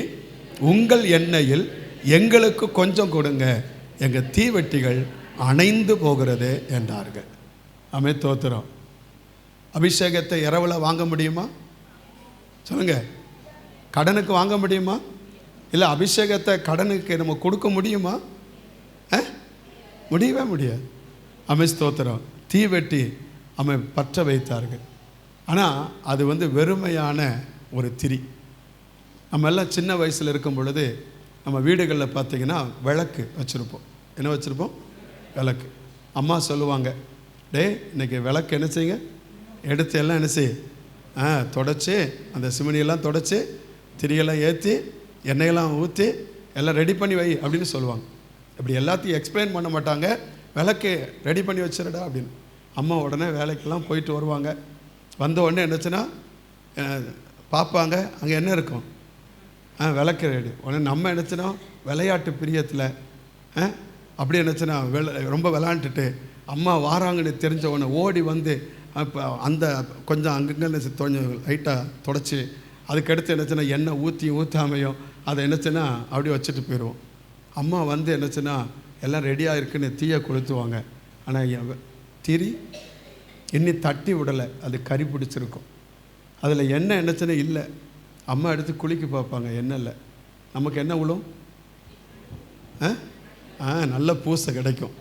உங்கள் எண்ணெயில் எங்களுக்கு கொஞ்சம் கொடுங்க, எங்கள் தீவட்டிகள் அணைந்து போகிறது என்றார்கள். தோத்திரம். அபிஷேகத்தை இரவில் வாங்க முடியுமா? சொல்லுங்க. கடனுக்கு வாங்க முடியுமா? இல்லை அபிஷேகத்தை கடனுக்கு நம்ம கொடுக்க முடியுமா? முடியவே முடியாது. ஸ்தோத்திரம். தீவெட்டி பற்ற வைத்தார்கள். ஆனால் அது வெறுமையான ஒரு திரி. நம்ம எல்லாம் சின்ன வயசில் இருக்கும் பொழுது நம்ம வீடுகளில் பார்த்திங்கன்னா விளக்கு வச்சுருப்போம். என்ன வச்சுருப்போம்? விளக்கு. அம்மா சொல்லுவாங்க, டே இன்றைக்கி விளக்கு என்ன செய்யுங்க, எடுத்து எல்லாம் என்ன செய், தொடச்சி அந்த சிமினியெல்லாம் தொடச்சி திரியெல்லாம் ஏற்றி எண்ணெயெல்லாம் ஊற்றி எல்லாம் ரெடி பண்ணி வை அப்படின்னு சொல்லுவாங்க. இப்படி எல்லாத்தையும் எக்ஸ்பிளைன் பண்ண மாட்டாங்க. விளக்கு ரெடி பண்ணி வச்சிருடா அப்படின்னு. அம்மா உடனே வேலைக்கெல்லாம் போயிட்டு வருவாங்க. வந்த உடனே என்னச்சுன்னா பார்ப்பாங்க, அங்கே என்ன இருக்கும்? விளக்கு ரெடி. உடனே நம்ம என்னச்சுன்னா விளையாட்டு பிரியத்தில் அப்படி என்னச்சுன்னா ரொம்ப விளையாண்டுட்டு அம்மா வாராங்கன்னு தெரிஞ்ச உடனே ஓடி வந்து இப்போ அந்த கொஞ்சம் அங்கங்கே கொஞ்சம் லைட்டாக தொடச்சி அதுக்கடுத்து என்னச்சுன்னா எண்ணெய் ஊற்றாமையும் அதை என்னச்சுன்னா அப்படியே வச்சுட்டு போயிடுவோம். அம்மா என்னச்சுன்னா எல்லாம் ரெடியாக இருக்குன்னு தீயை கொளுத்துவாங்க. ஆனால் திரி இன்னி தட்டி விடலை, அது கறி பிடிச்சிருக்கும். அதில் எண்ணெய் என்னச்சுன்னா இல்லை. அம்மா எடுத்து குளிக்க பார்ப்பாங்க, எண்ணெய் இல்லை. நமக்கு என்ன விழும்? நல்ல பூசை கிடைக்கும்.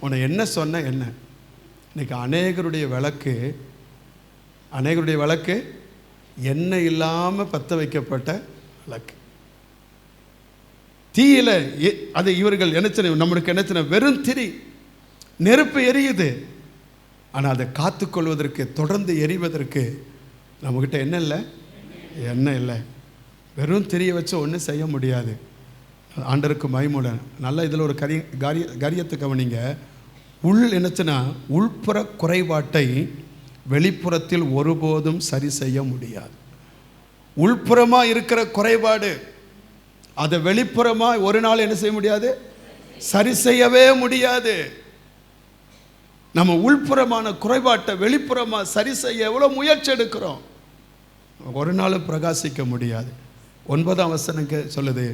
உன்னை என்ன சொன்ன என்ன? இன்றைக்கி அநேகருடைய விளக்கு எண்ணெய் இல்லாமல் பற்ற வைக்கப்பட்ட விளக்கு. தீயில அது இவர்கள் என்னச்சன நம்மளுக்கு என்னச்சன வெறும் திரி, நெருப்பு எரியுது. ஆனால் அதை காத்துக்கொள்வதற்கு தொடர்ந்து எரிவதற்கு நம்மக்கிட்ட என்ன இல்லை? எண்ணெய் இல்லை. வெறும் திரியை வச்சு ஒன்றும் செய்ய முடியாது. ஆண்டருக்கு மகிமை. நல்லா இதில் ஒரு காரியத்தை கவனிங்க. என்னச்சுன்னா உள்புற குறைபாட்டை வெளிப்புறத்தில் ஒருபோதும் சரி செய்ய முடியாது. உள்புறமாக இருக்கிற குறைபாடு அதை வெளிப்புறமாக ஒரு நாள் என்ன செய்ய முடியாது? சரி செய்யவே முடியாது. நம்ம உள்புறமான குறைபாட்டை வெளிப்புறமாக சரி செய்ய எவ்வளோ முயற்சி எடுக்கிறோம், ஒரு நாளும் பிரகாசிக்க முடியாது. 9ஆம் வசனம் சொல்லுது,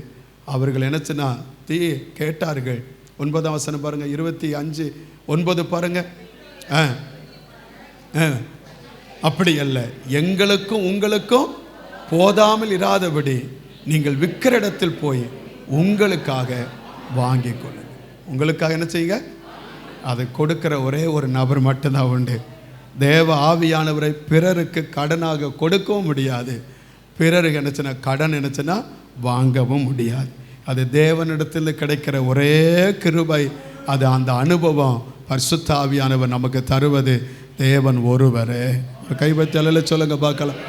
அவர்கள் என்னச்சுன்னா தீ கேட்டார்கள். 9ஆம் வசனம் பாருங்க, 25:9 பாருங்க. அப்படி அல்ல, எங்களுக்கும் உங்களுக்கும் போதாமல் இராதபடி நீங்கள் விற்கிற இடத்தில் போய் உங்களுக்காக வாங்கி கொள்ளுங்க. உங்களுக்காக என்ன செய்யுங்க? அதை கொடுக்கிற ஒரே ஒரு நபர் மட்டும்தான் உண்டு. தேவ ஆவியானவரை பிறருக்கு கடனாக கொடுக்கவும் முடியாது, பிறருக்கு என்னச்சுன்னா கடன் என்னச்சுன்னா வாங்கவும் முடியாது. அது தேவனிடத்தில் கிடைக்கிற ஒரே கிருபை. அது அந்த அனுபவம் பரிசுத்த ஆவியானவர் நமக்கு தருவது தேவன் ஒருவரே. கைப்பற்றி அல்ல சொல்லுங்க பார்க்கலாம்.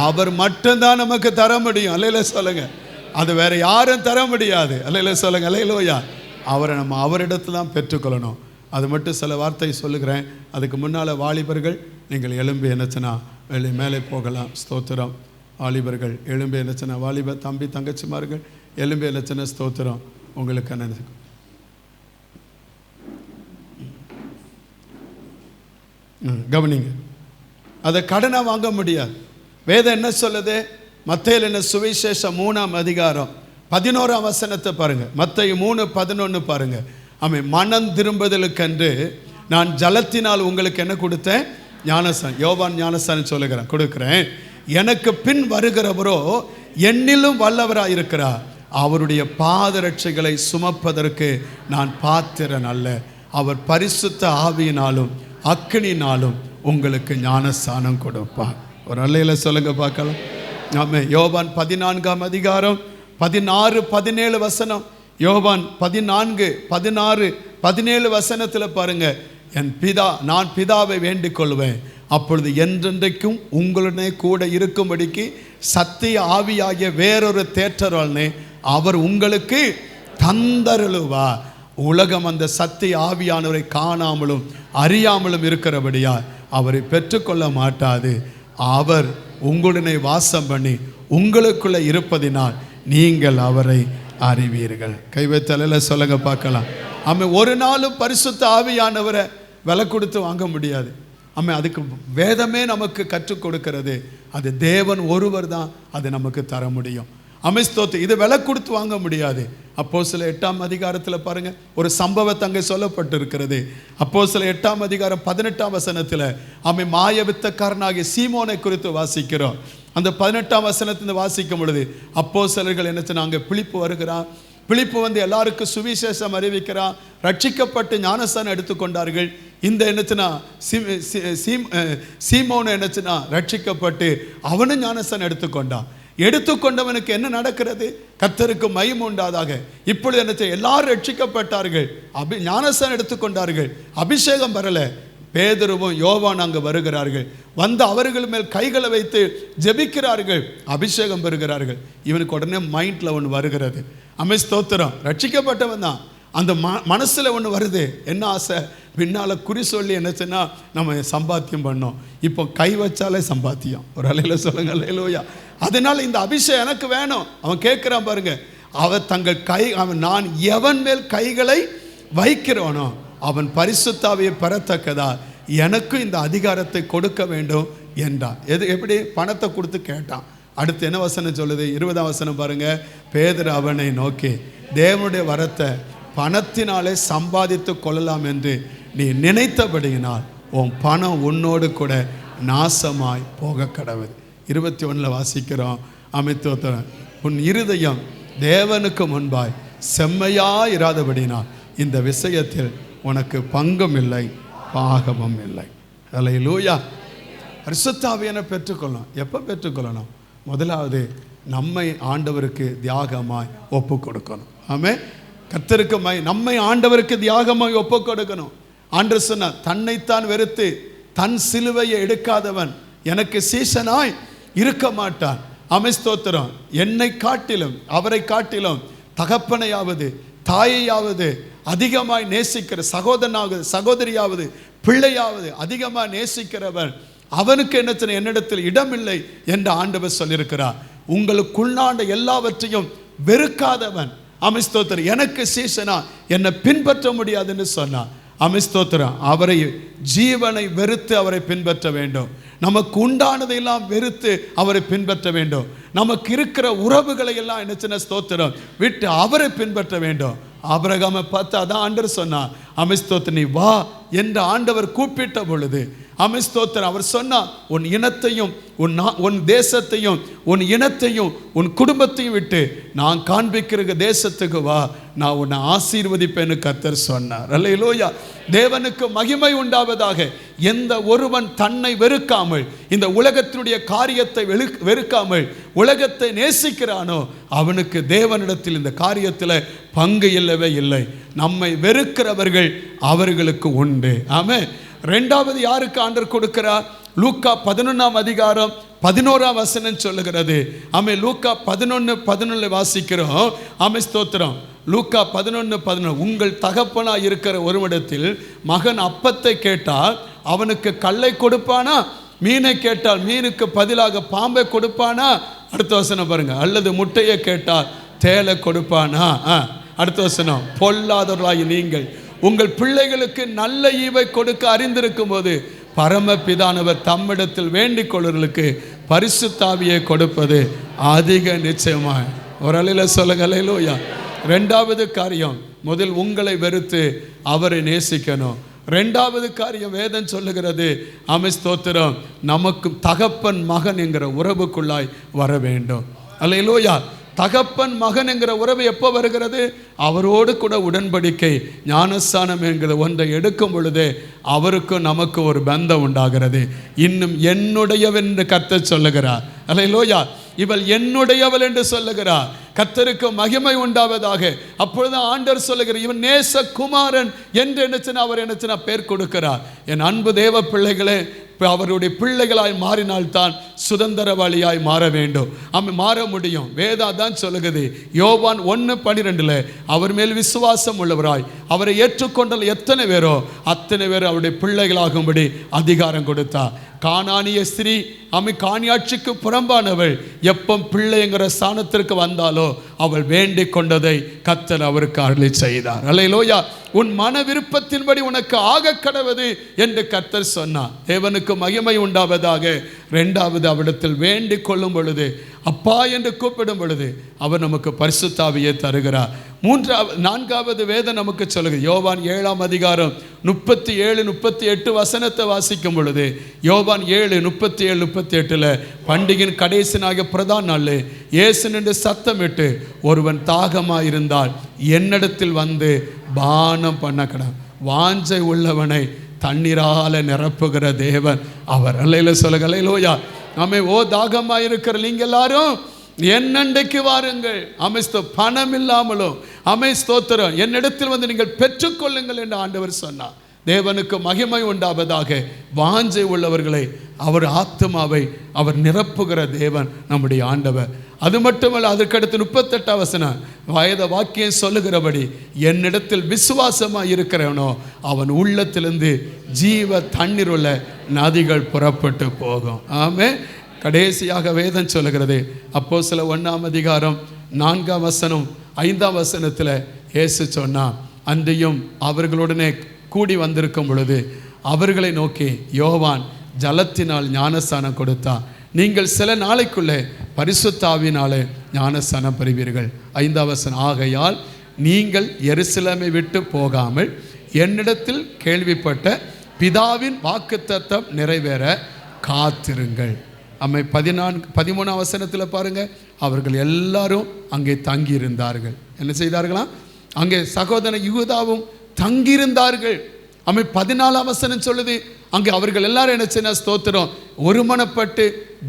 அவர் மட்டும்தான் நமக்கு தர முடியும். அல்லையில சொல்லுங்க, அது வேற யாரும் தர முடியாது. அல்லையில சொல்லுங்க, அல்லையிலோயா. அவரை நம்ம அவரிடத்துல தான் பெற்றுக்கொள்ளணும். அது மட்டும் சில வார்த்தை சொல்லுகிறேன். அதுக்கு முன்னால் வாலிபர்கள் நீங்கள் எழும்பி என்னச்சுன்னா மேலே போகலாம். ஸ்தோத்திரம். வாலிபர்கள் எழும்பி என்னச்சுன்னா, வாலிப தம்பி தங்கச்சிமார்கள் எழும்பி என்னச்சுன்னா ஸ்தோத்திரம். உங்களுக்கு என்ன கவனிங்க. அதை கடனாக வாங்க முடியாது. வேதம் என்ன சொல்லுது? மத்தேயு என்ன சுவிசேஷம் 3ஆம் அதிகாரம் 11ஆம் வசனத்தை பாருங்க. மத்தேயு 3:11 பாருங்க. மனம் திரும்புதலுக்கென்று நான் ஜலத்தினால் உங்களுக்கு என்ன கொடுத்தேன்? ஞானஸ்நானம். யோவான் ஞானஸ்நானம் சொல்லுகிறேன், கொடுக்கிறேன். எனக்கு பின் வருகிறவரோ என்னிலும் வல்லவராக இருக்கிறார். அவருடைய பாதரட்சைகளை சுமப்பதற்கு நான் பாத்திரன் அல்ல. அவர் பரிசுத்த ஆவியினாலும் அக்கினினாலும் உங்களுக்கு ஞானஸ்நானம் கொடுப்பார். ஒரு அல்லையில சொல்லுங்க பார்க்கலாம். ஆமென். யோவான் 14ஆம் அதிகாரம் 16, 17 வசனம். யோவான் 14, 16, 17 வசனத்தில் பாருங்க. நான் பிதாவை வேண்டிக் கொள்வேன், அப்பொழுது என்றென்றைக்கும் உங்களுடனே கூட இருக்கும்படிக்கு சத்திய ஆவியாகிய வேறொரு தேற்றரல்னே அவர் உங்களுக்கு தந்தருளுவா. உலகம் அந்த சத்திய ஆவியானவரை காணாமலும் அறியாமலும் இருக்கிறபடியா அவரை பெற்றுக்கொள்ள மாட்டாது. அவர் உங்களுடனே வாசம் பண்ணி உங்களுக்குள்ள இருப்பதினால் நீங்கள் அவரை அறிவீர்கள். கைவைத்தலையில சொல்லுங்க பார்க்கலாம். ஆமாம். ஒரு நாளும் பரிசுத்த ஆவியானவரை விலை கொடுத்து வாங்க முடியாது. ஆமாம். அதுக்கு வேதமே நமக்கு கற்றுக் கொடுக்கிறது. அது தேவன் ஒருவர் தான் அதை நமக்கு தர முடியும். ஸ்தோத்திரம். இது விலை கொடுத்து வாங்க முடியாது. அப்போஸ்தலர் 8ஆம் அதிகாரத்தில் பாருங்க, ஒரு சம்பவத்தை அங்கே சொல்லப்பட்டிருக்கிறது. அப்போஸ்தலர் 8ஆம் அதிகாரம் 18ஆம் வசனத்தில் மாய வித்தக்காரனாகிய சீமோனை குறித்து வாசிக்கிறோம். அந்த 18ஆம் வசனத்தில் வாசிக்கும் பொழுது அப்போஸ்தலர்கள் என்ன சொன்னாங்க, பிலிப்பு வருகிறான். பிலிப்பு வந்து எல்லாருக்கும் சுவிசேஷம் அறிவிக்கிறான். ரட்சிக்கப்பட்டு ஞானஸ்நானம் எடுத்துக்கொண்டார்கள். இந்த என்னச்சுன்னா சீமோனை என்னச்சுன்னா ரட்சிக்கப்பட்டு அவனும் ஞானஸ்நானம் எடுத்துக்கொண்டவனுக்கு என்ன நடக்கிறது? கர்த்தருக்கு மகிமை உண்டாதாக. இப்பொழுது என்ன, எல்லாரும் ரட்சிக்கப்பட்டார்கள், ஞானஸ்நானம் எடுத்துக்கொண்டார்கள், அபிஷேகம் வரல. பேதுருவும் யோவான் அங்கு வருகிறார்கள். வந்து அவர்கள் மேல் கைகளை வைத்து ஜெபிக்கிறார்கள், அபிஷேகம் பெறுகிறார்கள். இவனுக்கு உடனே மைண்ட்ல ஒன்று வருகிறது. ஸ்தோத்திரம். ரட்சிக்கப்பட்டவன் தான். அந்த மனசுல ஒன்று வருது. என்ன ஆசை? பின்னால குறி சொல்லி என்னச்சுன்னா நம்ம சம்பாத்தியம் பண்ணோம். இப்போ கை வச்சாலே சம்பாத்தியம். ஒரு அலையில சொல்லுங்க அல்லேலூயா. அதனால இந்த அபிஷேகம் எனக்கு வேணும். அவன் கேட்கிறான் பாருங்க. நான் எவன் மேல் கைகளை வைக்கிறவனோ அவன் பரிசுத்த ஆவியை பெறத்தக்கதா எனக்கும் இந்த அதிகாரத்தை கொடுக்க வேண்டும் என்றான். எப்படி? பணத்தை கொடுத்து கேட்டான். அடுத்து என்ன வசனம் சொல்லுது? 20ஆம் வசனம் பாருங்க. பேதுரு அவனை நோக்கி, தேவனுடைய வரத்தை பணத்தினாலே சம்பாதித்து கொள்ளலாம் என்று நீ நினைத்தபடியினால் உன் பணம் உன்னோடு கூட நாசமாய் போக கடவுது. 21 வாசிக்கிறோம். அமைத்தோத்தரன், உன் இருதயம் தேவனுக்கு முன்பாய் செம்மையாய் இராதபடினால் இந்த விஷயத்தில் உனக்கு பங்கும் இல்லை, பாகமும் இல்லை. அல்லேலூயா. பரிசுத்த ஆவியானவரை பெற்றுக்கொள்ளணும். எப்போ பெற்றுக்கொள்ளணும்? முதலாவது நம்மை ஆண்டவருக்கு தியாகமாய் ஒப்பு கொடுக்கணும். ஆமென். கர்த்தருக்கு நம்மை ஆண்டவருக்கு தியாகமாய் ஒப்பு கொடுக்கணும். ஆண்டவர் சொன்னார், தன்னைத்தான் வெறுத்து தன் சிலுவையை எடுக்காதவன் எனக்கு சீசனாய் இருக்க மாட்டான். ஸ்தோத்திரம். என்னை காட்டிலும் அவரை காட்டிலும் தகப்பனையாவது தாயையாவது அதிகமாய் நேசிக்கிற சகோதரனாவது சகோதரியாவது பிள்ளையாவது அதிகமாக நேசிக்கிறவன் அவனுக்கு என்ன என்னிடத்தில் இடமில்லை என்று ஆண்டவர் சொல்லியிருக்கிறார். உங்களுக்குள்ளாண்ட எல்லாவற்றையும் வெறுக்காதவன் ஸ்தோத்திரம் எனக்கு சீசனா என்னை பின்பற்ற முடியாதுன்னு சொன்னான். ஸ்தோத்திரம். அவரை ஜீவனை வெறுத்து அவரை பின்பற்ற வேண்டும். நமக்கு உண்டானதையெல்லாம் வெறுத்து அவரை பின்பற்ற வேண்டும். நமக்கு இருக்கிற உறவுகளை எல்லாம் என்ன ஸ்தோத்திரம் விட்டு அவரை பின்பற்ற வேண்டும். ஆபிரகாமை பார்த்து அதான் ஆண்டவர் சொன்னார். ஸ்தோத்திரம். நீ வா என்று ஆண்டவர் கூப்பிட்ட பொழுது ஸ்தோத்திரம் அவர் சொன்னார், உன் இனத்தையும் உன் தேசத்தையும் உன் இனத்தையும் உன் குடும்பத்தையும் விட்டு நான் காண்பிக்கிற தேசத்துக்கு வா, நான் உன்னை ஆசீர்வதிப்பேன்னு கர்த்தர் சொன்னார். அல்லேலூயா. தேவனுக்கு மகிமை உண்டாவதாக. எந்த ஒருவன் தன்னை வெறுக்காமல் இந்த உலகத்தினுடைய காரியத்தை வெறுக்காமல் உலகத்தை நேசிக்கிறானோ அவனுக்கு தேவனிடத்தில் இந்த காரியத்தில் பங்கு இல்லவே இல்லை. நம்மை வெறுக்கிறவர்கள் அவர்களுக்கு உண்டு. ஆமென். ரெண்டாவது யாருக்கு ஆண்டவர் கொடுக்கிறார்? லூக்கா 11ஆம் அதிகாரம் 11ஆம் வசனம் சொல்லுகிறது. லூக்கா 11:11 வாசிக்கிறோம். ஸ்தோத்திரம். லூக்கா 11:11 உங்கள் தகப்பனா இருக்கிற ஒருவனிடத்தில் மகன் அப்பத்தை கேட்டால் அவனுக்கு கல்லை கொடுப்பானா? மீனை கேட்டால் மீனுக்கு பதிலாக பாம்பை கொடுப்பானா? அடுத்த வசனம் பாருங்க. அல்லது முட்டையை கேட்டால் தேலை கொடுப்பானா? அடுத்த வசனம். பொல்லாதவர்களாகி நீங்கள் உங்கள் பிள்ளைகளுக்கு நல்ல ஈவை கொடுக்க அறிந்திருக்கும் போது பரமபிதானவர் தம்மிடத்தில் வேண்டிக் கொள்வர்களுக்கு பரிசுத்த ஆவியை கொடுப்பது அதிக நிச்சயமாய். ஒரு அலையில சொல்லுங்க அல்லேலூயா. ரெண்டாவது காரியம், முதல் உங்களை வெறுத்து அவரை நேசிக்கணும். ரெண்டாவது காரியம் வேதம் சொல்லுகிறது ஸ்தோத்திரம் நமக்கு தகப்பன் மகன் என்கிற உறவுக்குள்ளாய் வர வேண்டும். அல்லேலூயா. தகப்பன் மகன் என்கிற உறவு எப்போ வருகிறது? அவரோடு கூட உடன்படிக்கை ஞானஸ்தானம் என்கிற ஒன்றை எடுக்கும் பொழுது அவருக்கும் நமக்கு ஒரு பந்தம் உண்டாகிறது. இன்னும் என்னுடையவன் என்று கர்த்தர் சொல்லுகிறார். அல்லேலூயா. இவள் என்னுடையவள் என்று சொல்லுகிறார். கர்த்தருக்கு மகிமை உண்டாவதாக. அப்பொழுது ஆண்டவர் சொல்லுகிறார், இவன் நேசகுமாரன் என்று என்னச்சுன்னா அவர் என்னச்சுன்னா பேர் கொடுக்கிறார். என் அன்பு தேவ பிள்ளைகளே, அவருடைய பிள்ளைகளாய் மாறினால்தான் சுதந்திரவாளியாய் மாற வேண்டும். மாற முடியும். வேதா தான் சொல்லுகிறது. யோவான் 1:12 அவர் மேல் விசுவாசம் உள்ளவராய் அவரை ஏற்றுக்கொண்டால் எத்தனை பேரோ அத்தனை பேர் அவருடைய பிள்ளைகளாகும்படி அதிகாரம் கொடுத்தார். கானானிய ஸ்திரீ காணியாட்சிக்கு புறம்பானவள் எப்போ பிள்ளைங்கிற ஸ்தானத்திற்கு வந்தாலோ அவள் வேண்டிக் கொண்டதை கர்த்தர் அவருக்கு அருளி செய்தார். அல்லேலூயா. உன் மன விருப்பத்தின்படி உனக்கு ஆக கடவது என்று கர்த்தர் சொன்னார். தேவனுக்கு மகிமை உண்டாவதாக. இரண்டாவது, அவரிடத்தில் வேண்டிக் கொள்ளும் பொழுது, அப்பா என்று கூப்பிடும் பொழுது அவர் நமக்கு பரிசுத்த ஆவியை தருகிறார். நான்காவது வேதம் நமக்கு சொல்லுகிறது. யோவான் 7:37-38 வசனத்தை வாசிக்கும் பொழுது, யோவான் 7:37-38 பண்டிகையின் கடைசி நாக பிரதான நாள் இயேசு நின்று சத்தமிட்டு, ஒருவன் தாகமாயிருந்தால் என்னிடத்தில் வந்து பானம் பண்ண கடவுள். வாஞ்சை உள்ளவனை தண்ணீரால நிரப்புகிற தேவன் அவர். அல்லேலூயா சொல்லுங்க. அல்லேலூயா. ஆமே. ஓ தாகமாயிருக்கிற நீங்க எல்லாரும் என்னண்டைக்கு வாருங்கள். பணம் இல்லாமலும் ஸ்தோத்திரம் என்னிடத்தில் வந்து நீங்கள் பெற்றுக்கொள்ளுங்கள் என்று ஆண்டவர் சொன்னார். தேவனுக்கு மகிமை உண்டாவதாக. வாஞ்சை உள்ளவர்களை அவர் ஆத்துமாவை அவர் நிரப்புகிற தேவன் நம்முடைய ஆண்டவர். அது மட்டுமல்ல, அதற்கடுத்து 38 வசனம் வேத வாக்கியம் சொல்லுகிறபடி, என்னிடத்தில் விசுவாசமாக இருக்கிறவனோ அவன் உள்ளத்திலிருந்து ஜீவ தண்ணீர் உள்ள நதிகள் புறப்பட்டு போகும். ஆமே. கடைசியாக வேதம் சொல்லுகிறது. அப்போஸ்தலர் 1:4 இயேசு சொன்னார், அன்றையும் அவர்களுடனே கூடி வந்திருக்கும் பொழுது அவர்களை நோக்கி யோவான் ஜலத்தினால் ஞானஸ்தானம் கொடுத்தார். நீங்கள் சில நாளைக்குள்ளே பரிசுத்த ஆவியினாலே ஞானஸ்தானம் பெறுவீர்கள். 5 ஆகையால் நீங்கள் எருசலேமை விட்டு போகாமல் என்னிடத்தில் கேள்விப்பட்ட பிதாவின் வாக்குத்தத்தம் நிறைவேற காத்திருங்கள். 13 பாருங்க. அவர்கள் எல்லாரும் அங்கே தங்கியிருந்தார்கள். என்ன செய்தார்களா? அங்கே சகோதரன் யூதாவும் தங்கியிருந்தார்கள். 14 சொல்லுது, அங்கே அவர்கள் எல்லாரும் என்ன செய்ய ஸ்தோத்திரம் ஒருமனப்பட்டு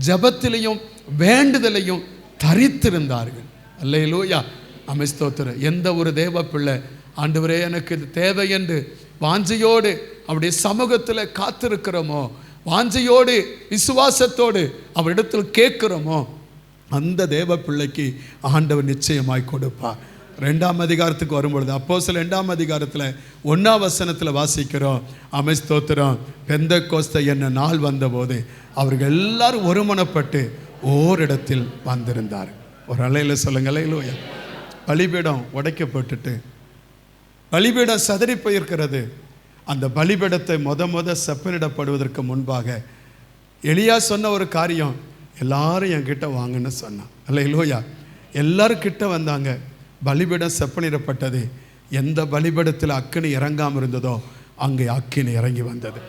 ஜபத்திலையும் வேண்டுதலையும் தரித்திருந்தார்கள். அல்லேலூயா. ஸ்தோத்திரம். எந்த ஒரு தேவ பிள்ளை ஆண்டவரே எனக்கு இது தேவை என்று வாஞ்சையோடு அவருடைய சமூகத்தில் காத்திருக்கிறோமோ, வாஞ்சையோடு விசுவாசத்தோடு அவரிடத்தில் கேட்கிறோமோ, அந்த தேவ பிள்ளைக்கு ஆண்டவர் நிச்சயமாய் கொடுப்பார். 2 வரும்பொழுது அப்போஸ்தலர் 2 1 வாசிக்கிறோம். ஸ்தோத்திரம். பெந்தெக்கோஸ்தே என்ன நாள் வந்தபோது அவர்கள் எல்லாரும் ஒருமனப்பட்டு ஓரிடத்தில் வந்திருந்தார். ஒரு அலையில் சொல்லுங்க. அல்லேலூயா. பலிபீடம் உடைக்கப்பட்டுட்டு பலிபீடம் சதறி போயிருக்கிறது. அந்த பலிபீடத்தை முத செப்பனிடப்படுவதற்கு முன்பாக எலியா சொன்ன ஒரு காரியம், எல்லாரும் என்கிட்ட வாங்கன்னு சொன்னான். அல்லேலூயா. எல்லாரும் கிட்ட வந்தாங்க. பலிபீடம் செப்பனிடப்பட்டது. எந்த பலிபீடத்தில் அக்கினி இறங்காமல் இருந்ததோ அங்கே அக்கினி இறங்கி வந்தது.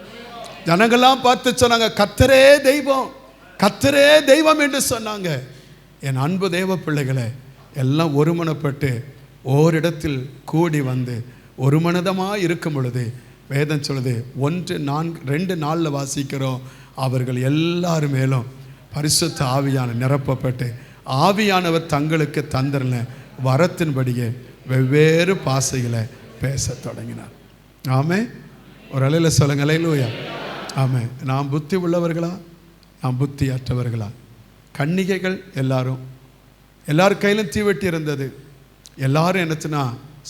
ஜனங்கள்லாம் பார்த்து சொன்னாங்க, கர்த்தரே தெய்வம், கர்த்தரே தெய்வம் என்று சொன்னாங்க. என் அன்பு தேவ பிள்ளைகளை எல்லாம் ஒருமனப்பட்டு ஓரிடத்தில் கூடி வந்து ஒரு மனதமாக இருக்கும் பொழுது வேதம் சொல்லுது, 1:2 வாசிக்கிறோம். அவர்கள் எல்லாரும் மேலும் பரிசுத்த ஆவியான நிரப்பப்பட்டு ஆவியானவர் தங்களுக்கு தந்திரல வரத்தின்படியே வெவ்வேறு பாசைகளை பேச தொடங்கினார். ஆமே. ஒரு அலையில் சொல்லுங்க. அல்லேலூயா. ஆமே. நாம் புத்தி உள்ளவர்களா, நாம் புத்தி அற்றவர்களா? கன்னிகைகள் எல்லார் கையிலும் தீவெட்டி இருந்தது. எல்லாரும் என்னச்சுன்னா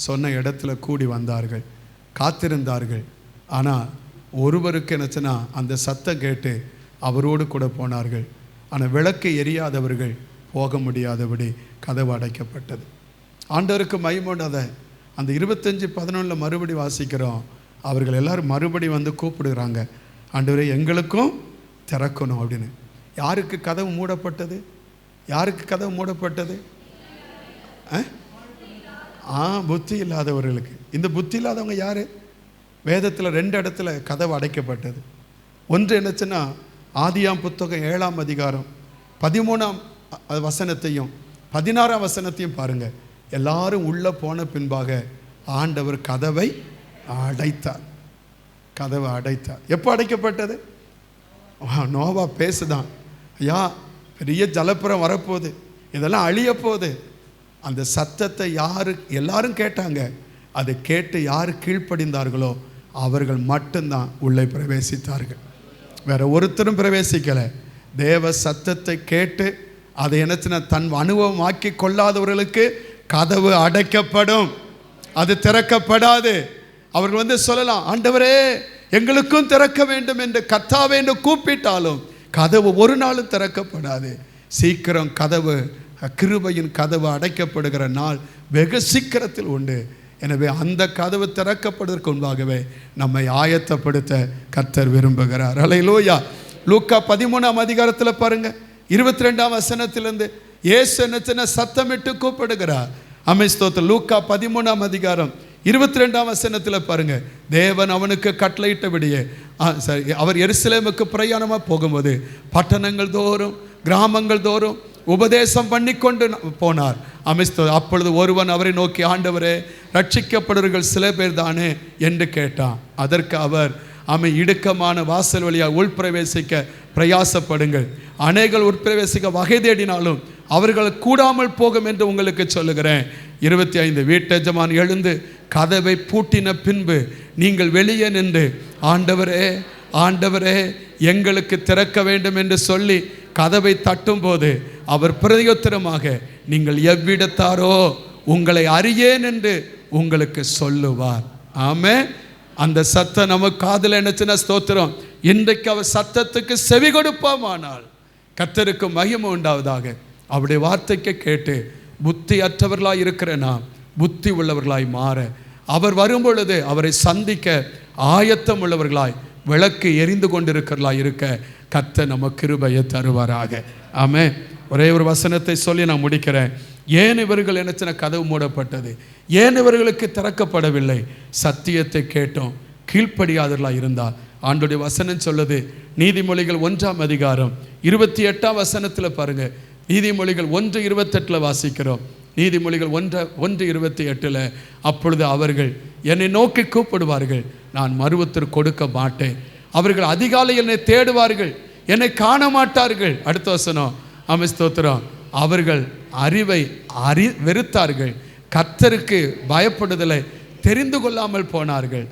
சொன்ன இடத்துல கூடி வந்தார்கள், காத்திருந்தார்கள். ஆனால் ஒருவருக்கு என்னச்சுன்னா அந்த சத்தம் கேட்டு அவரோடு கூட போனார்கள். ஆனால் விளக்கு எரியாதவர்கள் போக முடியாதபடி கதவு அடைக்கப்பட்டது. ஆண்டவருக்கு மகிமையுண்டாத. அந்த 25:11 மறுபடி வாசிக்கிறோம். அவர்கள் எல்லாரும் மறுபடி வந்து கூப்பிடுகிறாங்க, ஆண்டவரே எங்களுக்கும் திறக்கணும் அப்படின்னு. யாருக்கு கதவு மூடப்பட்டது? யாருக்கு கதவு மூடப்பட்டது? புத்தி இல்லாதவர்களுக்கு. இந்த புத்தி இல்லாதவங்க யாரு? வேதத்தில் 2 இடத்துல கதவு அடைக்கப்பட்டது. ஒன்று என்னச்சுன்னா ஆதியாம் புத்தகம் 7 13 வசனத்தையும் 16ஆம் வசனத்தையும் பாருங்க. எல்லாரும் உள்ள போன பின்பாக ஆண்டவர் கதவை அடைத்தார். கதவை அடைத்தார். எப்போ அடைக்கப்பட்டது? நோவா பேசுதான், ஐயா பெரிய ஜலப்புறம் வரப்போகுது, இதெல்லாம் அழிய போகுது. அந்த சத்தத்தை எல்லாரும் கேட்டாங்க. அதை கேட்டு யார் கீழ்ப்படிந்தார்களோ அவர்கள் மட்டும்தான் உள்ளே பிரவேசித்தார்கள். வேற ஒருத்தரும் பிரவேசிக்கலை. தேவ சத்தத்தை கேட்டு அதை என்னச்சுன்னா தன் அனுபவமாக்கி கொள்ளாதவர்களுக்கு கதவு அடைக்கப்படும், அது திறக்கப்படாது. அவர்கள் சொல்லலாம், ஆண்டவரே எங்களுக்கும் திறக்க வேண்டும் என்று கர்த்தாவே என்று கூப்பிட்டாலும் கதவு ஒரு நாளும் திறக்கப்படாது. சீக்கிரம் கதவு, கிருபையின் கதவு அடைக்கப்படுகிற நாள் வெகு சீக்கிரத்தில் உண்டு. எனவே அந்த கதவு திறக்கப்படுவதற்கு முன்பாகவே நம்மை ஆயத்தப்படுத்த கர்த்தர் விரும்புகிறார். அல்லேலூயா. லூக்கா 13ஆம் அதிகாரத்தில் பாருங்க, 22ஆம் வசனத்திலிருந்து இயேசு என்ன சத்தமிட்டு கூப்பிடுகிறார். ஸ்தோத்திரம். லூக்கா 13ஆம் அதிகாரம் 22ஆம் வசனத்தில் பாருங்க, தேவன் அவனுக்கு கட்டளையிட்டபடியே அவர் எருசலேமுக்கு பிரயாணமாக போகும்போது பட்டணங்கள் தோறும் கிராமங்கள் தோறும் உபதேசம் பண்ணி கொண்டு போனார். அப்பொழுது ஒருவன் அவரை நோக்கி, ஆண்டவரே ரட்சிக்கப்படுவர்கள் சில பேர் தானே என்று கேட்டான். அதற்கு அவர், இடுக்கமான வாசல் வழியாக உள்பிரவேசிக்க பிரயாசப்படுங்கள், அநேகர் உட்பிரவேசிக்க வகை தேடினாலும் அவர்கள் கூடாமல் போகும் என்று உங்களுக்கு சொல்லுகிறேன். 25 வீட்டெஜமான் எழுந்து கதவை பூட்டின பின்பு நீங்கள் வெளியே நின்று, ஆண்டவரே ஆண்டவரே எங்களுக்கு திறக்க வேண்டும் என்று சொல்லி கதவை தட்டும் போது அவர் பிரதியுத்தரமாக, நீங்கள் எவ்விடத்தாரோ உங்களை அறியேன் என்று உங்களுக்கு சொல்லுவார். ஆமே. அந்த சத்தம் நமக்கு காதில் என்னச்சுன்னா ஸ்தோத்திரம். இன்றைக்கு அவர் சத்தத்துக்கு செவி கொடுப்போமானால் கர்த்தருக்கு மகிமை உண்டாவதாக. அவருடைய வார்த்தைக்கு கேட்டு புத்தி அற்றவர்களாய் இருக்கிற நாம் புத்தி உள்ளவர்களாய் மாற, அவர் வரும்பொழுது அவரை சந்திக்க ஆயத்தம் உள்ளவர்களாய் விளக்கு எரிந்து கொண்டிருக்கிறவர்களாய் இருக்க கர்த்தர் நமக்கு கிருபையை தருவாராக. ஆமே. ஒரே ஒரு வசனத்தை சொல்லி நான் முடிக்கிறேன். ஏன் இவர்கள் என்னச்சின கதவு மூடப்பட்டது? ஏன் இவர்களுக்கு திறக்கப்படவில்லை? சத்தியத்தை கேட்டோம், கீழ்ப்படியாதவர்களாக இருந்தால். ஆண்டோடைய வசனம் சொல்லுது, நீதிமொழிகள் 1ஆம் அதிகாரம் 28ஆம் வசனத்தில் பாருங்க. நீதிமொழிகள் 1:28 வாசிக்கிறோம். நீதிமொழிகள் 1:28, அப்பொழுது அவர்கள் என்னை நோக்கி கூப்பிடுவார்கள், நான் மறுவுத்தர் கொடுக்க மாட்டேன். அவர்கள் அதிகாலை என்னை தேடுவார்கள், என்னை காண மாட்டார்கள். அடுத்த வசனம், ஸ்தோத்திரம். அவர்கள் அறிவை வெறுத்தார்கள், கர்த்தருக்கு பயப்படுதலை தெரிந்து கொள்ளாமல் போனார்கள்.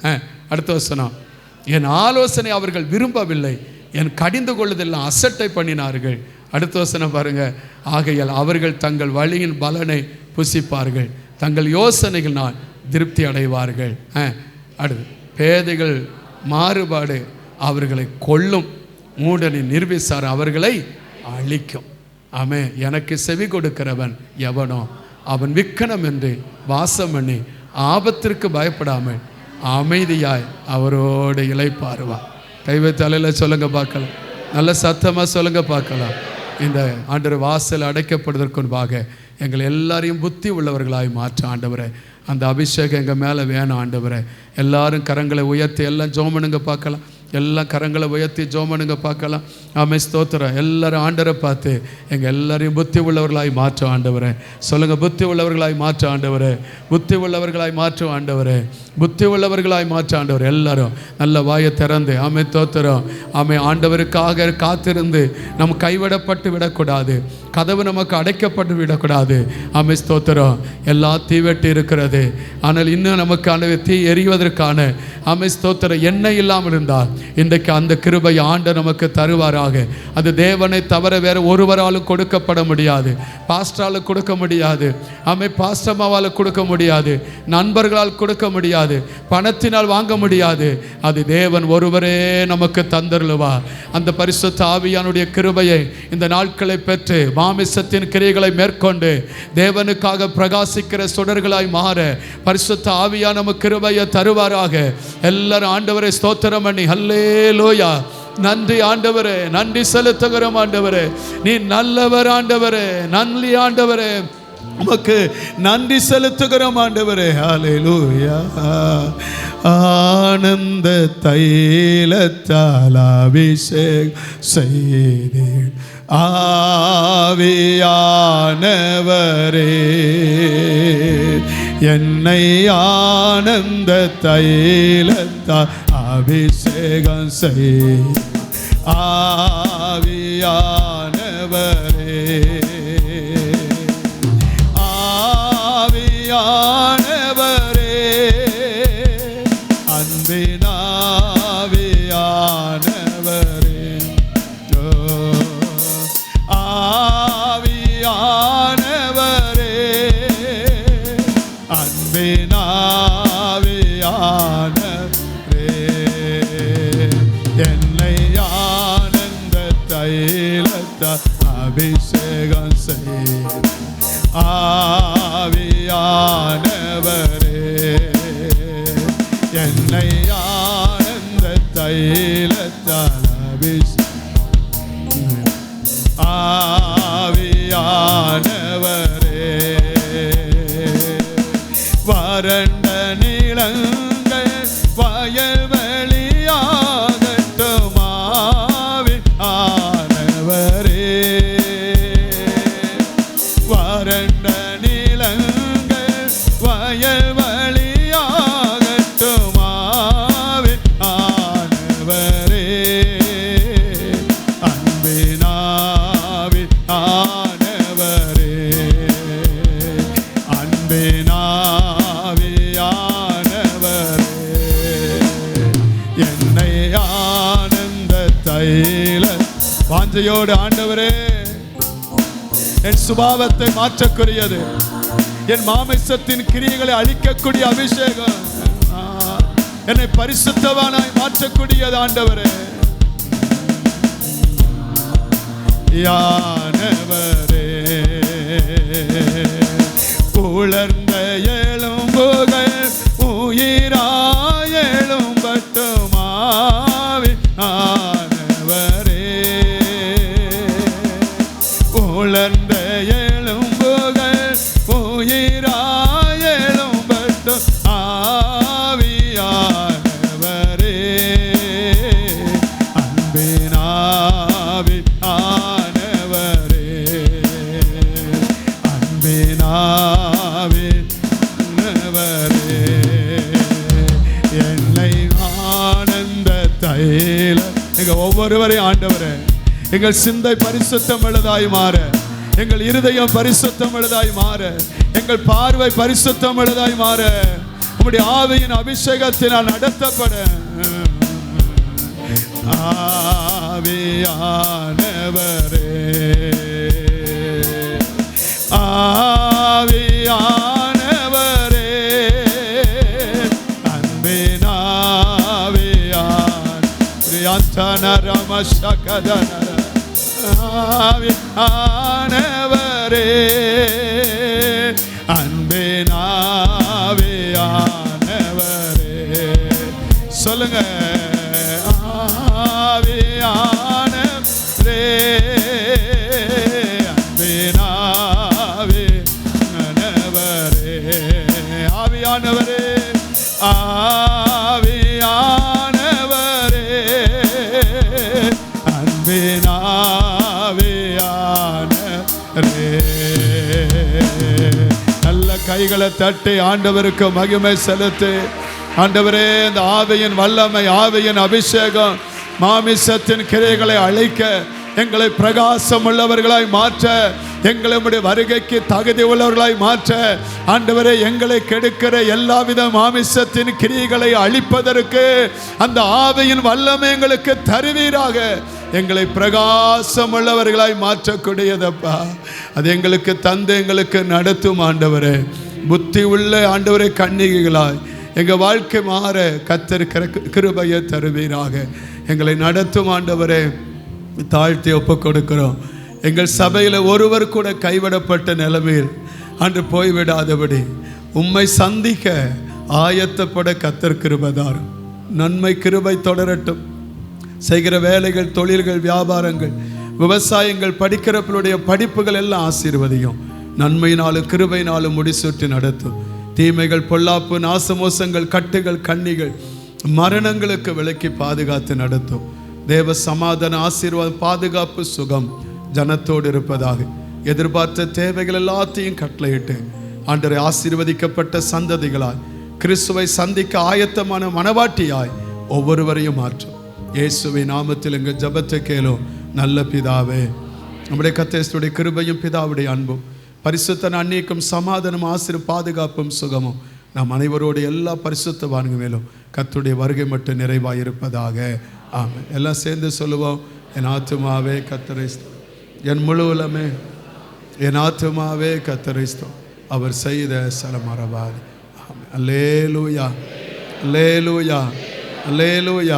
அடுத்த வசனம், என் ஆலோசனை அவர்கள் விரும்பவில்லை, என் கடிந்து கொள்ளுதெல்லாம் அசட்டை பண்ணினார்கள். அடுத்த வசனம் பாருங்க, ஆகையால் அவர்கள் தங்கள் வழியின் பலனை புசிப்பார்கள், தங்கள் யோசனைகளால் திருப்தி அடைவார்கள். அடுத்து, பேதைகள் மாறுபாடு அவர்களை கொல்லும், மூடனின் நிர்விசாரம் அவர்களை அழிக்கும். ஆமே. எனக்கு செவி கொடுக்கிறவன் எவனோ அவன் விக்கனம் என்று வாசம் பண்ணி ஆபத்திற்கு பயப்படாமல் அமைதியாய் அவரோடு இளைப்பாறுவான். கைவை தலையில் சொல்லுங்க பார்க்கலாம், நல்ல சத்தமாக சொல்லுங்க பார்க்கலாம். இந்த ஆண்டவர் வாசல் அடைக்கப்படுவதற்கு முன்பாக எங்களை எல்லாரையும் புத்தி உள்ளவர்களாய் மாற்ற ஆண்டவரே. அந்த அபிஷேகம் எங்கள் மேலே வேணும் ஆண்டவரே. எல்லாரும் கரங்களை உயர்த்தி எல்லாம் ஜோமனுங்க பார்க்கலாம். எல்லாம் கரங்களை உயர்த்தி ஜோமனுங்க பார்க்கலாம். ஆமே. ஸ்தோத்திரம். எல்லாரும் ஆண்டவரை பார்த்து எங்கள் எல்லாரையும் புத்தி உள்ளவர்களாய் மாற்ற ஆண்டவரே. சொல்லுங்கள், புத்தி உள்ளவர்களாய் மாற்ற ஆண்டவரே, புத்தி உள்ளவர்களாய் மாற்ற ஆண்டவரே, புத்தி உள்ளவர்களாய் மாற்ற ஆண்டவர். எல்லாரும் நல்ல வாயை திறந்து ஆமே ஸ்தோத்திரம். ஆமே. ஆண்டவருக்காக காத்திருந்து நம்ம கைவிடப்பட்டு விடக்கூடாது, கதவு நமக்கு அடைக்கப்பட்டு விடக்கூடாது. ஆமே ஸ்தோத்திரம். எல்லா தீவெட்டி இருக்கிறது, ஆனால் இன்னும் நமக்கு அந்த தீ எரிவதற்கான ஆமே ஸ்தோத்திரம் எண்ணெய் இல்லாமல் இருந்தால் இன்றைக்கு அந்த கிருபை ஆண்டவர் நமக்கு தருவாராக. அது தேவனை தவிர வேறு ஒருவராலும் கொடுக்கப்பட முடியாது. பாஸ்டரால் கொடுக்க முடியாது, ஆமே பாஸ்டமாவால் கொடுக்க முடியாது, நண்பர்களால் கொடுக்க முடியாது, பணத்தினால் வாங்க முடியாது. அது தேவன் ஒருவரே நமக்கு தந்தருளுவார். அந்த பரிசுத்த ஆவியானுடைய கிருபையை இந்த நாட்களை பெற்று மாமிசத்தின் கிரியைகளை மேற்கொண்டு தேவனுக்காக பிரகாசிக்கிற சுடர்களாய் மாற பரிசுத்த ஆவியான நமக்கு கிருபையை தருவாராக. எல்லாரும் ஆண்டவரை ஸ்தோத்திரம் பண்ணி ஹல்லேலூயா. நன்றி ஆண்டவரே, நன்றி செலுத்துகிறோம் ஆண்டவரே. நீ நல்லவர் ஆண்டவரே, நன்றி ஆண்டவரே. உமக்கு நன்றி செலுத்துகிறோம் ஆண்டவரே. ஹல்லேலூயா. ஆனந்த தைலத்தால் அபிஷேகம் செய்தீர் ஆவியானவரே, என்னை ஆனந்த தைலத்தால் அபிஷேகம் செய் ஆவியானவரே, ஆவியானவரே, அன்பினாவியானவரே, ஆவியானவரே, அன்பினாவியானவரே, என்னை ஆனந்த தைலத்தால் அபிஷேகம் செய் ஆவியானவரே, என்னை ஆனந்த தைலத்தால் அபிஷேகம் ஆவியானவரே, வறண்ட நிலங்கள் வயல்வெளியாகட்டும் ஆவியானவரே, வறண்ட நிலங்கள் வயல்வெளியாகட்டும் ஆவியானவரே, அன்பினாவியானவரே, அன்பினாவியானவரே, என்னை ஆனந்த தைல வாஞ்சையோடு ஆண்டவரே, என் சுபாவத்தை மாற்றக்கூடியது, என் மாமிசத்தின் கிரியைகளை அழிக்கக்கூடிய அபிஷேகம், என்னை பரிசுத்தவானாய் மாற்றக்கூடியது ஆண்டவரே. யானவரே, உலர்ந்த எலும்புகள் உயிராய் எழும்பட்டும் ஆவியானவரே, உலர்ந்த எலும்புகள் உயிராய் எழும்பட்டும் ஆவியானவரே, அன்பினாவியானவரே, அன்பினாவியானவரே, என்னை ஆனந்த தைல எங்க ஒவ்வொருவரையும் ஆண்டவரே, எங்கள் சிந்தை பரிசுத்தம் உள்ளதாய் மாற, எங்கள் இருதயம் பரிசுத்தம் உள்ளதாய் மாற, எங்கள் பார்வை பரிசுத்தம் உள்ளதாய் மாற, உம்முடைய ஆவியின் அபிஷேகத்தினால் நடத்தப்பட ஆவியானவரே, ஆவியானவரே, அன்பினாவியானவரே, ஆவியானவரே, அன்பினாவியானவரே, சொல்லுங்க. ஆவியானவரே, அன்பினாவியானவரே, ஆவியானவரே, ஆவியானவரே, அன்பினாவியானவரே. நல்ல கைகளை தட்டி ஆண்டவருக்கு மகிமை செலுத்து. ஆண்டவரே, இந்த ஆவியின் வல்லமை, ஆவியின் அபிஷேகம் மாமிசத்தின் கிரைகளை அழிக்க, எங்களை பிரகாசம் உள்ளவர்களாய் மாற்ற, எங்களை உம்முடைய வருகைக்கு தகுதி உள்ளவர்களாய் மாற்ற, ஆண்டவரே, எங்களை கெடுக்கிற எல்லாவித மாமிசத்தின் கிரியைகளை அழிப்பதற்கு அந்த ஆவியின் வல்லமை எங்களுக்கு தருவீராக. எங்களை பிரகாசம் உள்ளவர்களாய் மாற்றக்கூடியதப்பா, அது எங்களுக்கு தந்து எங்களுக்கு நடத்தும் ஆண்டவரே. புத்தி உள்ள ஆண்டவரே கன்னிகைகளாய் எங்கள் வாழ்க்கை மாற கர்த்தர் கிருபையை தருவீராக. எங்களை நடத்தும் ஆண்டவரே, தாழ்த்தி ஒப்பு கொடுக்கிறோம். எங்கள் சபையில் ஒருவர் கூட கைவிடப்பட்ட நிலைமையில் அன்று போய்விடாதபடி உம்மை சந்திக்க ஆயத்தப்பட கர்த்தர் கிருபைதாரும். நன்மை கிருபை தொடரட்டும். செய்கிற வேலைகள், தொழில்கள், வியாபாரங்கள், விவசாயங்கள், படிக்கிறவர்களுடைய படிப்புகள் எல்லாம் ஆசீர்வதியும். நன்மையினாலும் கிருபையினாலும் முடிசூட்டி நடத்தும். தீமைகள், பொல்லாப்பு, நாசமோசங்கள், கட்டுகள், கண்ணிகள், மரணங்களுக்கு விலக்கி பாதுகாத்து நடத்தும். தேவ சமாதான ஆசீர்வாதம், பாதுகாப்பு, சுகம் ஜனத்தோடு இருப்பதாக. எதிர்பார்த்த தேவைகள் எல்லாத்தையும் கட்டளையிட்டு ஆண்டவரே ஆசீர்வதிக்கப்பட்ட சந்ததிகளாய், கிறிஸ்துவை சந்திக்க ஆயத்தமான மனவாட்டியாய் ஒவ்வொருவரையும் மாற்றும். இயேசுவின் நாமத்தில் எங்கள் ஜெபத்தை கேளும் நல்ல பிதாவே. நம்முடைய கர்த்தருடைய கிருபையும் பிதாவுடைய அன்பும் பரிசுத்த அன்னிக்கும் சமாதானம், ஆசீர்வாதம், பாதுகாப்பும், சுகமும் நாம் அனைவரோடு எல்லா பரிசுத்தவான்கள் மேலும் கர்த்தருடைய வருகை மட்டும் நிறைவாக இருப்பதாக. ஆமென். எல்லாம் சேர்ந்து சொல்லுவோம். என் ஆத்துமாவே கர்த்தரை ஸ்தோத்திரி, என் முழு உலமே என் ஆத்துமாவே கர்த்தரை ஸ்தோத்திரி, அவர் செய்த சலமரவாதி. ஆமென். அல்லேலூயா, அல்லேலூயா, அல்லேலூயா.